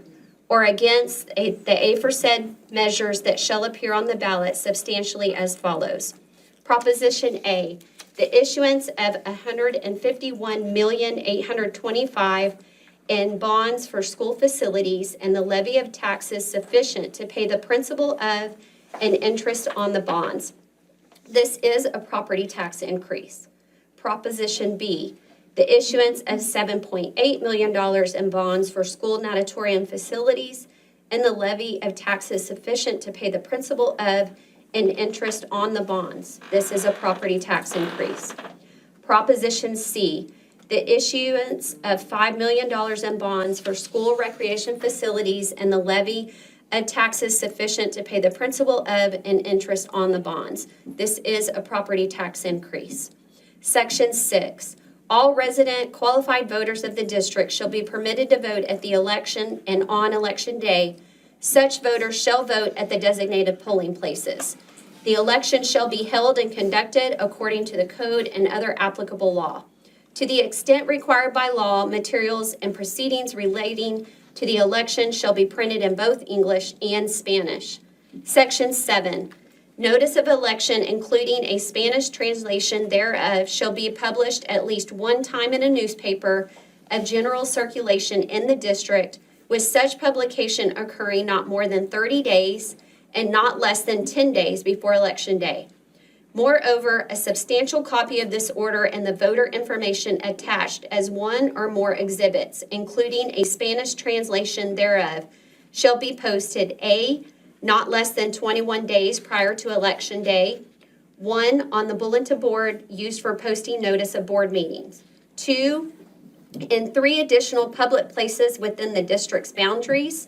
or against the aforesaid measures that shall appear on the ballot substantially as follows. Proposition A, the issuance of $151,825,000 in bonds for school facilities and the levy of taxes sufficient to pay the principal of and interest on the bonds. This is a property tax increase. Proposition B, the issuance of $7.8 million in bonds for school natatorium facilities and the levy of taxes sufficient to pay the principal of and interest on the bonds. This is a property tax increase. Proposition C, the issuance of $5 million in bonds for school recreation facilities and the levy of taxes sufficient to pay the principal of and interest on the bonds. This is a property tax increase. Section 6, all resident qualified voters of the district shall be permitted to vote at the election and on election day. Such voters shall vote at the designated polling places. The election shall be held and conducted according to the code and other applicable law. To the extent required by law, materials and proceedings relating to the election shall be printed in both English and Spanish. Section 7, Notice of election, including a Spanish translation thereof, shall be published at least one time in a newspaper of general circulation in the district, with such publication occurring not more than 30 days and not less than 10 days before Election Day. Moreover, a substantial copy of this order and the voter information attached as one or more exhibits, including a Spanish translation thereof, shall be posted, A, not less than 21 days prior to Election Day, 1, on the bulletin board used for posting notice of board meetings, 2, in 3 additional public places within the district's boundaries,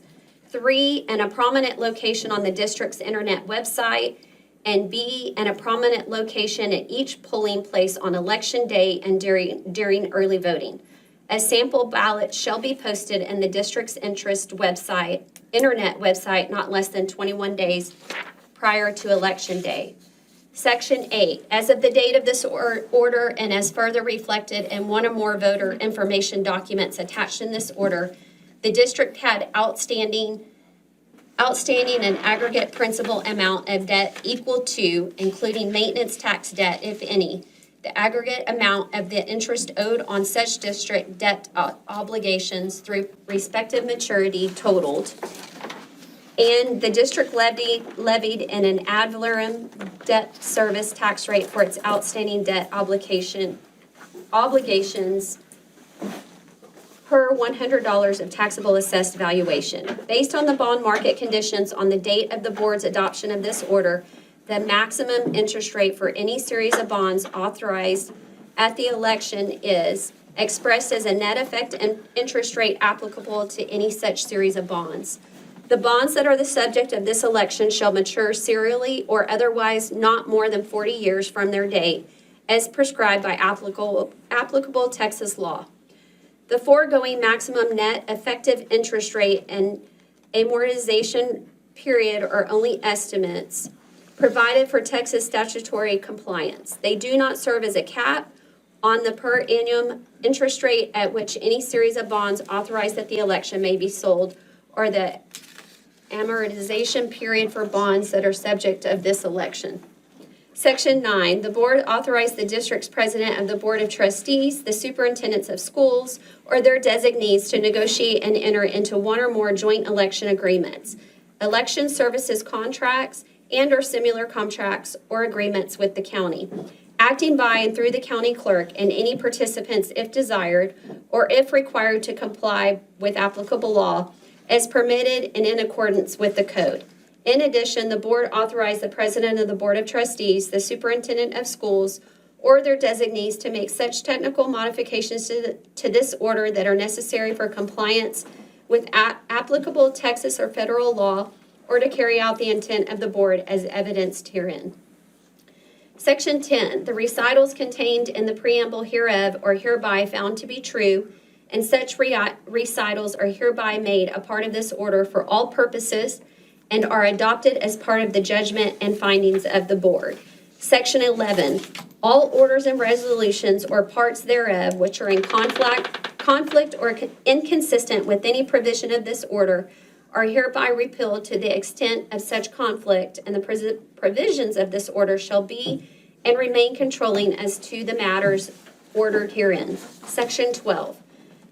3, in a prominent location on the district's internet website, and B, in a prominent location at each polling place on Election Day and during early voting. A sample ballot shall be posted in the district's internet website not less than 21 days prior to Election Day. Section 8, as of the date of this order and as further reflected in one or more voter information documents attached in this order, the district had outstanding an aggregate principal amount of debt equal to, including maintenance tax debt, if any, the aggregate amount of the interest owed on such district debt obligations through respective maturity totaled, and the district levied in an ad valorem debt service tax rate for its outstanding debt obligations per $100 of taxable assessed valuation. Based on the bond market conditions on the date of the board's adoption of this order, the maximum interest rate for any series of bonds authorized at the election is expressed as a net effect interest rate applicable to any such series of bonds. The bonds that are the subject of this election shall mature serially or otherwise not more than 40 years from their date, as prescribed by applicable Texas law. The foregoing maximum net effective interest rate and amortization period are only estimates provided for Texas statutory compliance. They do not serve as a cap on the per annum interest rate at which any series of bonds authorized at the election may be sold, or the amortization period for bonds that are subject of this election. Section 9, the board authorized the district's president of the Board of Trustees, the superintendents of schools, or their designees to negotiate and enter into one or more joint election agreements, election services contracts, and or similar contracts or agreements with the county, acting by and through the county clerk and any participants if desired, or if required to comply with applicable law, as permitted and in accordance with the code. In addition, the board authorized the president of the Board of Trustees, the superintendent of schools, or their designees to make such technical modifications to this order that are necessary for compliance with applicable Texas or federal law, or to carry out the intent of the board as evidenced herein. Section 10, the recitals contained in the preamble hereof are hereby found to be true, and such recitals are hereby made a part of this order for all purposes and are adopted as part of the judgment and findings of the board. Section 11, all orders and resolutions or parts thereof which are in conflict or inconsistent with any provision of this order are hereby repealed to the extent of such conflict, and the provisions of this order shall be and remain controlling as to the matters ordered herein. Section 12.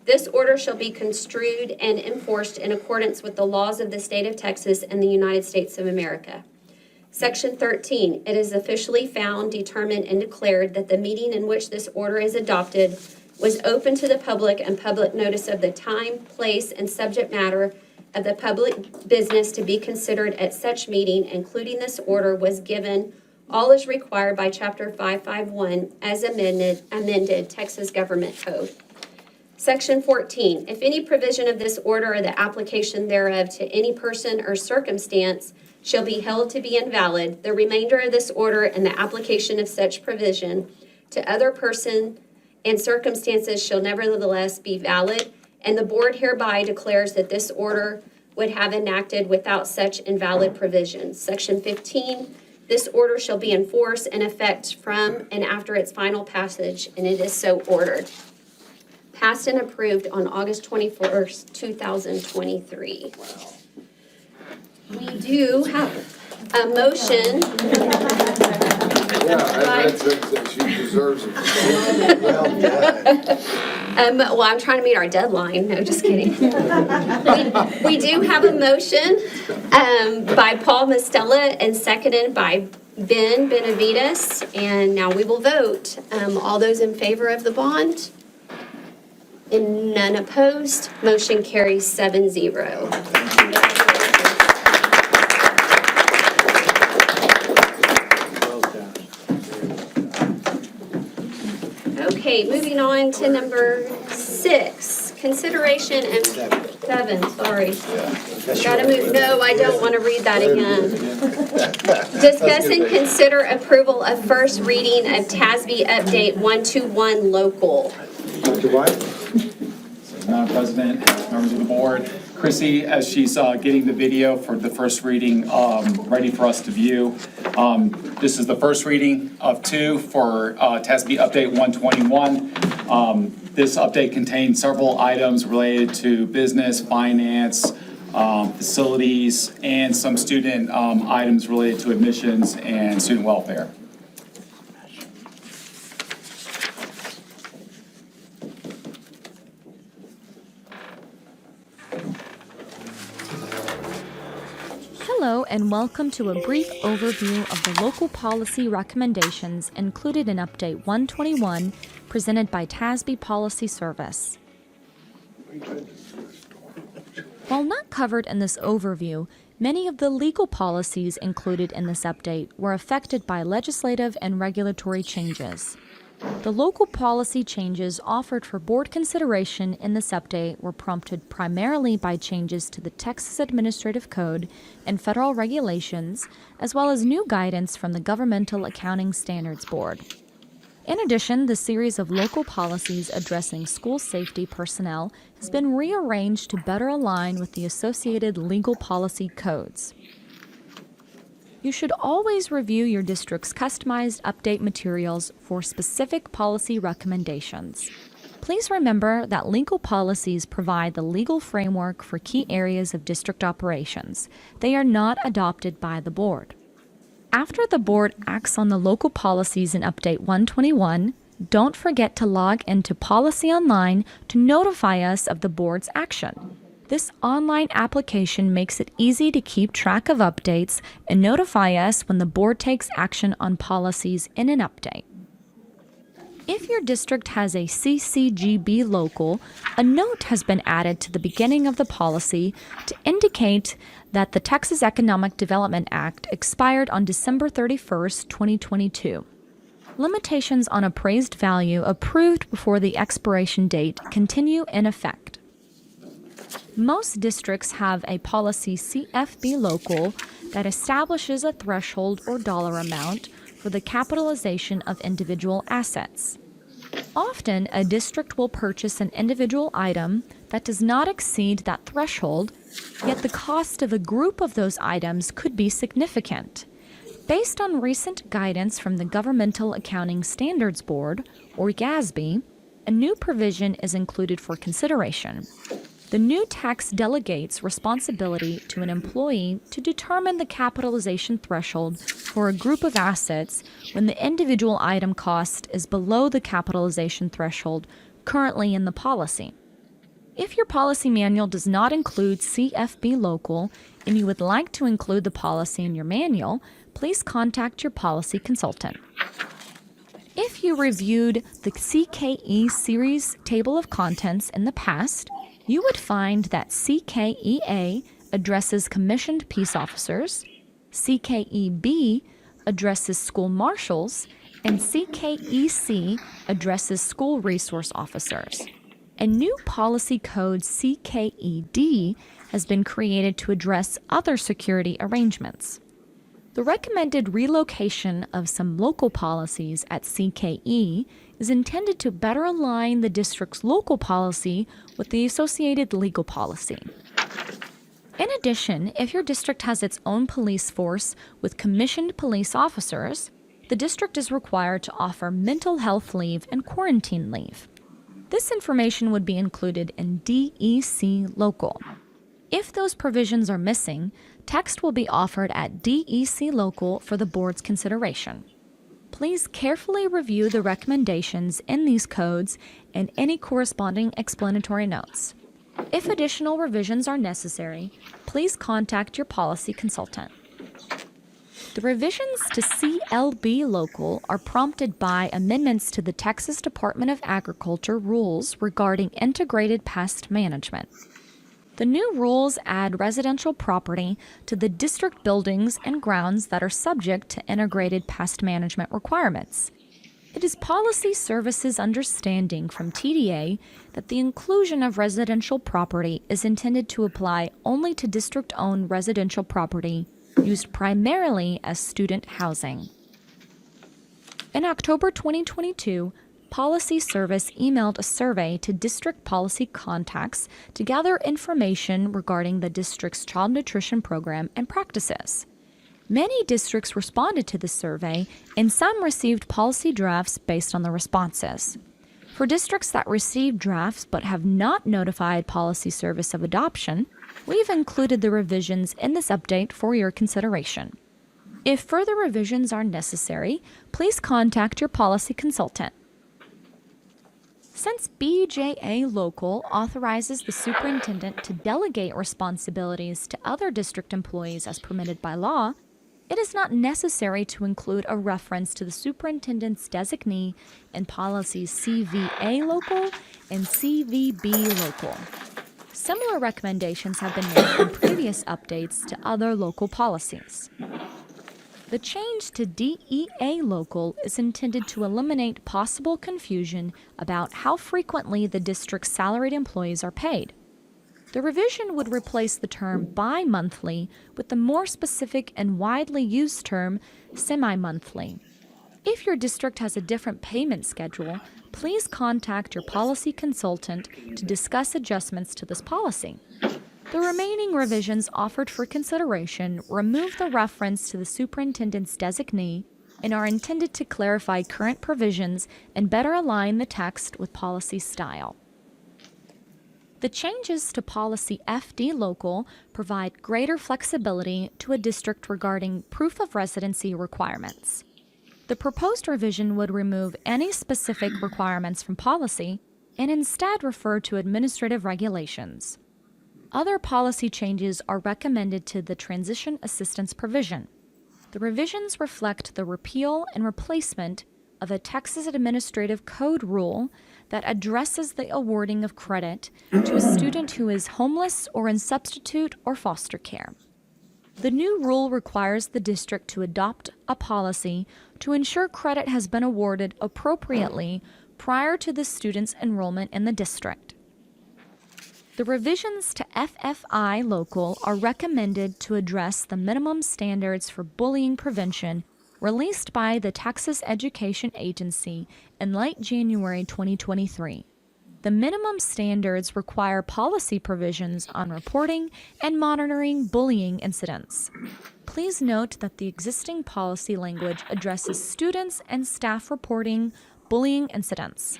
This order shall be construed and enforced in accordance with the laws of the state of Texas and the United States of America. Section 13, it is officially found, determined, and declared that the meeting in which this order is adopted was open to the public, and public notice of the time, place, and subject matter of the public business to be considered at such meeting, including this order, was given. All is required by Chapter 551 as amended Texas Government Code. Section 14, if any provision of this order or the application thereof to any person or circumstance shall be held to be invalid, the remainder of this order and the application of such provision to other person and circumstances shall nevertheless be valid, and the board hereby declares that this order would have enacted without such invalid provisions. Section 15, this order shall be in force and effect from and after its final passage, and it is so ordered. Passed and approved on August 21st, 2023. We do have a motion.
Yeah, she deserves it.
Well, I'm trying to meet our deadline. No, just kidding. We do have a motion by Paul Mastella and seconded by Ben Benavides. And now we will vote. All those in favor of the bond? And none opposed. Motion carries 7-0. Okay, moving on to number 6, consideration and 7, sorry. Gotta move, no, I don't want to read that again. Discuss and consider approval of first reading of TASB Update 121 Local.
Dr. White?
Madam President, members of the board, Chrissy, as she's getting the video for the first reading ready for us to view. This is the first reading of 2 for TASB Update 121. This update contains several items related to business, finance, facilities, and some student items related to admissions and student welfare.
Hello and welcome to a brief overview of the local policy recommendations included in Update 121 presented by TASB Policy Service. While not covered in this overview, many of the legal policies included in this update were affected by legislative and regulatory changes. The local policy changes offered for board consideration in this update were prompted primarily by changes to the Texas Administrative Code and federal regulations, as well as new guidance from the Governmental Accounting Standards Board. In addition, the series of local policies addressing school safety personnel has been rearranged to better align with the associated legal policy codes. You should always review your district's customized update materials for specific policy recommendations. Please remember that legal policies provide the legal framework for key areas of district operations. They are not adopted by the board. After the board acts on the local policies in Update 121, don't forget to log into Policy Online to notify us of the board's action. This online application makes it easy to keep track of updates and notify us when the board takes action on policies in an update. If your district has a CCGB local, a note has been added to the beginning of the policy to indicate that the Texas Economic Development Act expired on December 31st, 2022. Limitations on appraised value approved before the expiration date continue in effect. Most districts have a policy CFB local that establishes a threshold or dollar amount for the capitalization of individual assets. Often, a district will purchase an individual item that does not exceed that threshold, yet the cost of a group of those items could be significant. Based on recent guidance from the Governmental Accounting Standards Board, or GASB, a new provision is included for consideration. The new text delegates responsibility to an employee to determine the capitalization threshold for a group of assets when the individual item cost is below the capitalization threshold currently in the policy. If your policy manual does not include CFB local and you would like to include the policy in your manual, please contact your policy consultant. If you reviewed the CKE series table of contents in the past, you would find that CKEA addresses commissioned peace officers, CKEB addresses school marshals, and CKEC addresses school resource officers. A new policy code, CKED, has been created to address other security arrangements. The recommended relocation of some local policies at CKE is intended to better align the district's local policy with the associated legal policy. In addition, if your district has its own police force with commissioned police officers, the district is required to offer mental health leave and quarantine leave. This information would be included in DEC Local. If those provisions are missing, text will be offered at DEC Local for the board's consideration. Please carefully review the recommendations in these codes and any corresponding explanatory notes. If additional revisions are necessary, please contact your policy consultant. The revisions to CLB Local are prompted by amendments to the Texas Department of Agriculture rules regarding integrated pest management. The new rules add residential property to the district buildings and grounds that are subject to integrated pest management requirements. It is Policy Services' understanding from TDA that the inclusion of residential property is intended to apply only to district-owned residential property used primarily as student housing. In October 2022, Policy Service emailed a survey to district policy contacts to gather information regarding the district's child nutrition program and practices. Many districts responded to the survey, and some received policy drafts based on the responses. For districts that received drafts but have not notified Policy Service of adoption, we've included the revisions in this update for your consideration. If further revisions are necessary, please contact your policy consultant. Since BJA Local authorizes the superintendent to delegate responsibilities to other district employees as permitted by law, it is not necessary to include a reference to the superintendent's designee in policies CVA Local and CVB Local. Similar recommendations have been made in previous updates to other local policies. The change to DEA Local is intended to eliminate possible confusion about how frequently the district's salaried employees are paid. The revision would replace the term bi-monthly with the more specific and widely used term semi-monthly. If your district has a different payment schedule, please contact your policy consultant to discuss adjustments to this policy. The remaining revisions offered for consideration remove the reference to the superintendent's designee and are intended to clarify current provisions and better align the text with policy style. The changes to Policy FD Local provide greater flexibility to a district regarding proof of residency requirements. The proposed revision would remove any specific requirements from policy and instead refer to administrative regulations. Other policy changes are recommended to the transition assistance provision. The revisions reflect the repeal and replacement of a Texas Administrative Code rule that addresses the awarding of credit to a student who is homeless or in substitute or foster care. The new rule requires the district to adopt a policy to ensure credit has been awarded appropriately prior to the student's enrollment in the district. The revisions to FFI Local are recommended to address the minimum standards for bullying prevention released by the Texas Education Agency in late January 2023. The minimum standards require policy provisions on reporting and monitoring bullying incidents. Please note that the existing policy language addresses students and staff reporting bullying incidents.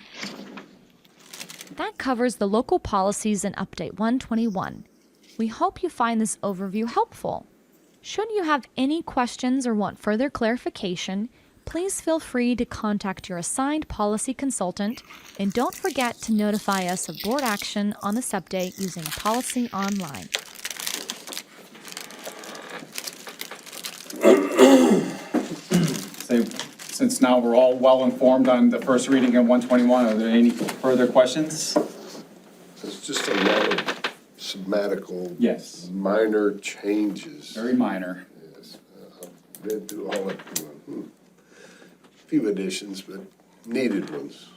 That covers the local policies in Update 121. We hope you find this overview helpful. Should you have any questions or want further clarification, please feel free to contact your assigned policy consultant, and don't forget to notify us of board action on this update using Policy Online.
So, since now we're all well informed on the first reading in 121, are there any further questions?
It's just a lot of semantical.
Yes.
Minor changes.
Very minor.
Yes. I've read through all of them. Few additions, but needed ones.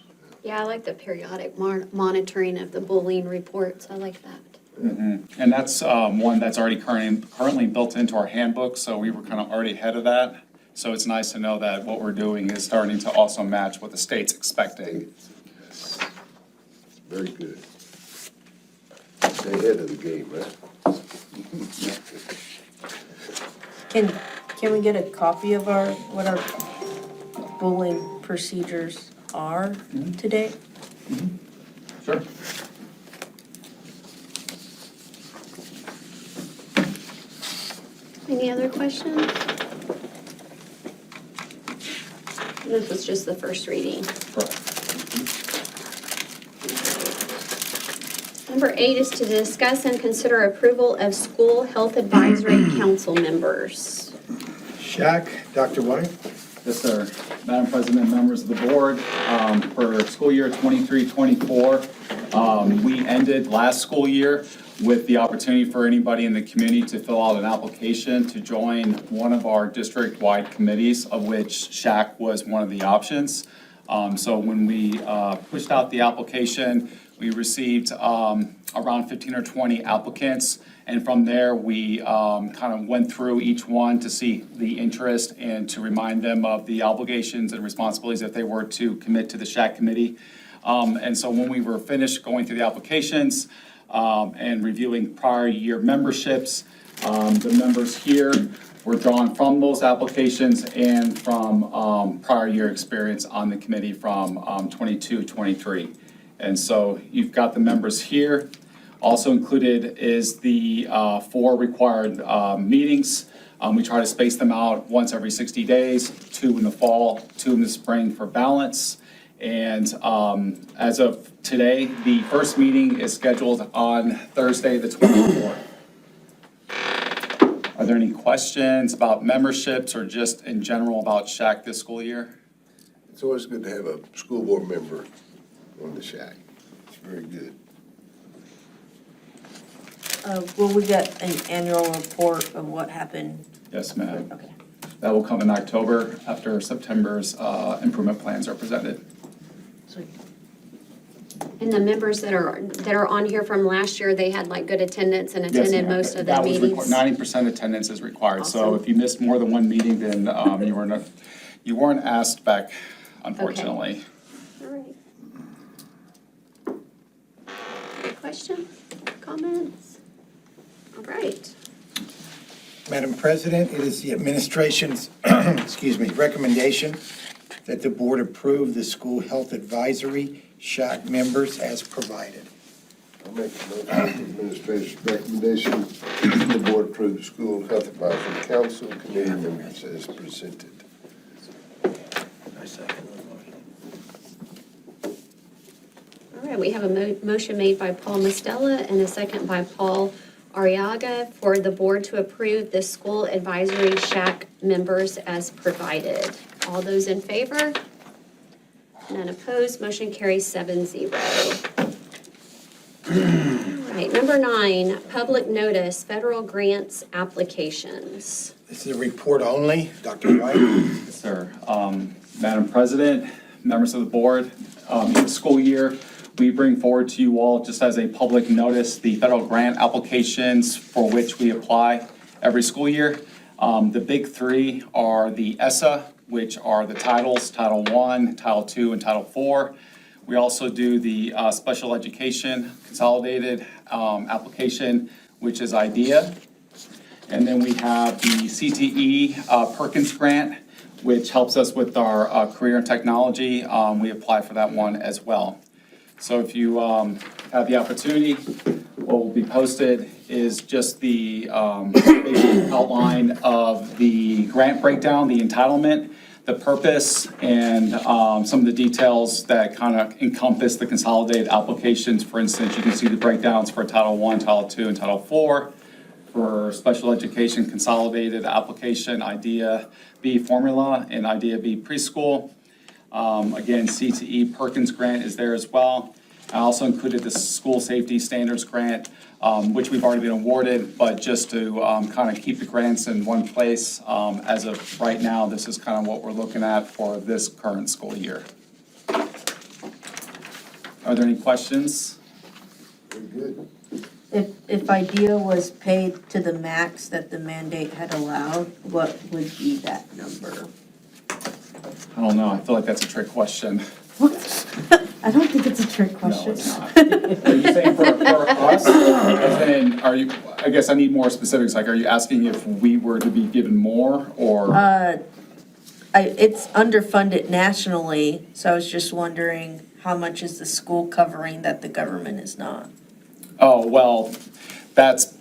Yeah, I like the periodic monitoring of the bullying reports. I like that.
Mm-hmm. And that's one that's already currently built into our handbook, so we were kind of already ahead of that. So it's nice to know that what we're doing is starting to also match what the state's expecting.
Yes. Very good. Stay ahead of the game, right?
Can we get a copy of what our bullying procedures are today?
Sure.
Any other questions? This was just the first reading. Number 8 is to discuss and consider approval of school health advisory council members.
Shaq, Dr. White?
Yes, sir. Madam President, members of the board, for school year 23-24, we ended last school year with the opportunity for anybody in the community to fill out an application to join one of our district-wide committees, of which SHAC was one of the options. So when we pushed out the application, we received around 15 or 20 applicants. And from there, we kind of went through each one to see the interest and to remind them of the obligations and responsibilities if they were to commit to the SHAC committee. And so when we were finished going through the applications and reviewing prior year memberships, the members here were drawn from those applications and from prior year experience on the committee from 22-23. And so you've got the members here. Also included is the 4 required meetings. We try to space them out once every 60 days, 2 in the fall, 2 in the spring for balance. And as of today, the first meeting is scheduled on Thursday, the 24th. Are there any questions about memberships or just in general about SHAC this school year?
It's always good to have a school board member on the SHAC. It's very good.
Will we get an annual report of what happened?
Yes, ma'am.
Okay.
That will come in October after September's improvement plans are presented.
And the members that are on here from last year, they had like good attendance and
Yes,
attended
ma'am.
most of the
That was
meetings?
90% attendance is required. So
Awesome.
if you missed more than one meeting, then you weren't asked back, unfortunately.
All right. Any questions, comments? All right.
Madam President, it is the administration's, recommendation that the board approve the school health advisory SHAC members as provided.
I'll make a motion that the administration's recommendation, the board approve the school health advisory council committee members as presented.
All right, we have a motion made by Paul Mastella and a second by Paul Arriaga for the board to approve the school advisory SHAC members as provided. All those in favor? None opposed, motion carries 7-0. All right, number 9, public notice, federal grants applications.
This is a report only. Dr. White?
Yes, sir. Madam President, members of the board, each school year, we bring forward to you all, just as a public notice, the federal grant applications for which we apply every school year. The big 3 are the ESSA, which are the titles, Title I, Title II, and Title IV. We also do the Special Education Consolidated application, which is IDEA. And then we have the CTE Perkins Grant, which helps us with our career and technology. We apply for that one as well. So if you have the opportunity, what will be posted is just the basic outline of the grant breakdown, the entitlement, the purpose, and some of the details that kind of encompass the consolidated applications. For instance, you can see the breakdowns for Title I, Title II, and Title IV. For special education consolidated application, IDEA B formula and IDEA B preschool. Again, CTE Perkins Grant is there as well. I also included the School Safety Standards Grant, which we've already been awarded, but just to kind of keep the grants in one place. As of right now, this is kind of what we're looking at for this current school year. Are there any questions?
Very good.
If IDEA was paid to the max that the mandate had allowed, what would be that number?
I don't know. I feel like that's a trick question.
I don't think it's a trick question.
No, it's not. Are you saying for us? As in, I guess I need more specifics. Like, are you asking if we were to be given more or?
It's underfunded nationally, so I was just wondering how much is the school covering that the government is not?
Oh, well, that's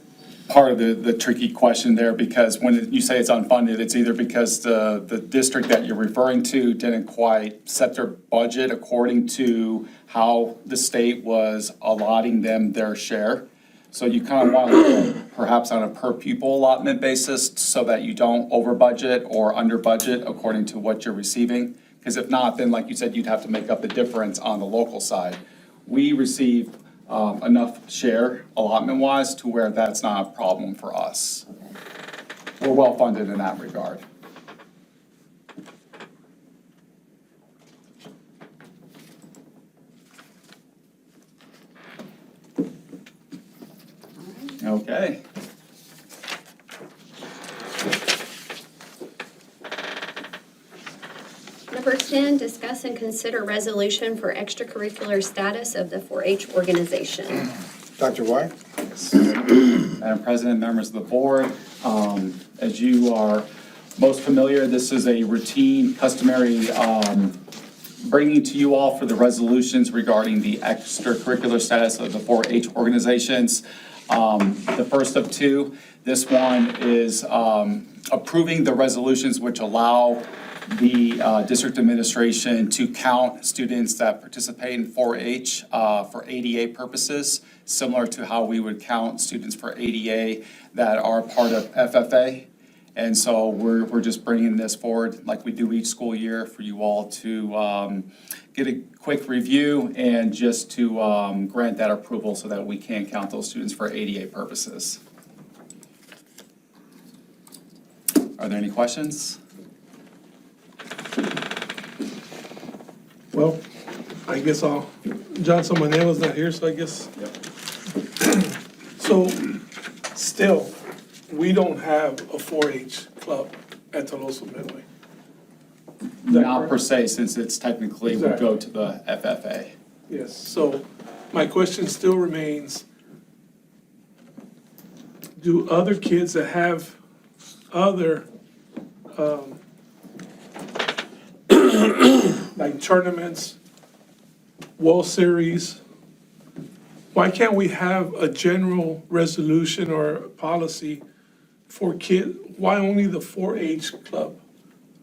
part of the tricky question there, because when you say it's unfunded, it's either because the district that you're referring to didn't quite set their budget according to how the state was allotting them their share. So you kind of want to look at perhaps on a per pupil allotment basis so that you don't over budget or under budget according to what you're receiving. Because if not, then like you said, you'd have to make up the difference on the local side. We receive enough share allotment wise to where that's not a problem for us. We're well funded in that regard. Okay.
Number 10, discuss and consider resolution for extracurricular status of the 4-H organization.
Dr. White?
Madam President, members of the board, as you are most familiar, this is a routine, customary bringing to you all for the resolutions regarding the extracurricular status of the 4-H organizations. The first of two, this one is approving the resolutions which allow the district administration to count students that participate in 4-H for ADA purposes, similar to how we would count students for ADA that are part of FFA. And so we're just bringing this forward like we do each school year for you all to get a quick review and just to grant that approval so that we can count those students for ADA purposes. Are there any questions?
Well, I guess Johnson Manelo's not here, so I guess. So, still, we don't have a 4-H club at Tolosa Midway.
Not per se, since it's technically would go to the FFA.
Yes, so my question still remains, do other kids that have other, like tournaments, World Series, why can't we have a general resolution or policy for kids? Why only the 4-H club?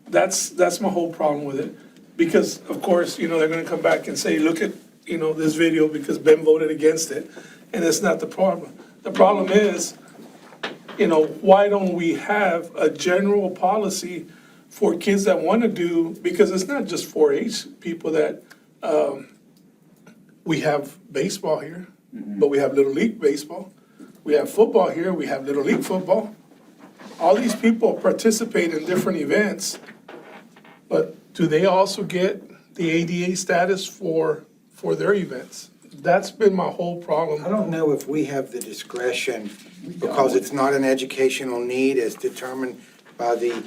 That's my whole problem with it. Because, of course, they're gonna come back and say, look at, this video because Ben voted against it. And it's not the problem. The problem is, why don't we have a general policy for kids that wanna do, because it's not just 4-H people that, we have baseball here, but we have Little League baseball. We have football here, we have Little League football. All these people participate in different events, but do they also get the ADA status for their events? That's been my whole problem.
I don't know if we have the discretion, because it's not an educational need as determined by the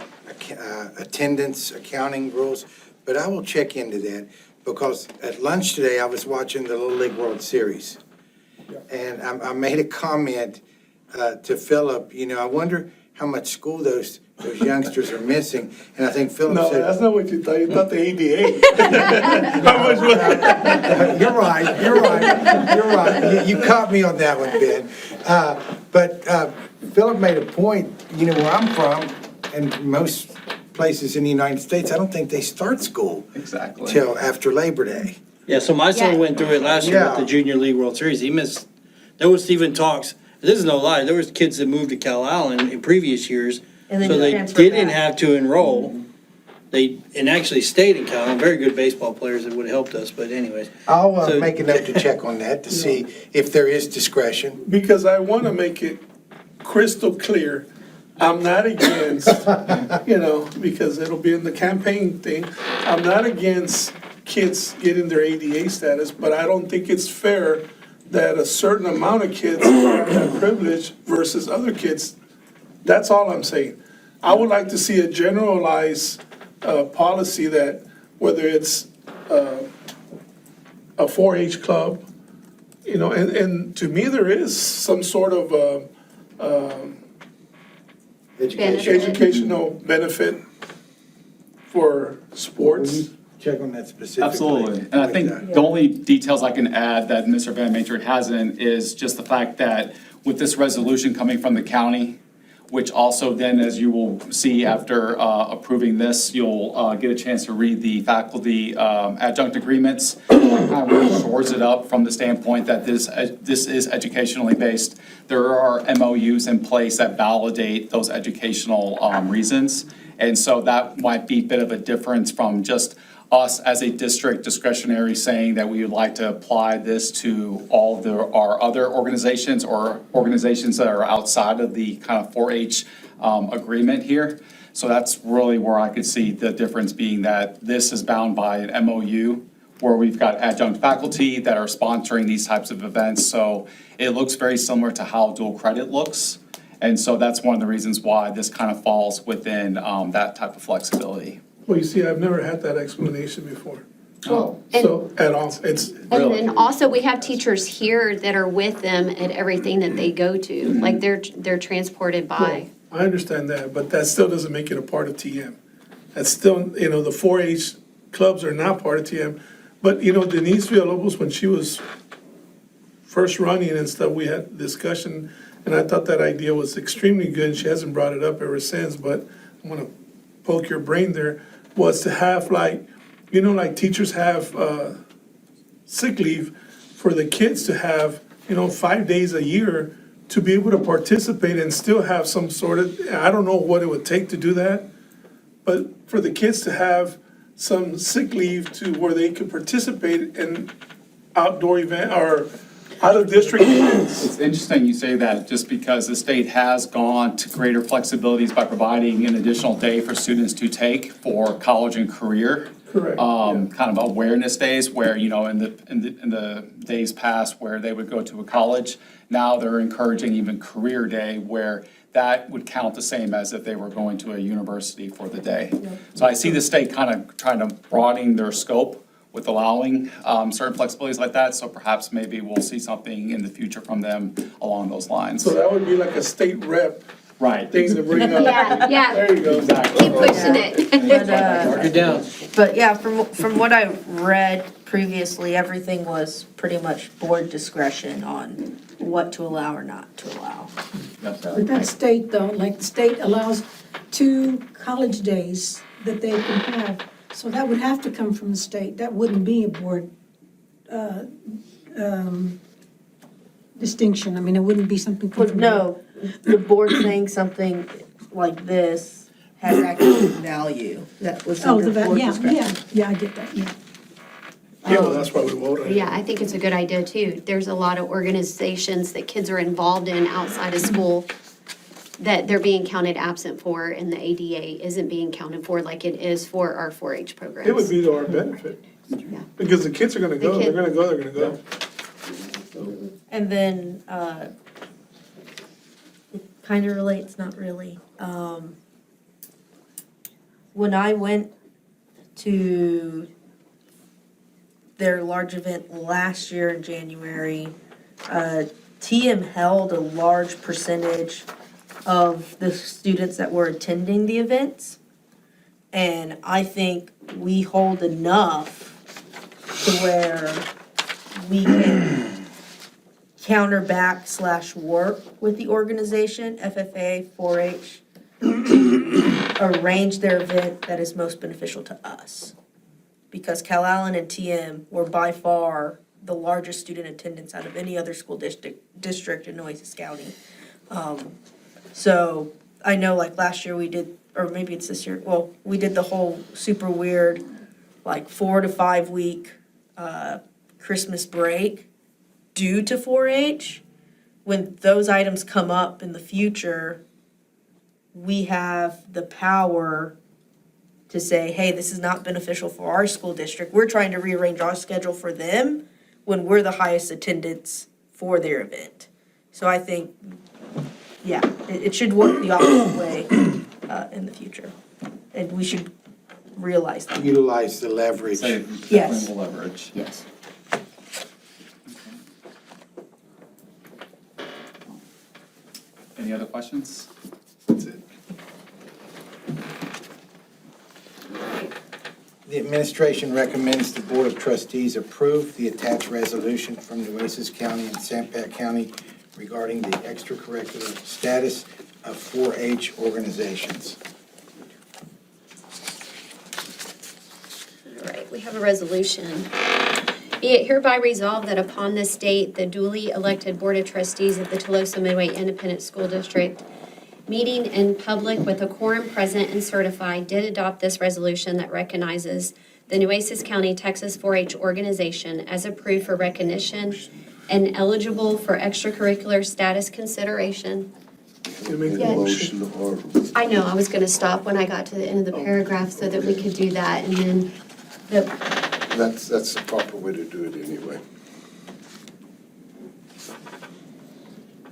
attendance accounting rules, but I will check into that, because at lunch today, I was watching the Little League World Series. And I made a comment to Philip, I wonder how much school those youngsters are missing. And I think Philip
No,
said.
that's not what you thought. You thought the ADA. How much was
You're right. You caught me on that one, Ben. But Philip made a point, where I'm from, and most places in the United States, I don't think they start school
Exactly.
till after Labor Day.
Yeah, so my son went through it last year with the Junior League World Series. He missed, there was even talks, this is no lie, there was kids that moved to Cal Allen in previous years.
And then
So
you
they
transfer
didn't
back.
have to enroll. And actually stayed in Cal Allen, very good baseball players that would have helped us, but anyways.
I'll
So-
make a note to check on that to see if there is discretion.
Because I want to make it crystal clear, I'm not against, because it'll be in the campaign thing, I'm not against kids getting their ADA status, but I don't think it's fair that a certain amount of kids have that privilege versus other kids. That's all I'm saying. I would like to see a generalized policy that whether it's a 4-H club, and to me, there is some sort of educational benefit for sports.
Check on that specifically.
Absolutely. And I think the only details I can add that Mr. Van Matert hasn't is just the fact that with this resolution coming from the county, which also then, as you will see after approving this, you'll get a chance to read the faculty adjunct agreements. Kind of really shores it up from the standpoint that this is educationally based. There are MOUs in place that validate those educational reasons. And so that might be a bit of a difference from just us as a district discretionary saying that we would like to apply this to all of our other organizations or organizations that are outside of the kind of 4-H agreement here. So that's really where I could see the difference being that this is bound by an MOU where we've got adjunct faculty that are sponsoring these types of events. So it looks very similar to how dual credit looks. And so that's one of the reasons why this kind of falls within that type of flexibility.
Well, you see, I've never had that explanation before.
Oh.
So, at all, it's.
And then also, we have teachers here that are with them at everything that they go to, like they're transported by.
I understand that, but that still doesn't make it a part of TM. That's still, the 4-H clubs are not part of TM. But, Denise Villalobos, when she was first running and stuff, we had discussion, and I thought that idea was extremely good. She hasn't brought it up ever since, but I'm gonna poke your brain there, was to have like teachers have sick leave for the kids to have, 5 days a year to be able to participate and still have some sort of, I don't know what it would take to do that, but for the kids to have some sick leave to where they could participate in outdoor event or out-of-district events.
It's interesting you say that, just because the state has gone to greater flexibilities by providing an additional day for students to take for college and career.
Correct.
Kind of awareness days where, in the days past where they would go to a college, now they're encouraging even career day where that would count the same as if they were going to a university for the day. So I see the state kind of trying to broaden their scope with allowing certain flexibilities like that, so perhaps maybe we'll see something in the future from them along those lines.
So that would be like a state rep
Right.
thing to bring up.
Yeah.
There you go.
Keep pushing it.
Mark it down.
But yeah, from what I read previously, everything was pretty much board discretion on what to allow or not to allow.
But that state though, like the state allows 2 college days that they can have. So that would have to come from the state. That wouldn't be a board distinction. I mean, it wouldn't be something.
But no, the board saying something like this has actual value. That was
Oh,
under board discretion.
yeah, I get that, yeah.
Yeah, well, that's why we voted.
Yeah, I think it's a good idea too. There's a lot of organizations that kids are involved in outside of school that they're being counted absent for, and the ADA isn't being counted for like it is for our 4-H programs.
It would be to our benefit. Because the kids are gonna go, they're gonna go, they're gonna go.
And then, it kind of relates, not really. When I went to their large event last year in January, TM held a large percentage of the students that were attending the events. And I think we hold enough to where we can counter back / work with the organization, FFA, 4-H, to arrange their event that is most beneficial to us. Because Calallen and TM were by far the largest student attendance out of any other school district in Nueces County. So I know like last year we did, or maybe it's this year, well, we did the whole super weird, like 4 to 5 week Christmas break due to 4-H. When those items come up in the future, we have the power to say, hey, this is not beneficial for our school district. We're trying to rearrange our schedule for them when we're the highest attendance for their event. So I think, yeah, it should work the opposite way in the future. And we should realize that.
Utilize the leverage.
Yes.
Leverage.
Yes.
Any other questions?
That's it.
The administration recommends the Board of Trustees approve the attached resolution from Nueces County and Sampat County regarding the extracurricular status of 4-H organizations.
All right, we have a resolution. Be it hereby resolved that upon this date, the duly elected Board of Trustees of the Tolosa Midway Independent School District, meeting in public with a quorum present and certified, did adopt this resolution that recognizes the Nueces County, Texas 4-H organization as approved for recognition and eligible for extracurricular status consideration.
Make a motion or
I know, I was gonna stop when I got to the end of the paragraph so that we could do that, and then
that's the proper way to do it anyway.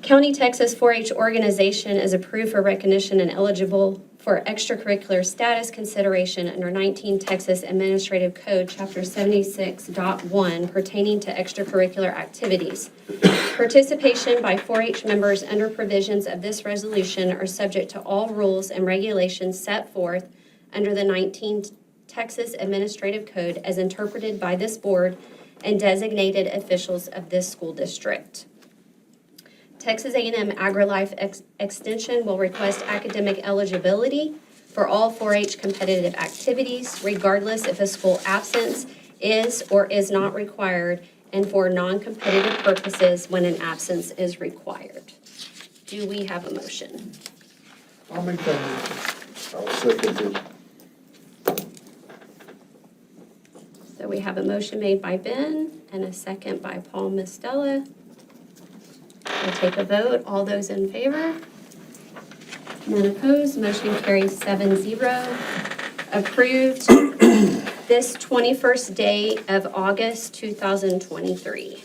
County Texas 4-H organization is approved for recognition and eligible for extracurricular status consideration under 19 Texas Administrative Code, Chapter 76.1 pertaining to extracurricular activities. Participation by 4-H members under provisions of this resolution are subject to all rules and regulations set forth under the 19 Texas Administrative Code as interpreted by this board and designated officials of this school district. Texas A&M AgriLife Extension will request academic eligibility for all 4-H competitive activities, regardless if a school absence is or is not required, and for non-competitive purposes when an absence is required. Do we have a motion?
I'll make that motion.
I'll second it.
So we have a motion made by Ben and a second by Paul Mistella. We'll take a vote. All those in favor? None opposed. Motion carries 7-0. Approved this 21st day of August 2023.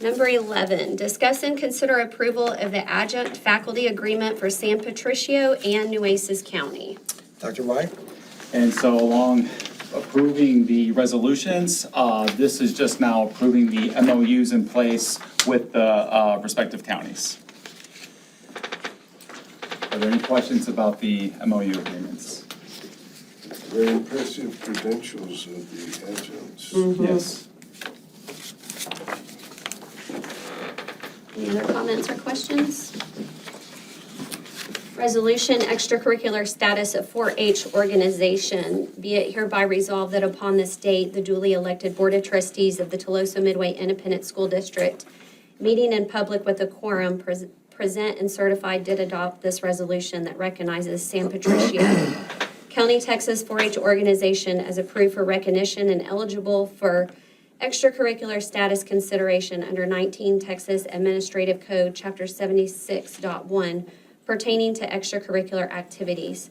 Number 11, discuss and consider approval of the adjunct faculty agreement for San Patricio and Nueces County.
Dr. White?
And so along approving the resolutions, this is just now approving the MOUs in place with the respective counties. Are there any questions about the MOU agreements?
Very impressive credentials of the adjuncts.
Yes.
Any other comments or questions? Resolution extracurricular status of 4-H organization. Be it hereby resolved that upon this date, the duly elected Board of Trustees of the Tolosa Midway Independent School District, meeting in public with a quorum, present and certified, did adopt this resolution that recognizes San Patricio County, Texas 4-H organization as approved for recognition and eligible for extracurricular status consideration under 19 Texas Administrative Code, Chapter 76.1 pertaining to extracurricular activities.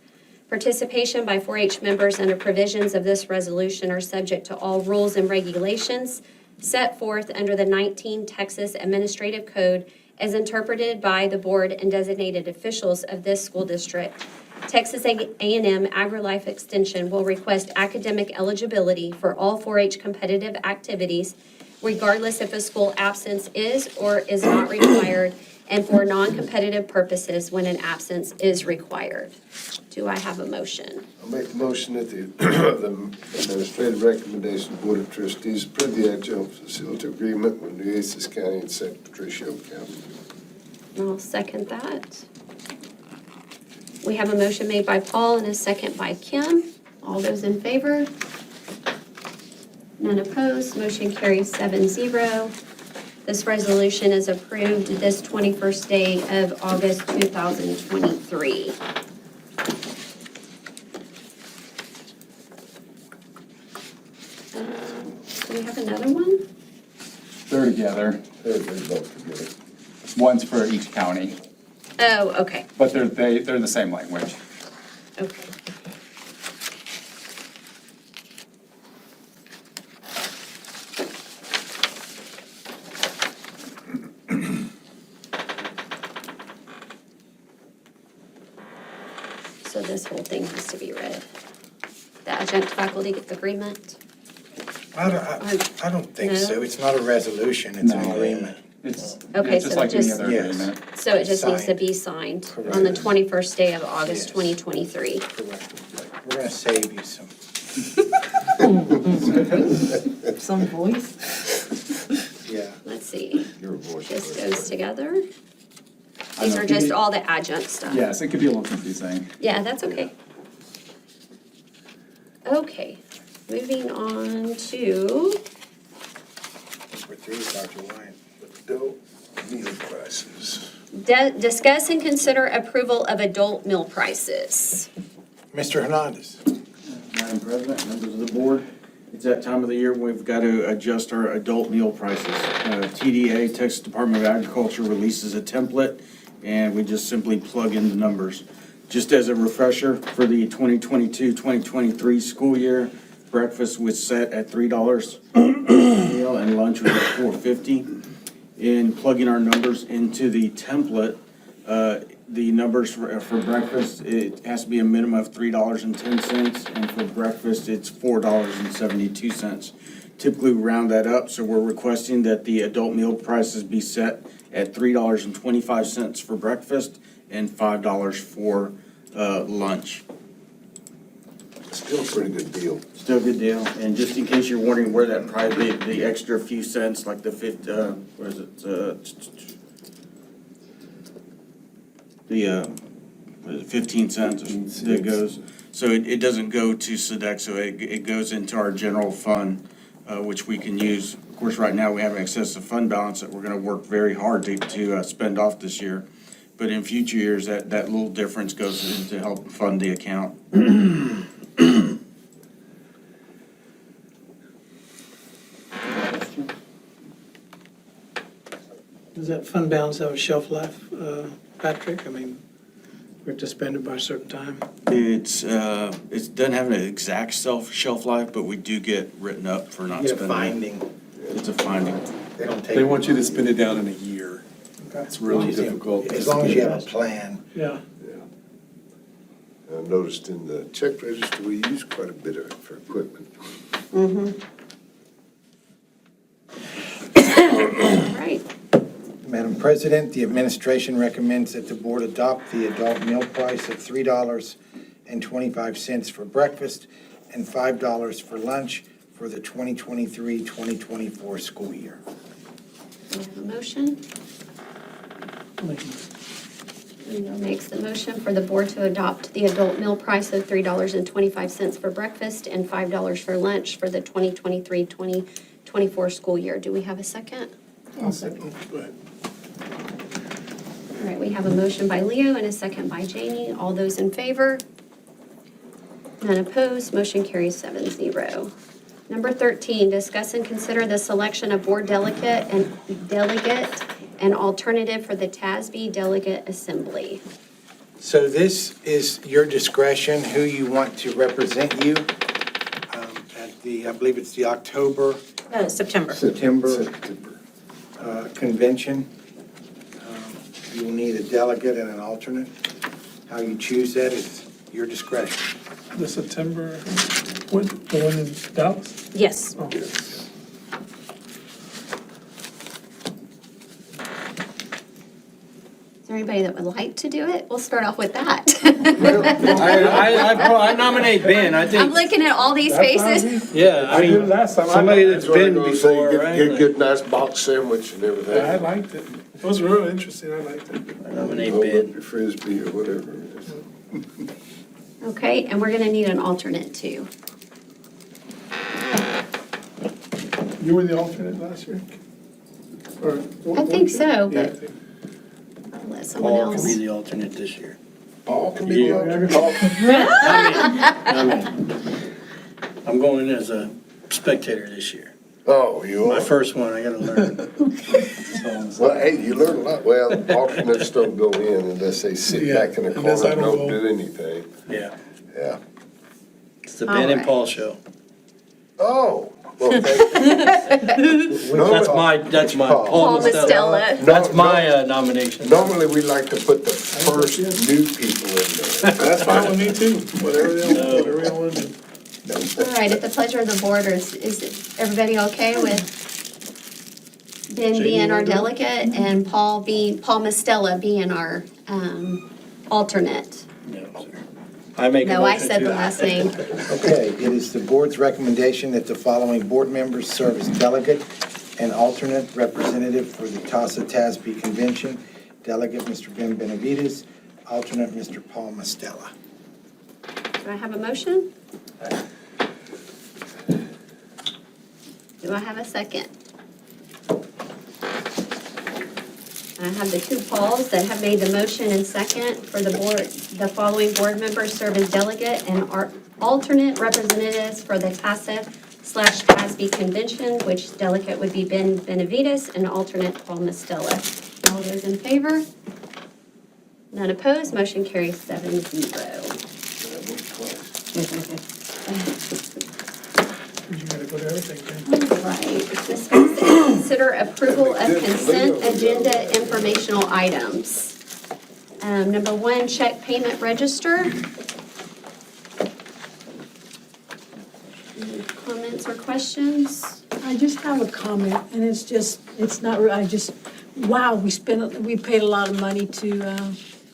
Participation by 4-H members under provisions of this resolution are subject to all rules and regulations set forth under the 19 Texas Administrative Code as interpreted by the board and designated officials of this school district. Texas A&M AgriLife Extension will request academic eligibility for all 4-H competitive activities, regardless if a school absence is or is not required, and for non-competitive purposes when an absence is required. Do I have a motion?
I'll make the motion that the administrative recommendation Board of Trustees approve the adjunct facility agreement with Nueces County and San Patricio County.
I'll second that. We have a motion made by Paul and a second by Kim. All those in favor? None opposed. Motion carries 7-0. This resolution is approved this 21st day of August 2023. Do we have another one?
They're together.
They're both together.
One's for each county,
Oh, okay,
but they're the same language.
okay. So this whole thing has to be read. The adjunct faculty agreement?
I don't think so. It's not a resolution, it's an
No.
agreement.
It's
Okay,
just
so
like any
just-
other
Yes.
agreement.
So it just needs to
Signed.
be signed on the 21st day of August
Yes.
2023.
Correct. We're gonna save you some
Some voice.
Yeah.
Let's see,
Your voice.
just goes together.
I
These
know,
are
it could
just
be-
all the adjunct stuff.
Yes, it could be a little confusing.
Yeah, that's okay. Okay, moving on to,
Number 3 is Dr. Wine.
Adult meal prices.
discuss and consider approval of adult meal prices.
Mr. Hernandez.
Madam President, members of the board, it's that time of the year when we've got to adjust our adult meal prices. TDA, Texas Department of Agriculture, releases a template, and we just simply plug in the numbers. Just as a refresher, for the 2022-2023 school year, breakfast was set at $3 meal and lunch was at $4.50. In plugging our numbers into the template, the numbers for breakfast, it has to be a minimum of $3.10, and for breakfast, it's $4.72. Typically, we round that up, so we're requesting that the adult meal prices be set at $3.25 for breakfast and $5 for lunch.
Still a pretty good deal.
Still a good deal, and just in case you're wondering where that price, the extra few cents, like the what is it, what is it, 15 cents that goes, so it doesn't go to Sodexo, it goes into our general fund, which we can use. Of course, right now, we have an excessive fund balance that we're gonna work very hard to spend off this year. But in future years, that little difference goes in to help fund the account.
Does that fund balance have a shelf life, Patrick? I mean, we have to spend it by a certain time.
It doesn't have an exact shelf life, but we do get written up for not
You get a
spending.
finding.
It's a finding.
They don't take.
They want you to spend it down in a year.
Okay.
It's really difficult.
As long as you have a plan.
Yeah.
I noticed in the check register, we use quite a bit of it for equipment.
All right,
Madam President, the administration recommends that the board adopt the adult meal price of $3.25 for breakfast and $5 for lunch for the 2023-2024 school year.
we have a motion. Leo makes the motion for the board to adopt the adult meal price of $3.25 for breakfast and $5 for lunch for the 2023-2024 school year. Do we have a second?
I'll second. Go ahead.
All right, we have a motion by Leo and a second by Janie. All those in favor? None opposed, motion carries 7-0. Number 13, discuss and consider the selection of board delegate and alternative for the TASB Delegate Assembly.
So this is your discretion, who you want to represent you at the, I believe it's the October.
September.
September convention. You'll need a delegate and an alternate. How you choose that is your discretion.
The September, what, the one in Dallas?
Yes.
Oh.
Is there anybody that would like to do it? We'll start off with that.
I nominate Ben, I
I'm
think,
looking at all these faces.
yeah, I mean, somebody that's been before,
Get
right?
good, nice box sandwich and everything.
I liked it. It was real interesting, I liked it.
I nominate
Hold
Ben.
up your Frisbee or whatever it is.
Okay, and we're gonna need an alternate too.
You were the alternate last year? Or?
I think so,
Yeah, I
but
think.
I'll let someone
Paul can be
else.
the alternate this year.
Paul can be the alternate.
I'm going as a spectator this year.
Oh, you
My
are?
first one, I gotta learn.
Well, hey, you learn a lot. Well, alternates don't go in unless they sit
Yeah,
back in a
unless
corner
I
and
don't
don't
go.
do anything.
Yeah,
Yeah.
it's the Ben and
Alright.
Paul show.
Oh, well, thank you.
That's my,
Paul.
Paul Mastella.
That's my nomination.
Normally, we like to put the first new people in there.
That's fine with me too, whatever they want to do.
All right, at the pleasure of the board, is everybody okay with Ben being our delegate and Paul Mastella being our alternate?
No, sir. I make a
No, I
motion
said
to-
the last name.
Okay, it is the board's recommendation that the following board members serve as delegate and alternate representative for the TASA TASB Convention. Delegate, Mr. Ben Benavides, alternate, Mr. Paul Mastella.
Do I have a motion? Do I have a second? I have the two Pauls that have made the motion and second for the board, the following board members serve as delegate and alternate representatives for the TASA/TASB Convention, which delegate would be Ben Benavides and alternate Paul Mastella. All those in favor? None opposed, motion carries 7-0.
You gotta go to everything,
Right, discuss and consider approval of consent agenda informational items. Number 1, check payment register. Any comments or questions?
I just have a comment, and it's just, it's not, wow, we paid a lot of money to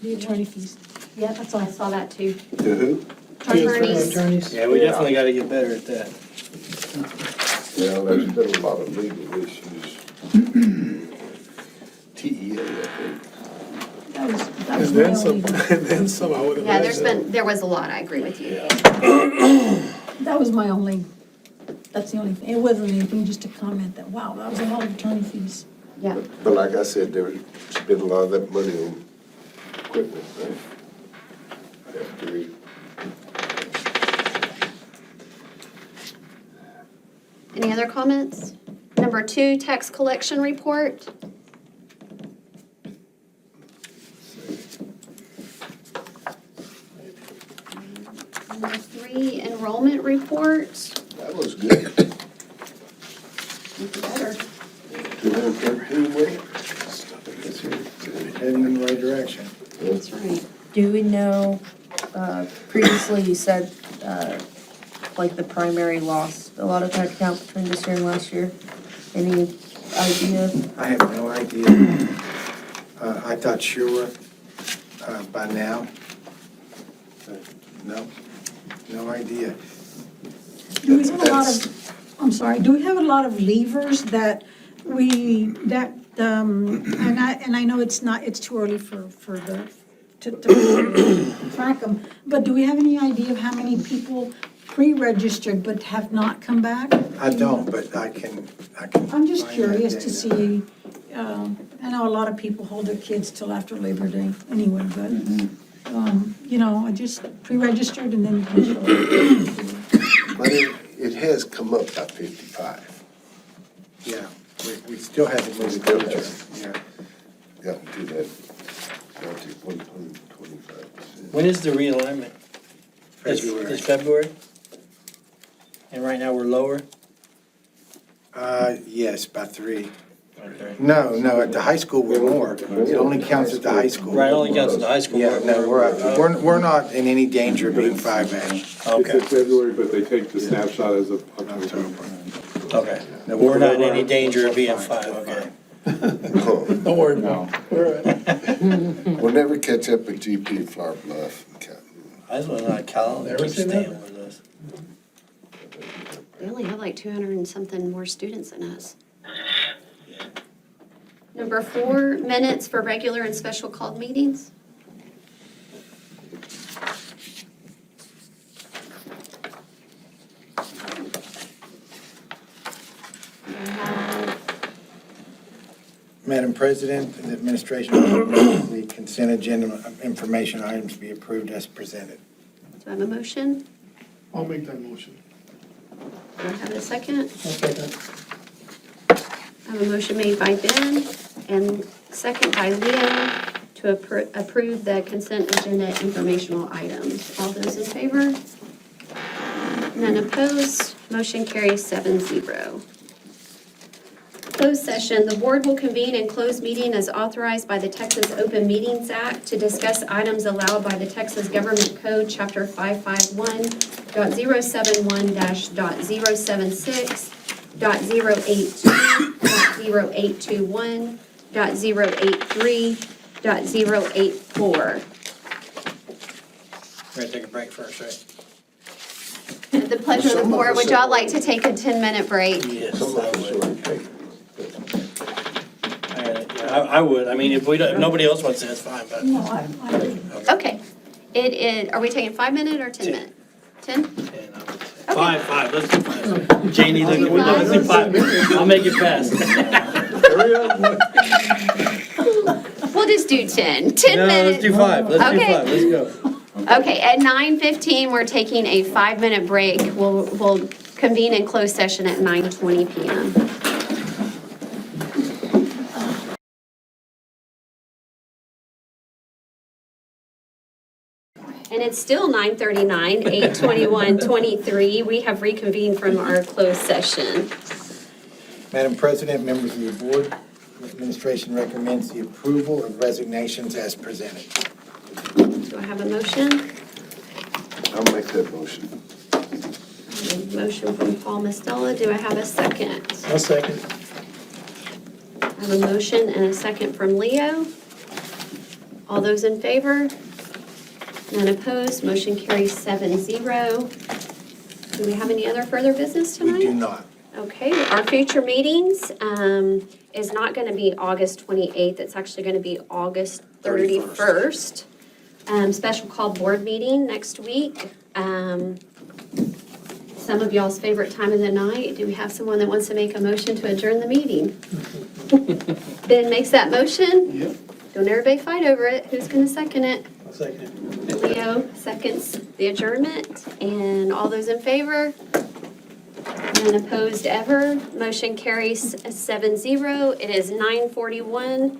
the attorney fees.
Yep, that's all. I saw that too.
To who?
Attorneys.
Yeah, we definitely gotta get better at that.
Yeah, there's been a lot of legal issues. TEA, I think.
That was
And
my
then some,
only,
and then some, I would
Yeah,
imagine.
there was a lot, I agree with you.
that was my only, that's the only thing. It wasn't anything, just a comment that, wow, that was a lot of attorney fees.
Yeah.
But like I said, there's been a lot of that money on equipment, right? Factory.
Any other comments? Number 2, tax collection report. Number 3, enrollment report.
That was good.
Even better.
213 million.
Heading in the right direction.
That's right.
Do we know, previously you said, like the primary loss, a lot of that account between this year and last year? Any idea?
I have no idea. I thought sure by now. But no idea.
Do we have a lot of, I'm sorry, do we have a lot of levers that and I know it's too early to track them, but do we have any idea of how many people pre-registered but have not come back?
I don't, but I can.
I'm just
find
curious
that
to
data.
see, I know a lot of people hold their kids till after Labor Day anyway, but, I just pre-registered and then you can show up.
But it has come up by 55.
Yeah, we still haven't moved
Still
the
has.
future. Yeah.
Got to that, down to 125%.
When is the realignment?
February.
It's February? And right now we're lower?
Yes, by 3.
Okay.
No, at the high school, we're more. It only counts at the high school.
Right, only counts at the high school.
Yeah, no, we're not in any danger of being 5A.
It's
Okay,
in February, but they take the snapshot as of October.
okay.
No,
We're not in any danger of being 5, okay.
Don't worry about it.
We'll never catch up with GP Flower Bluff.
I just want to know Cal,
Never
keep
seen
staying
that.
with us.
They only have like 200 and something more students than us. Number 4, minutes for regular and special called meetings.
Madam President, the administration recommends the consent agenda information items be approved as presented.
Do I have a motion?
I'll make that motion.
Do I have a second?
I'll second.
I have a motion made by Ben and second by Liam to approve the consent agenda informational items. All those in favor? None opposed. Motion carries 7-0. Closed session. The board will convene in closed meeting as authorized by the Texas Open Meetings Act to discuss items allowed by the Texas Government Code, Chapter 551.071-076, .082, .0821, .083, .084.
We're gonna take a break first, right?
At the pleasure of the board, would y'all like to take a 10-minute break?
Yes, I would. I would. I mean, if nobody else wants to, that's fine, but.
No, I
Okay. It is, are we taking 5-minute or 10-minute? 10?
5, let's do 5. Janie, let's do 5. I'll make it fast.
We'll just do 10. 10
No,
minutes.
let's do 5. Let's do
Okay.
5. Let's go.
Okay, at 9:15, we're taking a 5-minute break. We'll convene in closed session at 9:20 PM. And it's still 9:39, 8:21:23. We have reconvened from our closed session.
Madam President, members of the board, the administration recommends the approval of resignations as presented.
Do I have a motion?
I'll make that motion.
A motion from Paul Mastella. Do I have a second?
I'll second.
I have a motion and a second from Leo. All those in favor? None opposed. Motion carries 7-0. Do we have any other further business tonight?
We do not.
Okay, our future meetings is not going to be August 28th. It's actually going to be August 31st. Special call board meeting next week. Some of y'all's favorite time of the night. Do we have someone that wants to make a motion to adjourn the meeting? Ben makes that motion?
Yep.
Don't everybody fight over it. Who's going to second it?
I'll second it.
Leo seconds the adjournment. And all those in favor? None opposed ever. Motion carries 7-0. It is 9:41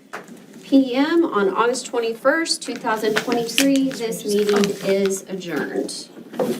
PM on August 21st, 2023. This meeting is adjourned.